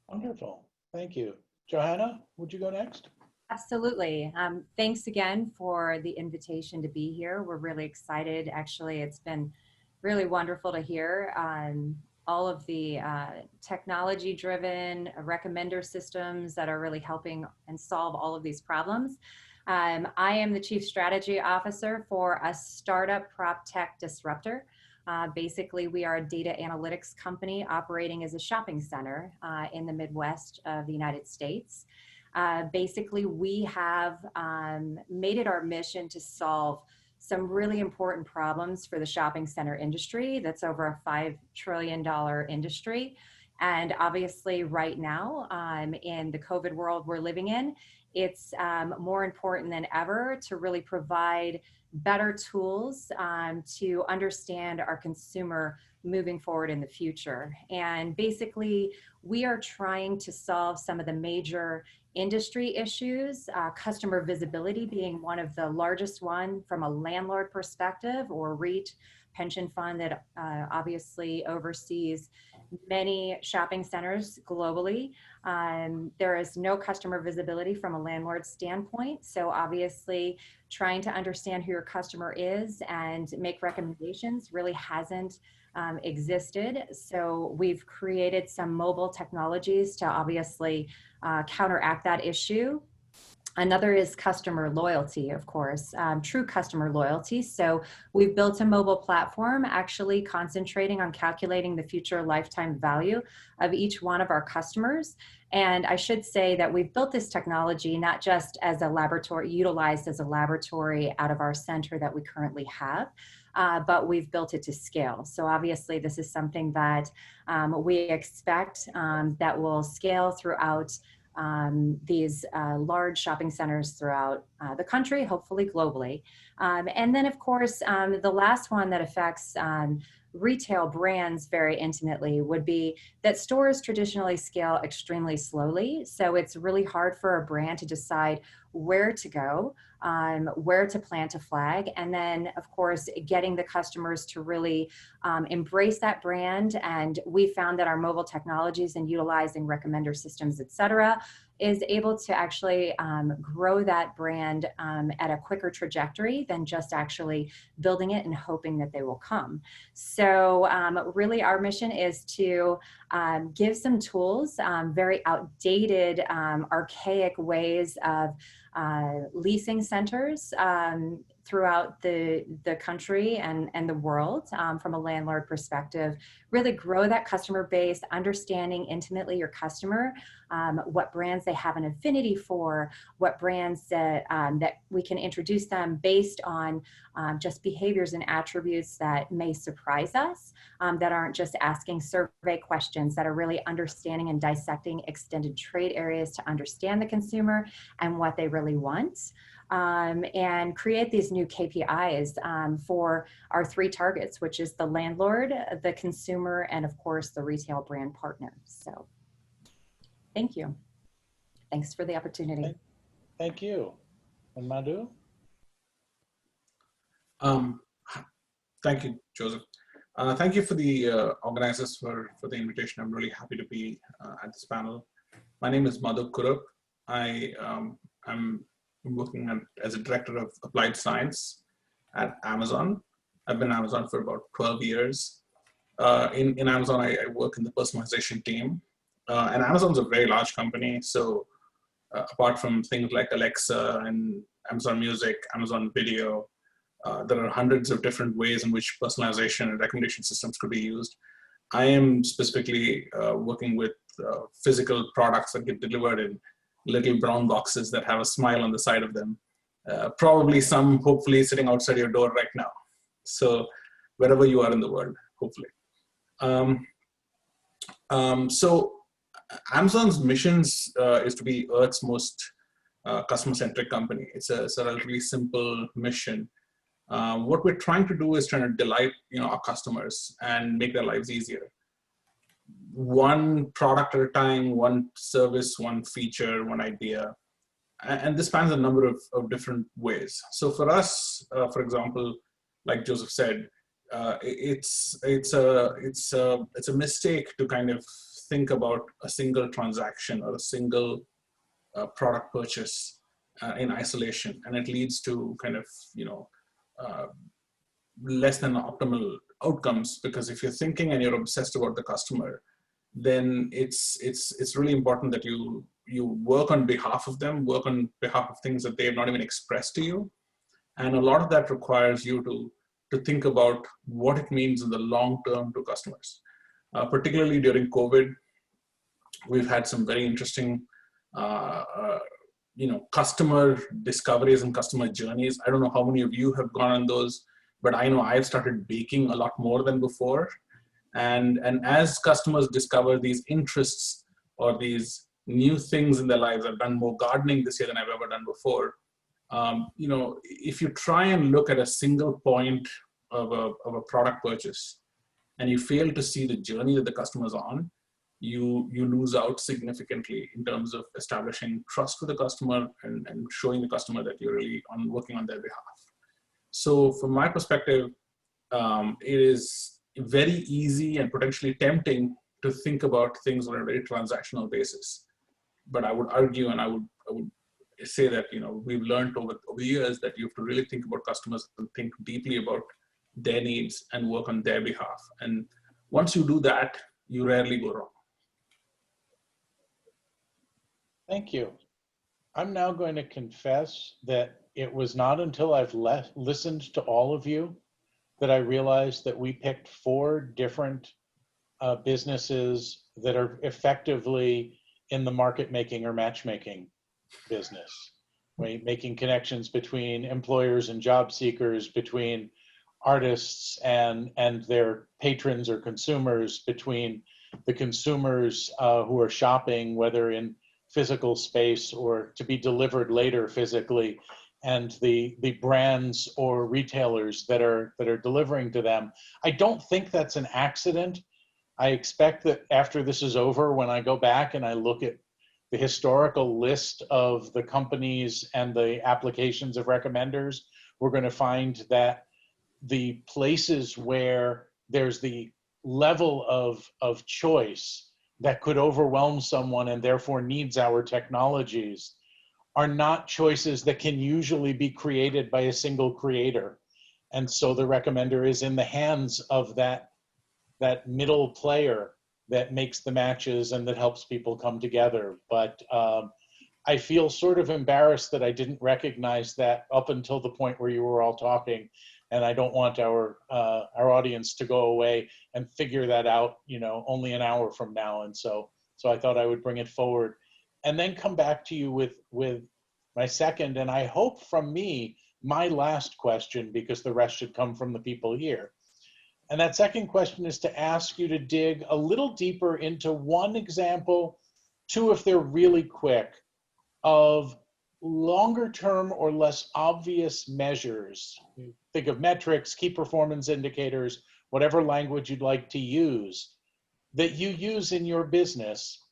Wonderful, thank you. Johanna, would you go next? Absolutely. Thanks again for the invitation to be here. We're really excited. Actually, it's been really wonderful to hear all of the technology-driven recommender systems that are really helping and solve all of these problems. I am the Chief Strategy Officer for a startup prop tech disruptor. Basically, we are a data analytics company operating as a shopping center in the Midwest of the United States. Basically, we have made it our mission to solve some really important problems for the shopping center industry. That's over a $5 trillion industry. And obviously right now, in the COVID world we're living in, it's more important than ever to really provide better tools to understand our consumer moving forward in the future. And basically, we are trying to solve some of the major industry issues, customer visibility being one of the largest one from a landlord perspective, or REIT pension fund that obviously oversees many shopping centers globally. There is no customer visibility from a landlord standpoint. So obviously trying to understand who your customer is and make recommendations really hasn't existed. So we've created some mobile technologies to obviously counteract that issue. Another is customer loyalty, of course, true customer loyalty. So we've built a mobile platform actually concentrating on calculating the future lifetime value of each one of our customers. And I should say that we've built this technology not just as a laboratory, utilized as a laboratory out of our center that we currently have, but we've built it to scale. So obviously this is something that we expect that will scale throughout these large shopping centers throughout the country, hopefully globally. And then of course, the last one that affects retail brands very intimately would be that stores traditionally scale extremely slowly. So it's really hard for a brand to decide where to go, where to plant a flag, and then of course getting the customers to really embrace that brand. And we found that our mobile technologies and utilizing recommender systems, et cetera, is able to actually grow that brand at a quicker trajectory than just actually building it and hoping that they will come. So really our mission is to give some tools, very outdated, archaic ways of leasing centers throughout the country and the world from a landlord perspective, really grow that customer base, understanding intimately your customer, what brands they have an affinity for, what brands that we can introduce them based on just behaviors and attributes that may surprise us, that aren't just asking survey questions, that are really understanding and dissecting extended trade areas to understand the consumer and what they really want. And create these new KPIs for our 3 targets, which is the landlord, the consumer, and of course the retail brand partner. So thank you. Thanks for the opportunity. Thank you. And Madhu? Thank you, Joseph. Thank you for the organizers for the invitation. I'm really happy to be at this panel. My name is Madhu Kurup. I'm working as a director of applied science at Amazon. I've been at Amazon for about 12 years. In Amazon, I work in the personalization team. And Amazon's a very large company. So apart from things like Alexa and Amazon Music, Amazon Video, there are hundreds of different ways in which personalization and recommendation systems could be used. I am specifically working with physical products that get delivered in little brown boxes that have a smile on the side of them. Probably some, hopefully, sitting outside your door right now. So wherever you are in the world, hopefully. So Amazon's missions is to be Earth's most customer-centric company. It's a relatively simple mission. What we're trying to do is trying to delight our customers and make their lives easier. One product at a time, one service, one feature, one idea. And this spans a number of different ways. So for us, for example, like Joseph said, it's a mistake to kind of think about a single transaction or a single product purchase in isolation, and it leads to kind of less than optimal outcomes. Because if you're thinking and you're obsessed about the customer, then it's really important that you work on behalf of them, work on behalf of things that they have not even expressed to you, and a lot of that requires you to think about what it means in the long term to customers. Particularly during COVID, we've had some very interesting customer discoveries and customer journeys. I don't know how many of you have gone on those, but I know I've started baking a lot more than before. And as customers discover these interests or these new things in their lives, I've done more gardening this year than I've ever done before. If you try and look at a single point of a product purchase and you fail to see the journey that the customer's on, you lose out significantly in terms of establishing trust with the customer and showing the customer that you're really working on their behalf. So from my perspective, it is very easy and potentially tempting to think about things on a very transactional basis. But I would argue, and I would say that we've learned over the years that you have to really think about customers and think deeply about their needs and work on their behalf. And once you do that, you rarely go wrong. Thank you. I'm now going to confess that it was not until I've listened to all of you that I realized that we picked 4 different businesses that are effectively in the market making or matchmaking business, right? Making connections between employers and job seekers, between artists and their patrons or consumers, between the consumers who are shopping, whether in physical space or to be delivered later physically, and the brands or retailers that are delivering to them. I don't think that's an accident. I expect that after this is over, when I go back and I look at the historical list of the companies and the applications of recommenders, we're going to find that the places where there's the level of choice that could overwhelm someone and therefore needs our technologies are not choices that can usually be created by a single creator. And so the recommender is in the hands of that middle player that makes the matches and that helps people come together. But I feel sort of embarrassed that I didn't recognize that up until the point where you were all talking. And I don't want our audience to go away and figure that out, only an hour from now. And so I thought I would bring it forward and then come back to you with my second, and I hope from me, my last question, because the rest should come from the people here. And that second question is to ask you to dig a little deeper into one example, 2 if they're really quick, of longer term or less obvious measures. Think of metrics, key performance indicators, whatever language you'd like to use, that you use in your business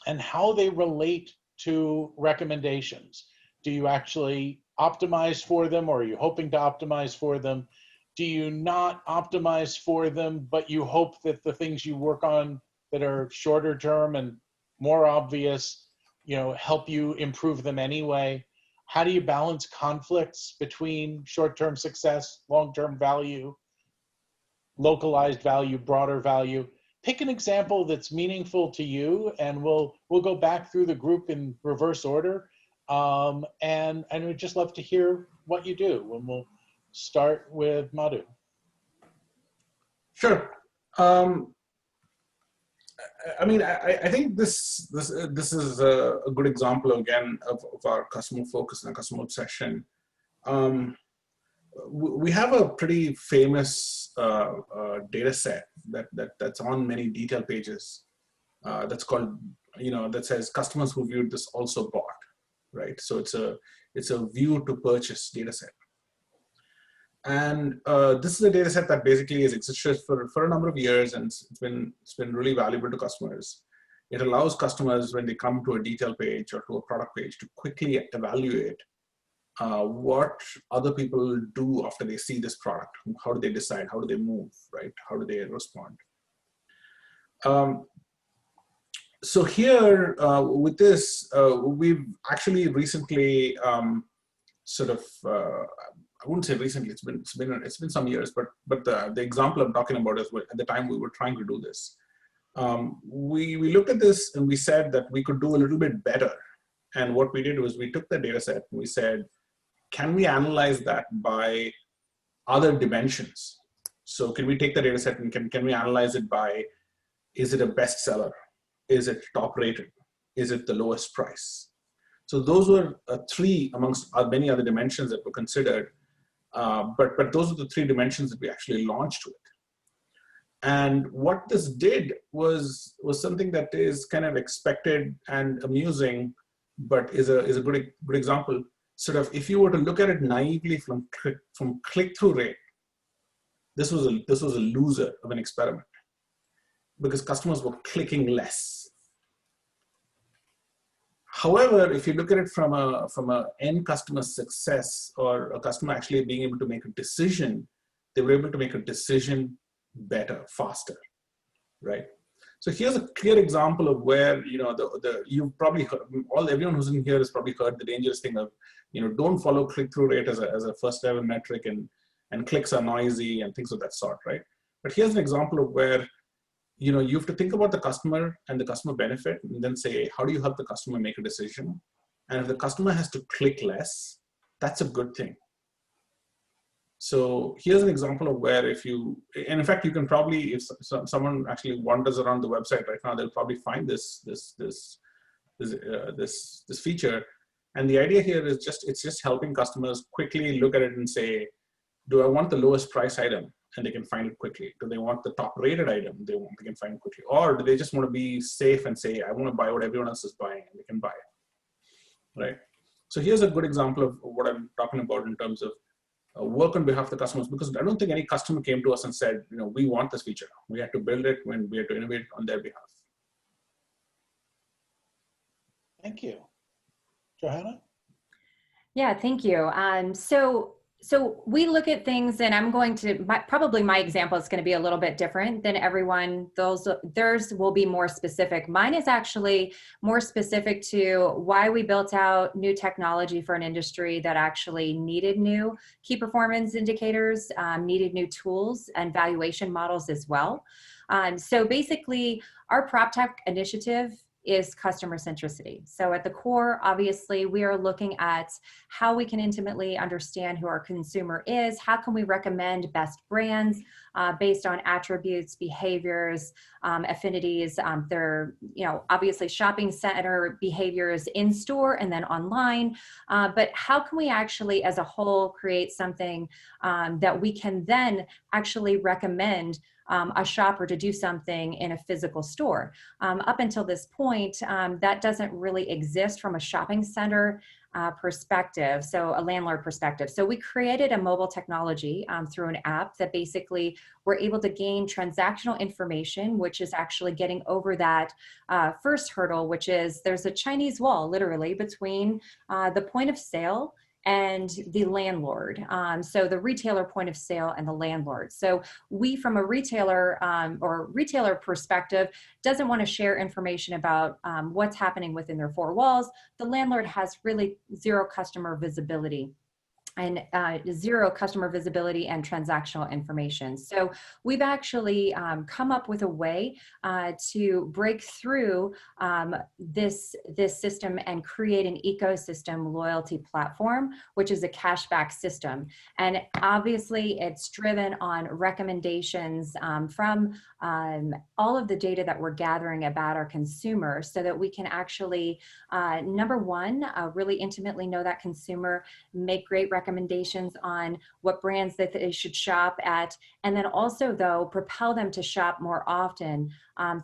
and how they relate to recommendations. Do you actually optimize for them, or are you hoping to optimize for them? Do you not optimize for them, but you hope that the things you work on that are shorter term and more obvious, help you improve them anyway? How do you balance conflicts between short-term success, long-term value, localized value, broader value? pick an example that's meaningful to you, and we'll go back through the group in reverse order. And we'd just love to hear what you do. And we'll start with Madhu. Sure. I mean, I think this is a good example again of our customer focus and customer obsession. We have a pretty famous data set that's on many detail pages. That's called, that says customers who viewed this also bought, right? So it's a view to purchase data set. And this is a data set that basically has existed for a number of years, and it's been really valuable to customers. It allows customers, when they come to a detail page or to a product page, to quickly evaluate what other people do after they see this product. How do they decide? How do they move, right? How do they respond? So here with this, we've actually recently I wouldn't say recently, it's been some years, but the example I'm talking about is at the time we were trying to do this. We looked at this and we said that we could do a little bit better. And what we did was we took the data set and we said, can we analyze that by other dimensions? So can we take the data set and can we analyze it by, is it a bestseller? Is it top rated? Is it the lowest price? So those were three amongst many other dimensions that were considered. But those are the three dimensions that we actually launched with. And what this did was something that is kind of expected and amusing, but is a good example. Sort of, if you were to look at it naively from click-through rate, this was a loser of an experiment because customers were clicking less. However, if you look at it from a end customer success, or a customer actually being able to make a decision, they were able to make a decision better, faster, right? So here's a clear example of where, you've probably heard, everyone who's in here has probably heard the dangerous thing of, don't follow click-through rate as a first level metric, and clicks are noisy and things of that sort, right? But here's an example of where, you have to think about the customer and the customer benefit, and then say, how do you help the customer make a decision? And if the customer has to click less, that's a good thing. So here's an example of where and in fact, you can probably, if someone actually wanders around the website right now, they'll probably find this feature. And the idea here is it's just helping customers quickly look at it and say, do I want the lowest price item? And they can find it quickly. Do they want the top rated item? They can find it quickly. Or do they just want to be safe and say, I want to buy what everyone else is buying, and they can buy it, right? So here's a good example of what I'm talking about in terms of work on behalf of the customers, because I don't think any customer came to us and said, we want this feature. We had to build it when we had to innovate on their behalf. Thank you. Johanna? Yeah, thank you. So we look at things, and I'm going to, probably my example is going to be a little bit different than everyone. Theirs will be more specific. Mine is actually more specific to why we built out new technology for an industry that actually needed new key performance indicators, needed new tools and valuation models as well. So basically, our PropTech initiative is customer centricity. So at the core, obviously, we are looking at how we can intimately understand who our consumer is. How can we recommend best brands based on attributes, behaviors, affinities, their, obviously shopping center behaviors in store and then online. But how can we actually, as a whole, create something that we can then actually recommend a shopper to do something in a physical store. Up until this point, that doesn't really exist from a shopping center perspective, so a landlord perspective. So we created a mobile technology through an app that basically we're able to gain transactional information, which is actually getting over that first hurdle, which is there's a Chinese wall literally between the point of sale and the landlord. So the retailer point of sale and the landlord. So we, from a retailer or retailer perspective, doesn't want to share information about what's happening within their four walls. The landlord has really zero customer visibility. and zero customer visibility and transactional information. So we've actually come up with a way to break through this system and create an ecosystem loyalty platform, which is a cashback system. And obviously it's driven on recommendations from all of the data that we're gathering about our consumers, so that we can actually, number one, really intimately know that consumer, make great recommendations on what brands that they should shop at, and then also, though, propel them to shop more often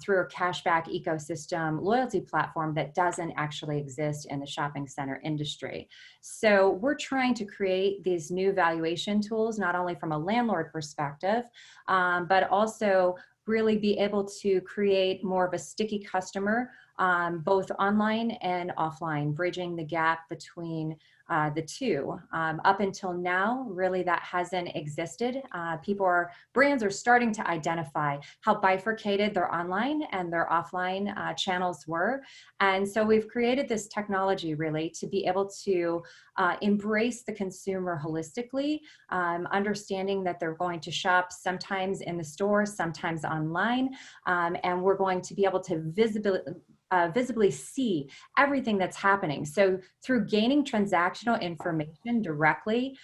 through a cashback ecosystem loyalty platform that doesn't actually exist in the shopping center industry. So we're trying to create these new valuation tools, not only from a landlord perspective, but also really be able to create more of a sticky customer, both online and offline, bridging the gap between the two. Up until now, really that hasn't existed. Brands are starting to identify how bifurcated their online and their offline channels were. And so we've created this technology really to be able to embrace the consumer holistically, understanding that they're going to shop sometimes in the store, sometimes online, and we're going to be able to visibly see everything that's happening. So through gaining transactional information directly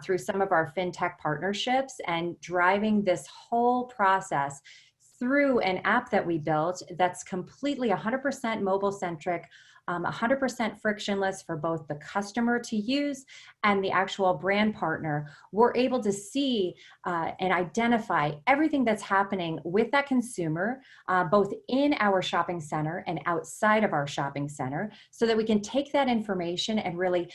through some of our fintech partnerships and driving this whole process through an app that we built that's completely 100% mobile centric, 100% frictionless for both the customer to use and the actual brand partner, we're able to see and identify everything that's happening with that consumer, both in our shopping center and outside of our shopping center, so that we can take that information and really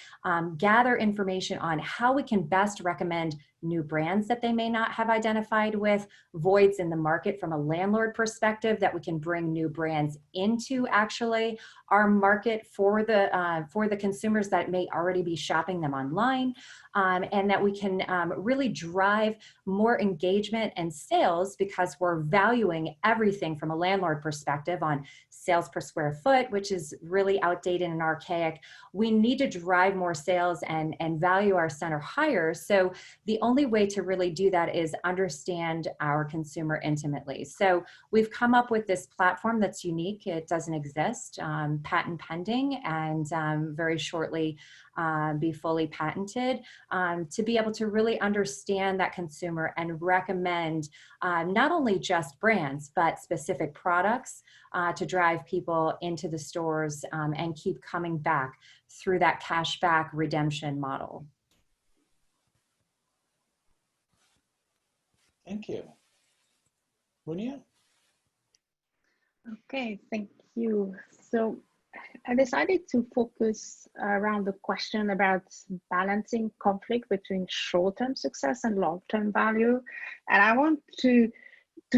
gather information on how we can best recommend new brands that they may not have identified with, voids in the market from a landlord perspective that we can bring new brands into actually our market for the consumers that may already be shopping them online, and that we can really drive more engagement and sales, because we're valuing everything from a landlord perspective on sales per square foot, which is really outdated and archaic. We need to drive more sales and value our center higher. So the only way to really do that is understand our consumer intimately. So we've come up with this platform that's unique. It doesn't exist, patent pending, and very shortly be fully patented, to be able to really understand that consumer and recommend not only just brands, but specific products to drive people into the stores and keep coming back through that cashback redemption model. Thank you. Munia? Okay, thank you. So I decided to focus around the question about balancing conflict between short-term success and long-term value. And I want to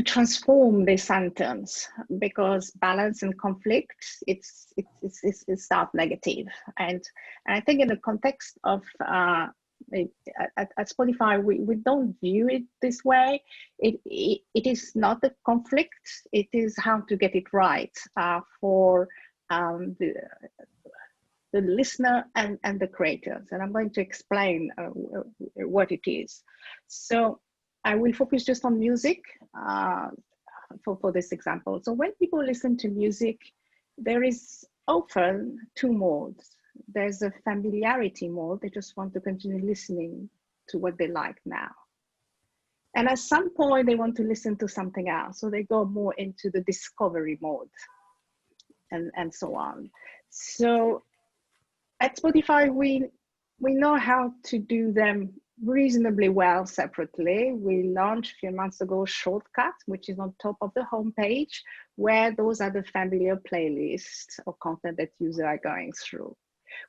transform this sentence, because balance and conflict, it's not negative. And I think in the context of at Spotify, we don't view it this way. It is not a conflict. It is how to get it right for the listener and the creators. And I'm going to explain what it is. So I will focus just on music for this example. So when people listen to music, there is often two modes. There's a familiarity mode. They just want to continue listening to what they like now. And at some point, they want to listen to something else. So they go more into the discovery mode and so on. So at Spotify, we know how to do them reasonably well separately. We launched a few months ago Shortcut, which is on top of the homepage, where those are the familiar playlists or content that users are going through.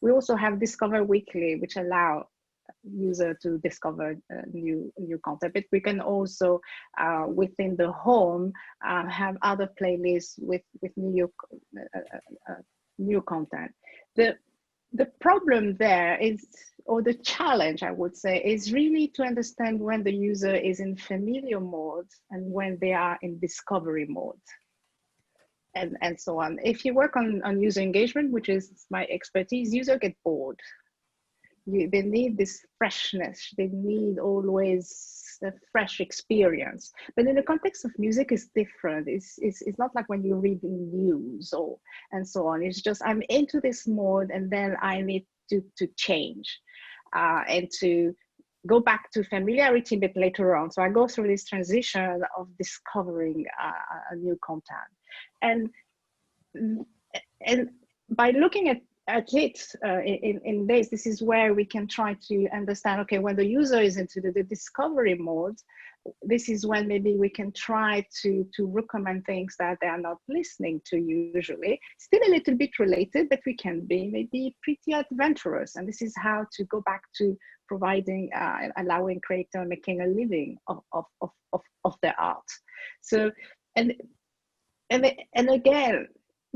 We also have Discover Weekly, which allow user to discover new content. But we can also, within the home, have other playlists with new content. The problem there is, or the challenge, I would say, is really to understand when the user is in familiar mode and when they are in discovery mode. And so on. If you work on user engagement, which is my expertise, users get bored. They need this freshness. They need always a fresh experience. But in the context of music, it's different. It's not like when you read the news or and so on. It's just I'm into this mode, and then I need to change and to go back to familiarity a bit later on. So I go through this transition of discovering a new content, and by looking at it in this is where we can try to understand, okay, when the user is into the discovery mode, this is when maybe we can try to recommend things that they are not listening to usually. Still a little bit related, but we can be maybe pretty adventurous. And this is how to go back to providing, allowing creator making a living of their art. So, and again,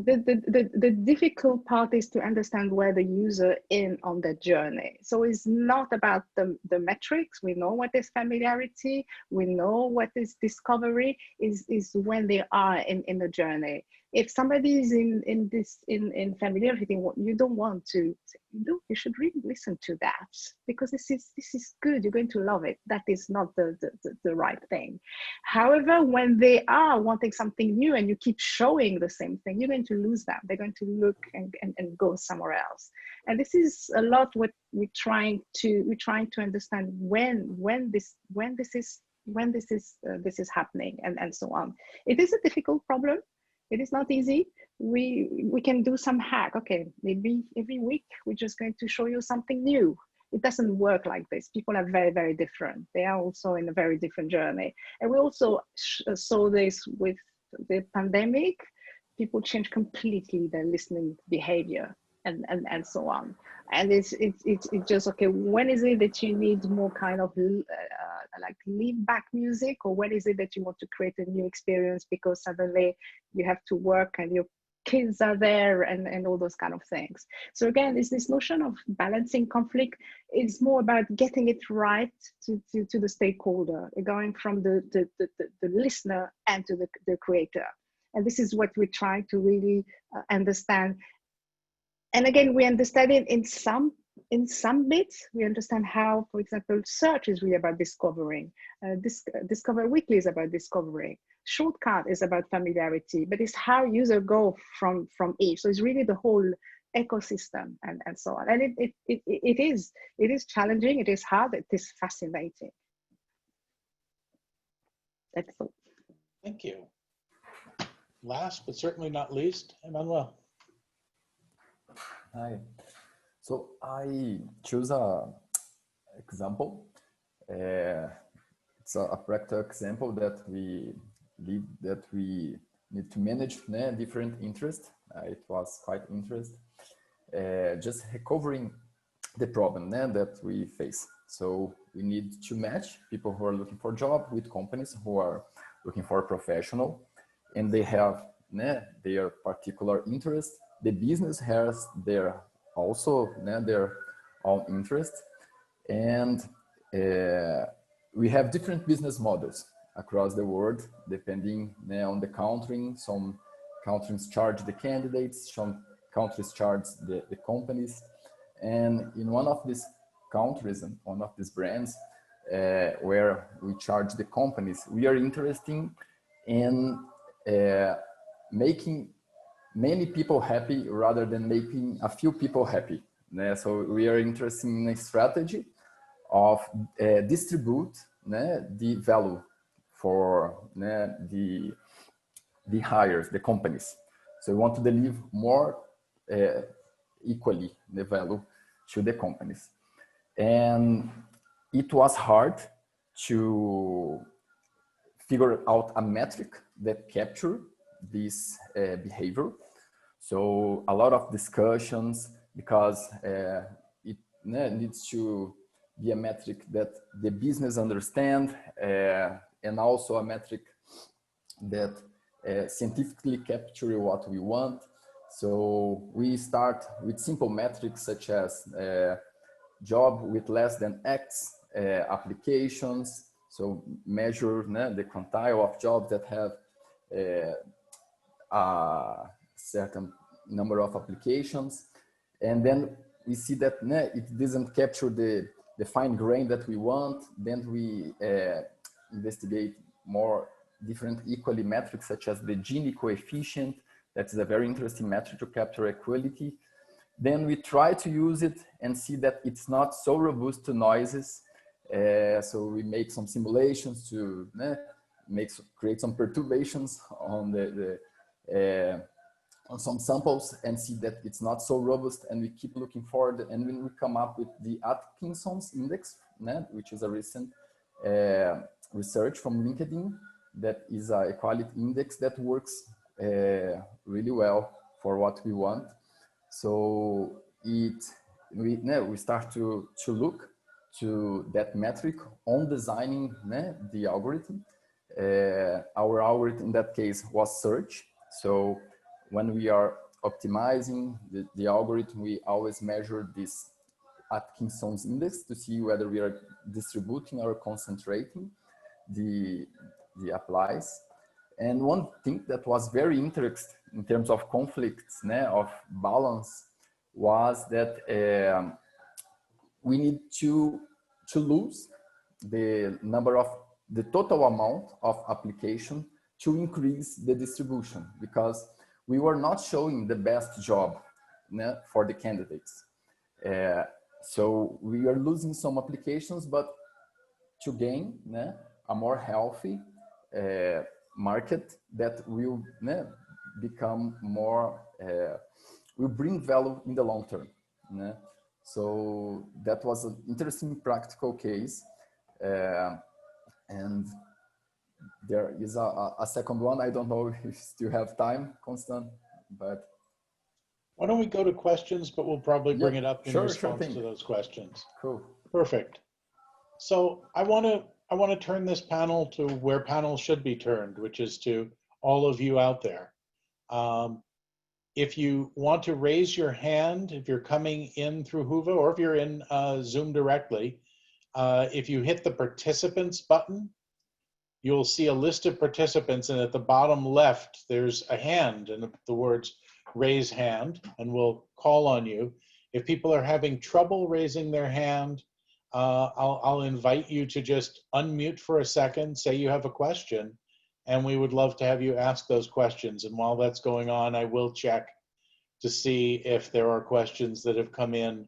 the difficult part is to understand where the user is on the journey. So it's not about the metrics. We know what is familiarity. We know what is discovery. Is when they are in the journey. If somebody is in familiarity, you don't want to say, you should really listen to that, because this is good. You're going to love it. That is not the right thing. However, when they are wanting something new and you keep showing the same thing, you're going to lose them. They're going to look and go somewhere else. And this is a lot what we're trying to understand when this is happening and so on. It is a difficult problem. It is not easy. We can do some hack. Okay, maybe every week we're just going to show you something new. It doesn't work like this. People are very, very different. They are also in a very different journey. And we also saw this with the pandemic. People change completely their listening behavior and so on. And it's just, okay, when is it that you need more kind of like leave back music, or when is it that you want to create a new experience because suddenly you have to work and your kids are there and all those kind of things. So again, it's this notion of balancing conflict. It's more about getting it right to the stakeholder, going from the listener and to the creator. And this is what we try to really understand. And again, we understand it in some bits. We understand how, for example, search is really about discovering. Discover Weekly is about discovering. Shortcut is about familiarity, but it's how users go from each. So it's really the whole ecosystem and so on. And it is challenging. It is hard. It is fascinating. That's all. Thank you. Last but certainly not least, Emmanuel. Hi. So I choose a example. It's a practical example that we need to manage different interests. It was quite interesting. Just recovering the problem that we face. So we need to match people who are looking for a job with companies who are looking for a professional, and they have their particular interest. The business has their own interest, and we have different business models across the world depending on the country. Some countries charge the candidates, some countries charge the companies, and in one of these countries and one of these brands where we charge the companies, we are interested in making many people happy rather than making a few people happy. So we are interested in a strategy of distribute the value for the hires, the companies. So we want to deliver more equally the value to the companies. And it was hard to figure out a metric that capture this behavior. So a lot of discussions, because it needs to be a metric that the business understand, and also a metric that scientifically capture what we want. So we start with simple metrics such as job with less than X applications. So measure the quantile of jobs that have a certain number of applications. And then we see that it doesn't capture the fine grain that we want. Then we investigate more different equality metrics, such as the Gini coefficient. That's a very interesting metric to capture equality. Then we try to use it and see that it's not so robust to noises. So we make some simulations to create some perturbations on on some samples and see that it's not so robust, and we keep looking forward, and when we come up with the Atkinson's index, which is a recent research from LinkedIn, that is a equality index that works really well for what we want. So we start to look to that metric on designing the algorithm. Our algorithm in that case was search. So when we are optimizing the algorithm, we always measure this Atkinson's index to see whether we are distributing or concentrating the applies. And one thing that was very interesting in terms of conflicts, of balance, was that we need to lose the total amount of application to increase the distribution, because we were not showing the best job for the candidates. So we are losing some applications, but to gain a more healthy market that will become more, will bring value in the long term. So that was an interesting practical case. And there is a second one. I don't know if you still have time, Constant, but. Why don't we go to questions, but we'll probably bring it up in response to those questions. Cool. Perfect. So I want to turn this panel to where panels should be turned, which is to all of you out there. If you want to raise your hand, if you're coming in through Whova, or if you're in Zoom directly, if you hit the participants button, you'll see a list of participants, and at the bottom left, there's a hand and the words raise hand, and we'll call on you. If people are having trouble raising their hand, I'll invite you to just unmute for a second, say you have a question, and we would love to have you ask those questions. And while that's going on, I will check to see if there are questions that have come in.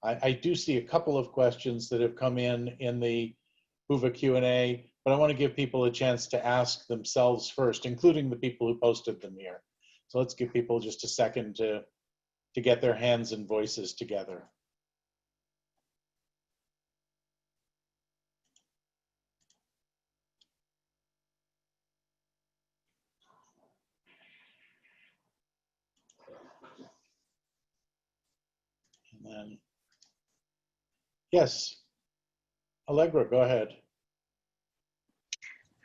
I do see a couple of questions that have come in the Whova Q&A, but I want to give people a chance to ask themselves first, including the people who posted them here. So let's give people just a second to get their hands and voices together. And then, yes, Allegra, go ahead.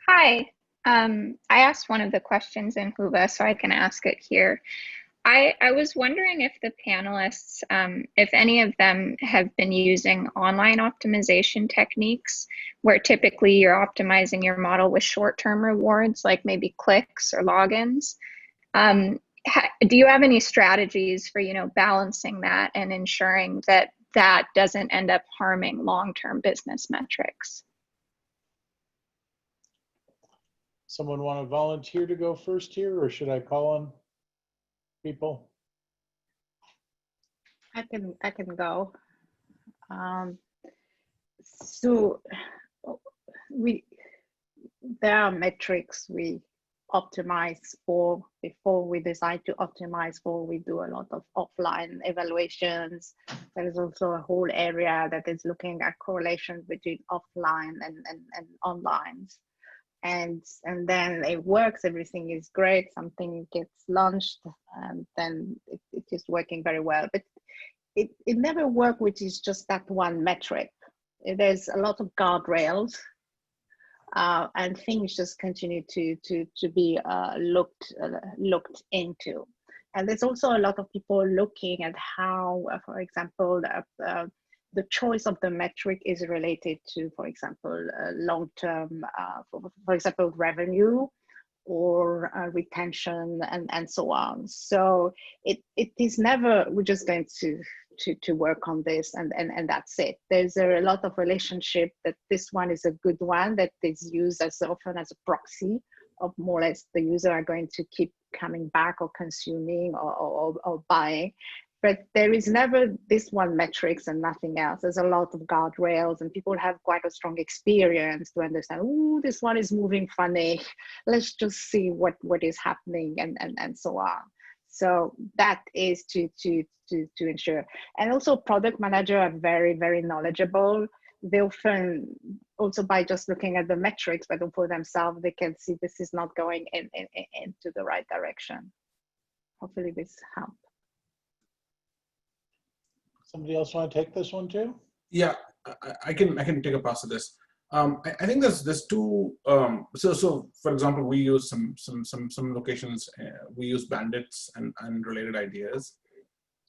Hi, I asked one of the questions in Whova, so I can ask it here. I was wondering if the panelists, if any of them have been using online optimization techniques, where typically you're optimizing your model with short-term rewards, like maybe clicks or logins. Do you have any strategies for, balancing that and ensuring that that doesn't end up harming long-term business metrics? Someone want to volunteer to go first here, or should I call on people? I can go. So there are metrics we optimize for. Before we decide to optimize for, we do a lot of offline evaluations. There is also a whole area that is looking at correlations between offline and online. And then it works, everything is great, something gets launched, and then it is working very well. But it never works, which is just that one metric. There's a lot of guardrails, and things just continue to be looked into. And there's also a lot of people looking at how, for example, the choice of the metric is related to, for example, long-term, for example, revenue, or retention and so on. So it is never, we're just going to work on this and that's it. There's a lot of relationship that this one is a good one that is used as often as a proxy of more or less the user are going to keep coming back or consuming or buying. But there is never this one metrics and nothing else. There's a lot of guardrails and people have quite a strong experience to understand, oh, this one is moving funny. Let's just see what is happening and so on. So that is to ensure. And also product manager are very, very knowledgeable. They often, also by just looking at the metrics, but for themselves, they can see this is not going into the right direction. Hopefully this helps. Somebody else want to take this one too? Yeah, I can take a pass at this. I think there's two. So for example, we use some locations. We use bandits and related ideas.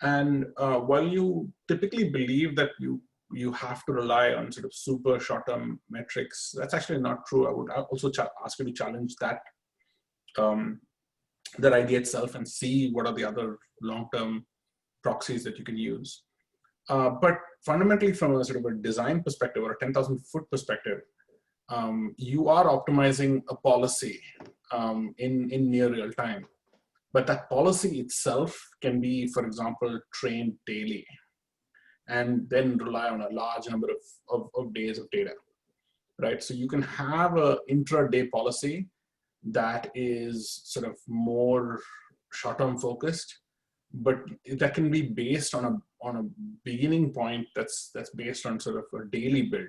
And while you typically believe that you have to rely on sort of super short-term metrics, that's actually not true. I would also ask you to challenge that that idea itself and see what are the other long-term proxies that you can use. But fundamentally, from a sort of a design perspective or a 10,000-foot perspective, you are optimizing a policy in near real time. But that policy itself can be, for example, trained daily and then rely on a large number of days of data, right? So you can have an intraday policy that is sort of more short-term focused, but that can be based on a beginning point that's based on sort of a daily build.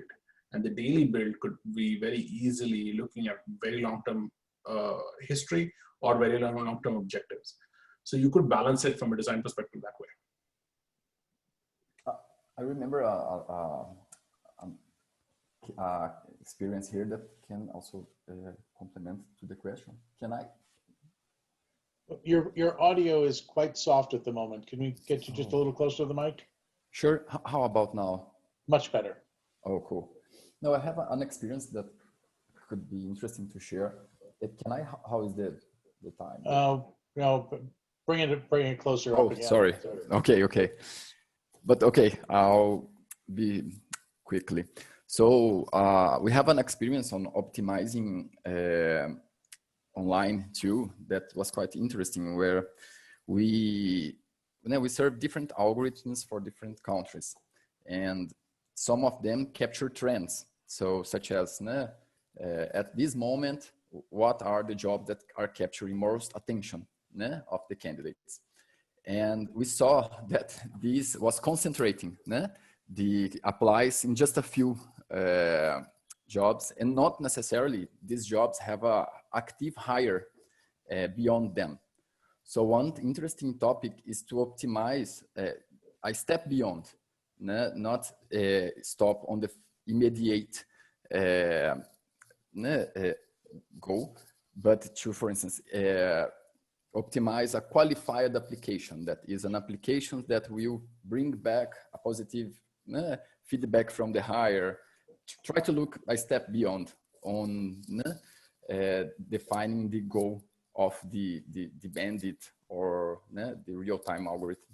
And the daily build could be very easily looking at very long-term history or very long-term objectives. So you could balance it from a design perspective that way. I remember experience here that can also complement to the question. Can I? Your audio is quite soft at the moment. Can we get you just a little closer to the mic? Sure. How about now? Much better. Oh, cool. No, I have an experience that could be interesting to share. Can I? How is the time? No, bring it closer. Oh, up again. Sorry. Okay. But okay, I'll be quickly. So we have an experience on optimizing online too that was quite interesting, where we serve different algorithms for different countries, and some of them capture trends. So such as at this moment, what are the jobs that are capturing most attention of the candidates? And we saw that this was concentrating the applies in just a few jobs, and not necessarily these jobs have a active hire beyond them. So one interesting topic is to optimize a step beyond, not stop on the immediate goal, but to, for instance, optimize a qualified application, that is an application that will bring back a positive feedback from the hire. Try to look a step beyond on defining the goal of the bandit or the real-time algorithm.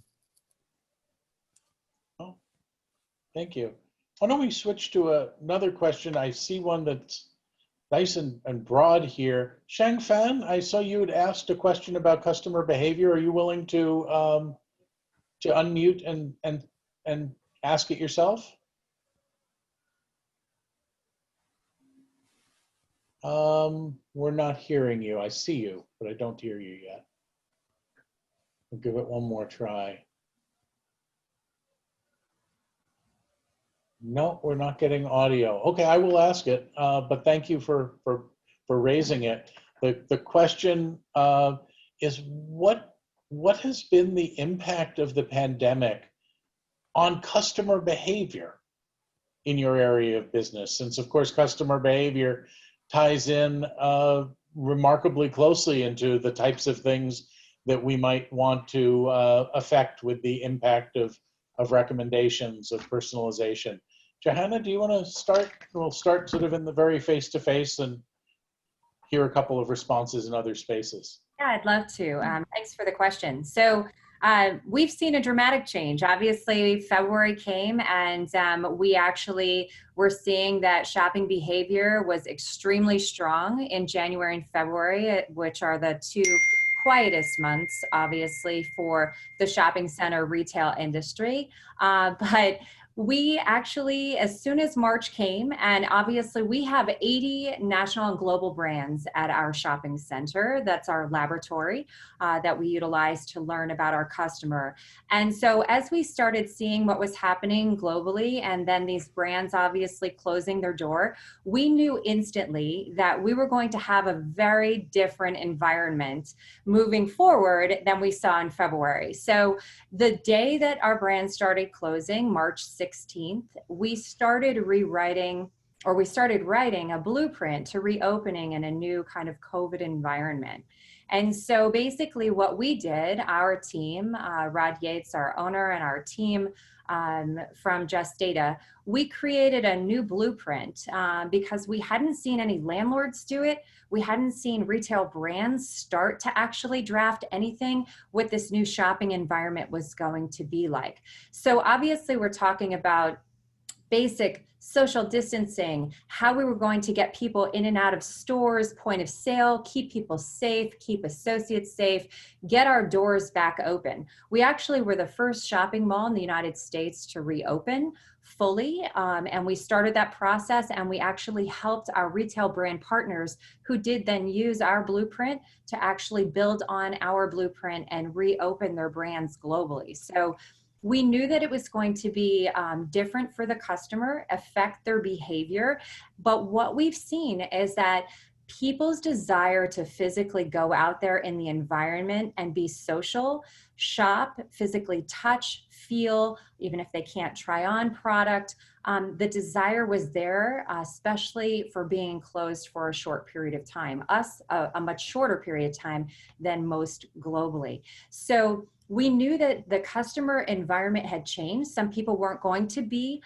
Oh, thank you. Why don't we switch to another question? I see one that's nice and broad here. Shang Fan, I saw you had asked a question about customer behavior. Are you willing to unmute and ask it yourself? We're not hearing you. I see you, but I don't hear you yet. We'll give it one more try. No, we're not getting audio. Okay, I will ask it, but thank you for raising it. The question is what has been the impact of the pandemic on customer behavior in your area of business? Since of course customer behavior ties in remarkably closely into the types of things that we might want to affect with the impact of recommendations, of personalization. Johanna, do you want to start? We'll start sort of in the very face-to-face and hear a couple of responses in other spaces. Yeah, I'd love to. Thanks for the question. So we've seen a dramatic change. Obviously, February came and we actually were seeing that shopping behavior was extremely strong in January and February, which are the two quietest months, obviously, for the shopping center retail industry. But we actually, as soon as March came, and obviously we have 80 national and global brands at our shopping center. That's our laboratory that we utilize to learn about our customer. And so as we started seeing what was happening globally, and then these brands obviously closing their door, we knew instantly that we were going to have a very different environment moving forward than we saw in February. So the day that our brands started closing, March 16th, we started writing a blueprint to reopening in a new kind of COVID environment. And so basically what we did, our team, Rod Yates, our owner, and our team from Just Data, we created a new blueprint because we hadn't seen any landlords do it. We hadn't seen retail brands start to actually draft anything what this new shopping environment was going to be like. So obviously we're talking about basic social distancing, how we were going to get people in and out of stores, point of sale, keep people safe, keep associates safe, get our doors back open. We actually were the first shopping mall in the United States to reopen fully, and we started that process, and we actually helped our retail brand partners who did then use our blueprint to actually build on our blueprint and reopen their brands globally. So we knew that it was going to be different for the customer, affect their behavior. But what we've seen is that people's desire to physically go out there in the environment and be social, shop, physically touch, feel, even if they can't try on product, the desire was there, especially for being closed for a short period of time, a much shorter period of time than most globally. So we knew that the customer environment had changed. Some people weren't going to be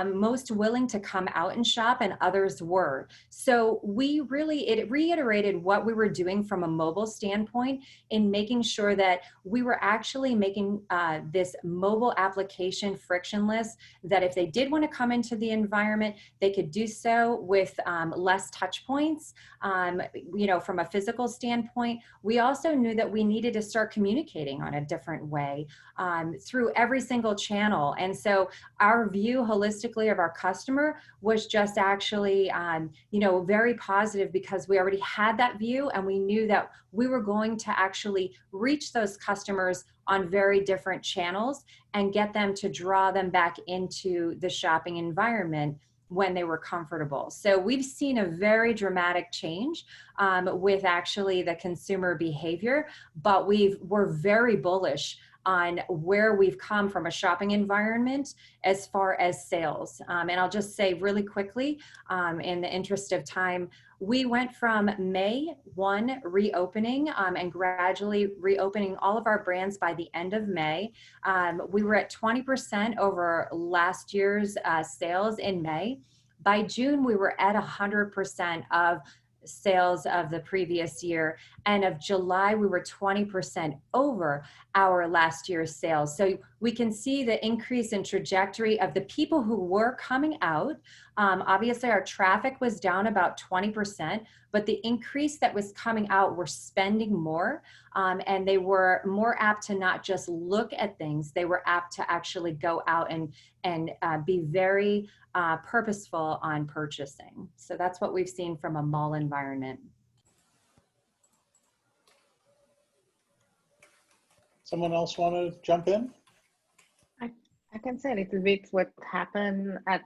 most willing to come out and shop, and others were. So it reiterated what we were doing from a mobile standpoint in making sure that we were actually making this mobile application frictionless, that if they did want to come into the environment, they could do so with less touch points. From a physical standpoint, we also knew that we needed to start communicating on a different way through every single channel. And so our view holistically of our customer was just actually, very positive, because we already had that view, and we knew that we were going to actually reach those customers on very different channels and get them to draw them back into the shopping environment when they were comfortable. So we've seen a very dramatic change with actually the consumer behavior, but we're very bullish on where we've come from a shopping environment as far as sales. And I'll just say really quickly, in the interest of time, we went from May 1 reopening and gradually reopening all of our brands by the end of May. We were at 20% over last year's sales in May. By June, we were at 100% of sales of the previous year, and of July we were 20% over our last year's sales. So we can see the increase in trajectory of the people who were coming out. Obviously our traffic was down about 20%, but the increase that was coming out were spending more, and they were more apt to not just look at things, they were apt to actually go out and be very purposeful on purchasing. So that's what we've seen from a mall environment. Someone else want to jump in? I can say a little bit what happened at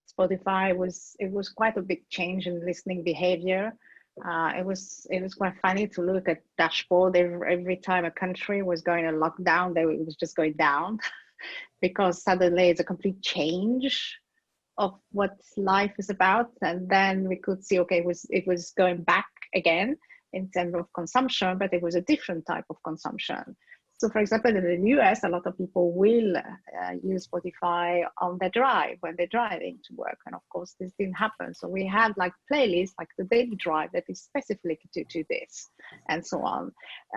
Spotify. It was quite a big change in listening behavior. It was quite funny to look at dashboard every time a country was going to lockdown, it was just going down because suddenly it's a complete change of what life is about. And then we could see, okay, it was going back again in terms of consumption, but it was a different type of consumption. So for example, in the US, a lot of people will use Spotify on their drive when they're driving to work. And of course, this didn't happen. So we had like playlists, like the daily drive that is specific to this and so on.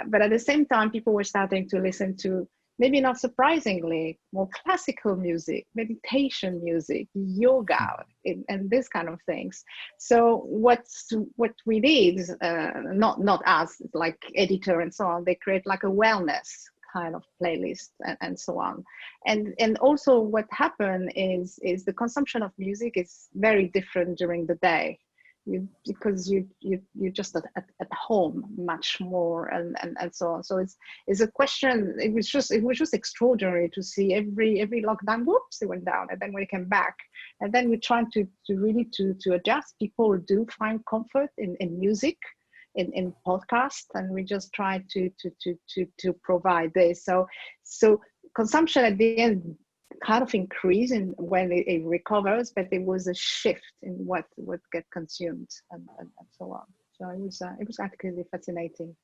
But at the same time, people were starting to listen to, maybe not surprisingly, more classical music, meditation music, yoga, and this kind of things. So what we did, not us, like editor and so on, they create like a wellness kind of playlist and so on. And also what happened is the consumption of music is very different during the day. Because you're just at home much more and so on. So it's a question. It was just extraordinary to see every lockdown. Whoops, it went down, and then when it came back, and then we're trying to really adjust. People do find comfort in music, in podcasts, and we just try to provide this. So consumption at the end kind of increase in when it recovers, but there was a shift in what get consumed and so on. So it was actually fascinating.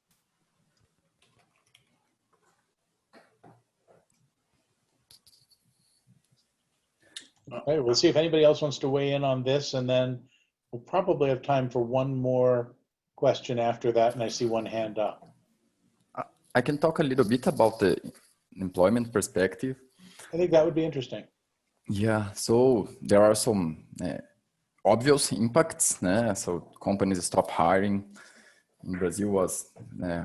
Okay, we'll see if anybody else wants to weigh in on this, and then we'll probably have time for one more question after that, and I see one hand up. I can talk a little bit about the employment perspective. I think that would be interesting. Yeah, so there are some obvious impacts. So companies stop hiring. In Brazil was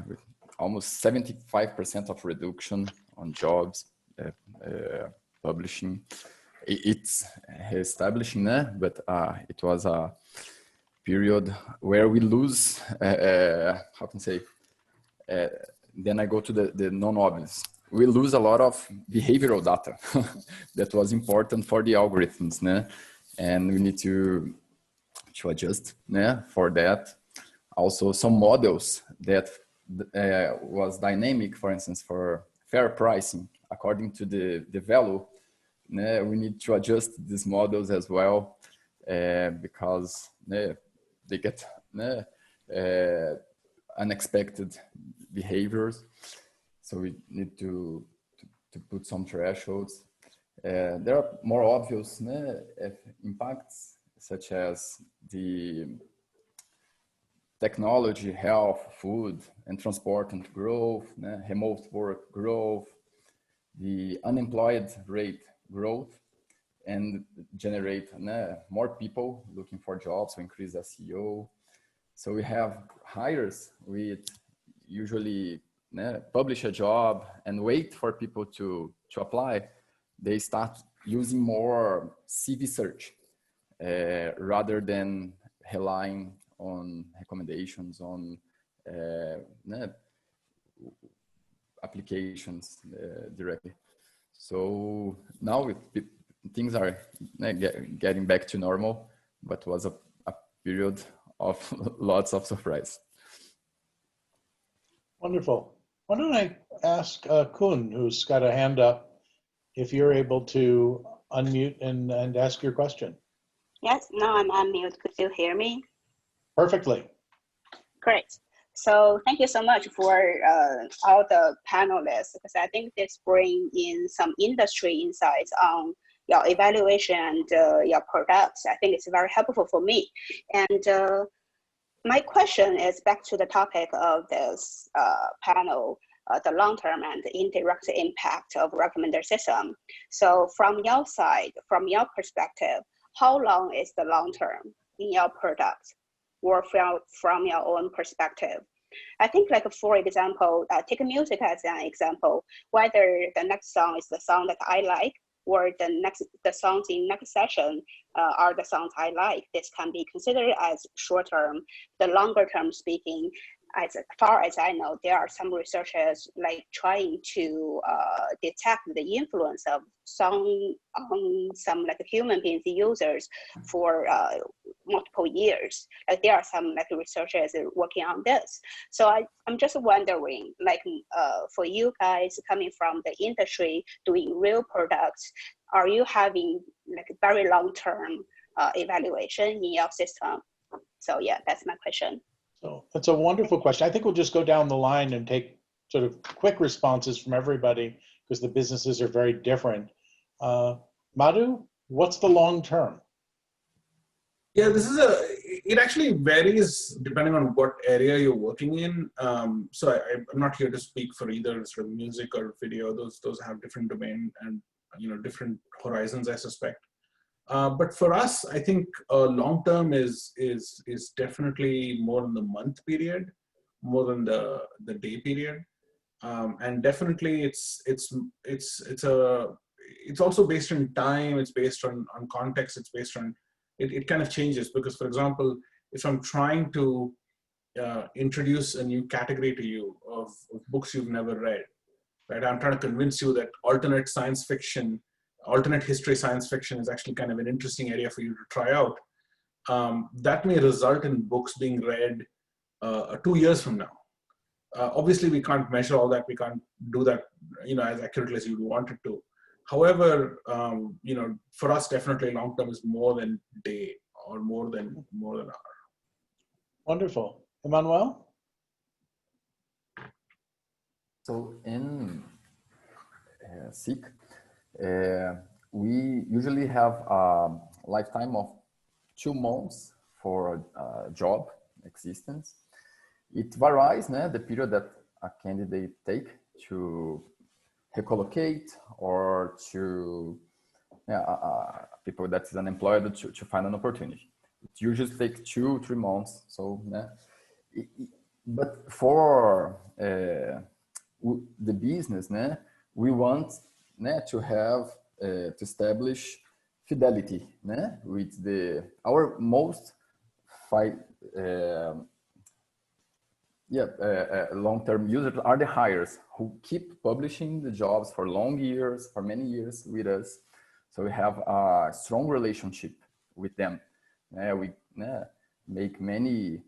with almost 75% of reduction on jobs, publishing. It's establishing, but it was a period where we lose, how can I say, then I go to the non-obvious. We lose a lot of behavioral data that was important for the algorithms, and we need to adjust for that. Also, some models that was dynamic, for instance, for fair pricing, according to the value, we need to adjust these models as well, because they get unexpected behaviors. So we need to put some thresholds. There are more obvious impacts, such as the technology, health, food, and transport and growth, remote work growth, the unemployed rate growth, and generate more people looking for jobs, so increase SEO. So we have hires with usually publish a job and wait for people to apply. They start using more CV search rather than relying on recommendations on applications directly. So now things are getting back to normal, but was a period of lots of surprise. Wonderful. Why don't I ask Kun, who's got a hand up, if you're able to unmute and ask your question. Yes, now I'm unmuted. Could you hear me? Perfectly. Great. So thank you so much for all the panelists, because I think this brings in some industry insights on your evaluation and your products. I think it's very helpful for me. And my question is back to the topic of this panel, the long-term and indirect impact of recommender system. So from your side, from your perspective, how long is the long-term in your product, or from your own perspective? I think, like, for example, take music as an example, whether the next song is the song that I like, or the songs in next session are the songs I like. This can be considered as short term. The longer term speaking, as far as I know, there are some researchers like trying to detect the influence of song on some like human beings users for multiple years. Like there are some like researchers working on this. So I'm just wondering, like for you guys coming from the industry doing real products, are you having like very long-term evaluation in your system? So yeah, that's my question. So that's a wonderful question. I think we'll just go down the line and take sort of quick responses from everybody because the businesses are very different. Madhu, what's the long term? Yeah, it actually varies depending on what area you're working in. So I'm not here to speak for either sort of music or video. Those have different domain and different horizons, I suspect. But for us, I think long term is definitely more in the month period, more than the day period, and definitely it's also based on time. It's based on context. It's based on it kind of changes because, for example, if I'm trying to introduce a new category to you of books you've never read, right? I'm trying to convince you that alternate history science fiction is actually kind of an interesting area for you to try out. That may result in books being read 2 years from now. Obviously, we can't measure all that. We can't do that, as accurately as you would want it to. However, for us, definitely long term is more than day or more than hour. Wonderful, Emmanuel. So in SIC, we usually have a lifetime of 2 months for job existence. It varies, the period that a candidate take to relocate or to people that is unemployed to find an opportunity. It usually takes 2-3 months. So, but for the business, we want to have to establish fidelity with our most long-term users are the hires who keep publishing the jobs for many years with us. So we have a strong relationship with them. We make many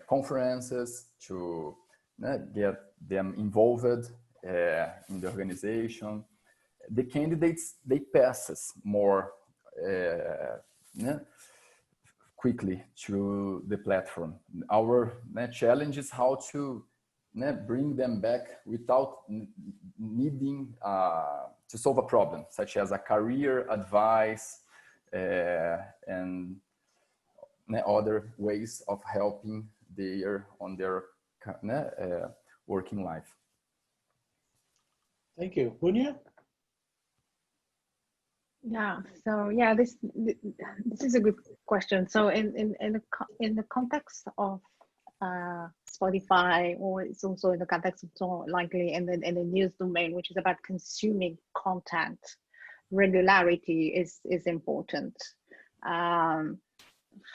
conferences to get them involved in the organization. The candidates, they pass us more quickly through the platform. Our challenge is how to bring them back without needing to solve a problem, such as a career advice and other ways of helping on their working life. Thank you. Punya? Yeah, so yeah, this is a good question. So in the context of Spotify, or it's also in the context of so likely in the news domain, which is about consuming content, regularity is important.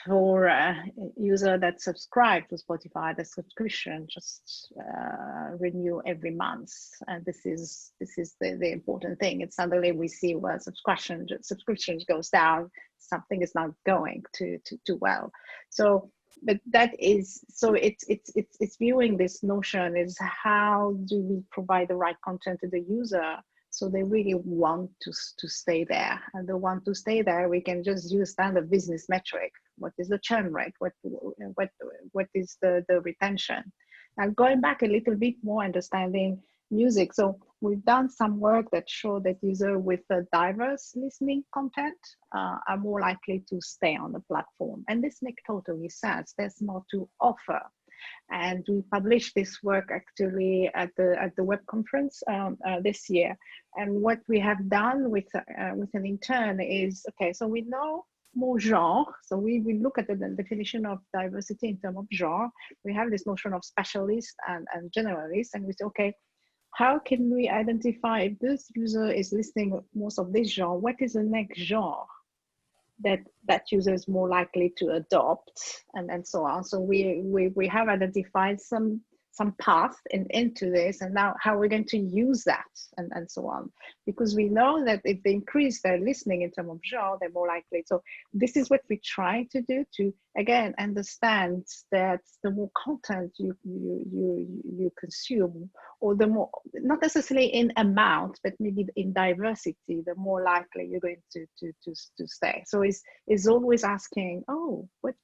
For a user that subscribe to Spotify, the subscription just renew every month, and this is the important thing. It's suddenly we see where subscriptions goes down, something is not going too well. So, but that is so it's viewing this notion is how do we provide the right content to the user so they really want to stay there, and they want to stay there. We can just use standard business metric. What is the churn rate? What is the retention? Now going back a little bit more, understanding music. So we've done some work that show that users with a diverse listening content are more likely to stay on the platform, and this makes totally sense. There's more to offer. And we published this work actually at the web conference this year. And what we have done with an intern is, okay, so we know more genre. So we look at the definition of diversity in terms of genre. We have this notion of specialist and generalist, and we say, okay, how can we identify if this user is listening most of this genre, what is the next genre that user is more likely to adopt, and so on. So we have identified some path into this, and now how we're going to use that, and so on. Because we know that if they increase their listening in terms of genre, they're more likely. So this is what we try to do, to again understand that the more content you consume, or the more, not necessarily in amount, but maybe in diversity, the more likely you're going to stay. So it's always asking, oh, what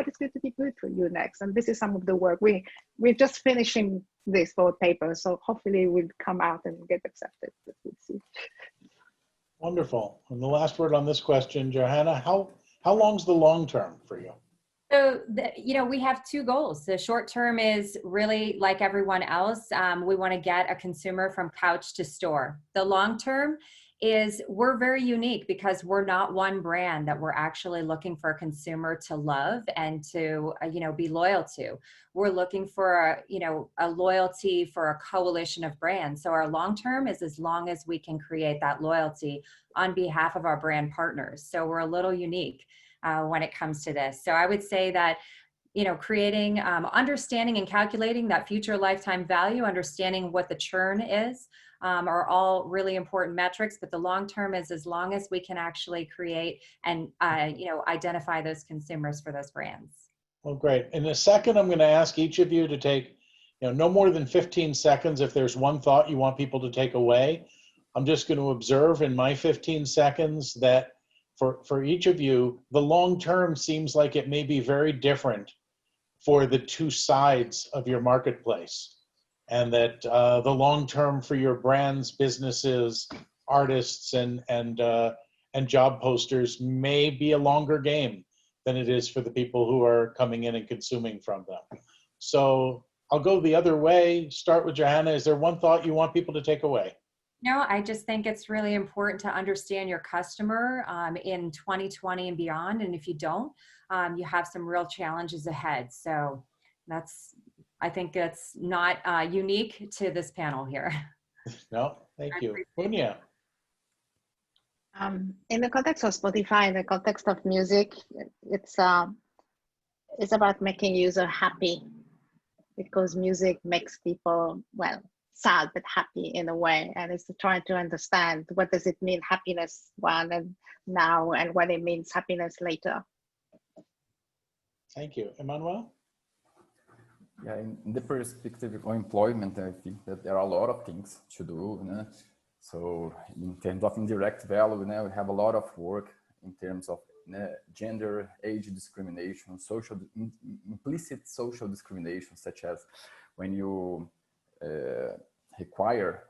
is going to be good for you next? And this is some of the work we're just finishing this both papers. So hopefully it will come out and get accepted. But we'll see. Wonderful. And the last word on this question, Johanna, how long's the long term for you? So, we have two goals. The short term is really like everyone else. We want to get a consumer from couch to store. The long term is we're very unique because we're not one brand that we're actually looking for a consumer to love and to, be loyal to. We're looking for a loyalty for a coalition of brands. So our long term is as long as we can create that loyalty on behalf of our brand partners. So we're a little unique when it comes to this. So I would say that, creating, understanding and calculating that future lifetime value, understanding what the churn is, are all really important metrics, but the long term is as long as we can actually create and, identify those consumers for those brands. Well, great. In a second, I'm going to ask each of you to take, no more than 15 seconds. If there's one thought you want people to take away, I'm just going to observe in my 15 seconds that for each of you, the long term seems like it may be very different for the two sides of your marketplace. And that the long term for your brands, businesses, artists, and job posters may be a longer game than it is for the people who are coming in and consuming from them. So I'll go the other way. Start with Johanna. Is there one thought you want people to take away? No, I just think it's really important to understand your customer in 2020 and beyond. And if you don't, you have some real challenges ahead. So I think it's not unique to this panel here. No, thank you. Punya. In the context of Spotify, in the context of music, it's about making user happy, because music makes people, well, sad but happy in a way, and it's trying to understand what does it mean happiness one and now, and what it means happiness later. Thank you. Emmanuel? Yeah, in the perspective of employment, I think that there are a lot of things to do. So in terms of indirect value, we have a lot of work in terms of gender, age discrimination, implicit social discrimination, such as when you require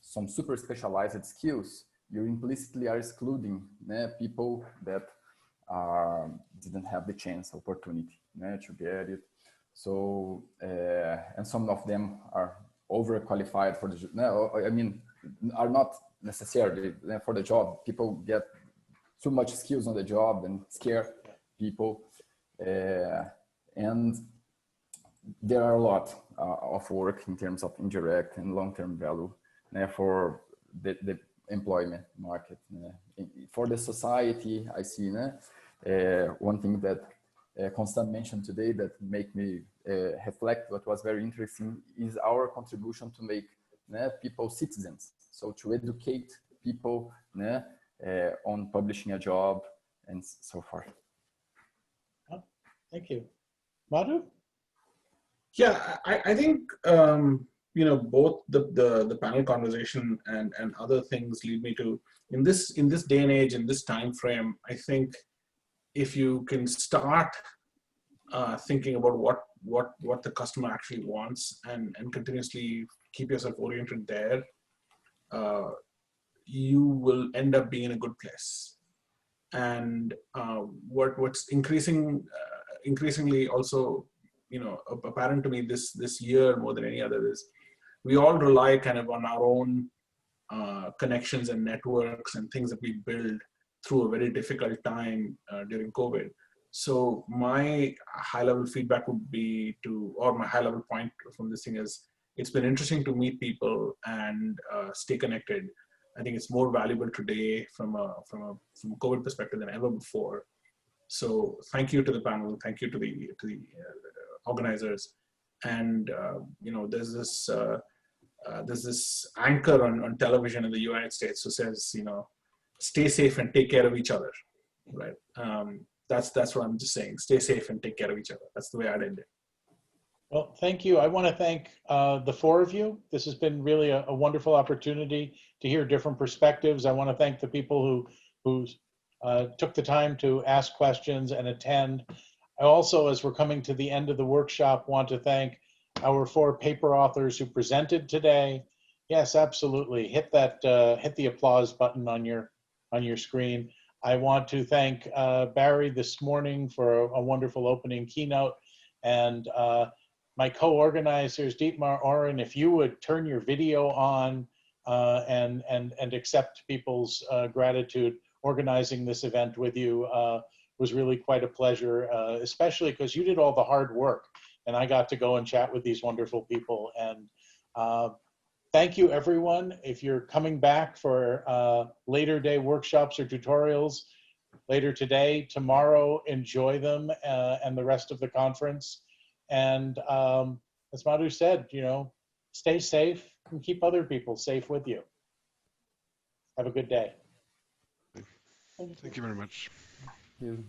some super specialized skills, you implicitly are excluding people that didn't have the chance, opportunity to get it. So, and some of them are overqualified for the job. I mean, are not necessarily for the job. People get too much skills on the job and scare people. And there are a lot of work in terms of indirect and long-term value for the employment market. For the society, I see one thing that Constant mentioned today that make me reflect what was very interesting is our contribution to make people citizens. So to educate people on publishing a job and so forth. Oh, thank you. Madhu? Yeah, I think both the panel conversation and other things lead me to in this day and age, in this time frame, I think if you can start thinking about what the customer actually wants and continuously keep yourself oriented there, you will end up being in a good place. And what's increasingly also apparent to me this year more than any other is we all rely kind of on our own connections and networks and things that we build through a very difficult time during COVID. So my high-level feedback would be or my high-level point from this thing is, it's been interesting to meet people and stay connected. I think it's more valuable today from a COVID perspective than ever before. So thank you to the panel, thank you to the organizers, and there's this anchor on television in the United States who says, stay safe and take care of each other, right? That's what I'm just saying. Stay safe and take care of each other. That's the way I'd end it. Well, thank you. I want to thank the four of you. This has been really a wonderful opportunity to hear different perspectives. I want to thank the people who took the time to ask questions and attend. I also, as we're coming to the end of the workshop, want to thank our 4 paper authors who presented today. Yes, absolutely. Hit that, hit the applause button on your screen. I want to thank Barry this morning for a wonderful opening keynote, and my co-organizers, Dietmar, Oren, if you would turn your video on and accept people's gratitude. Organizing this event with you was really quite a pleasure, especially because you did all the hard work, and I got to go and chat with these wonderful people. And thank you, everyone. If you're coming back for later day workshops or tutorials later today, tomorrow, enjoy them and the rest of the conference. And as Madhu said, you know, stay safe and keep other people safe with you. Have a good day. Thank you very much. Thank you.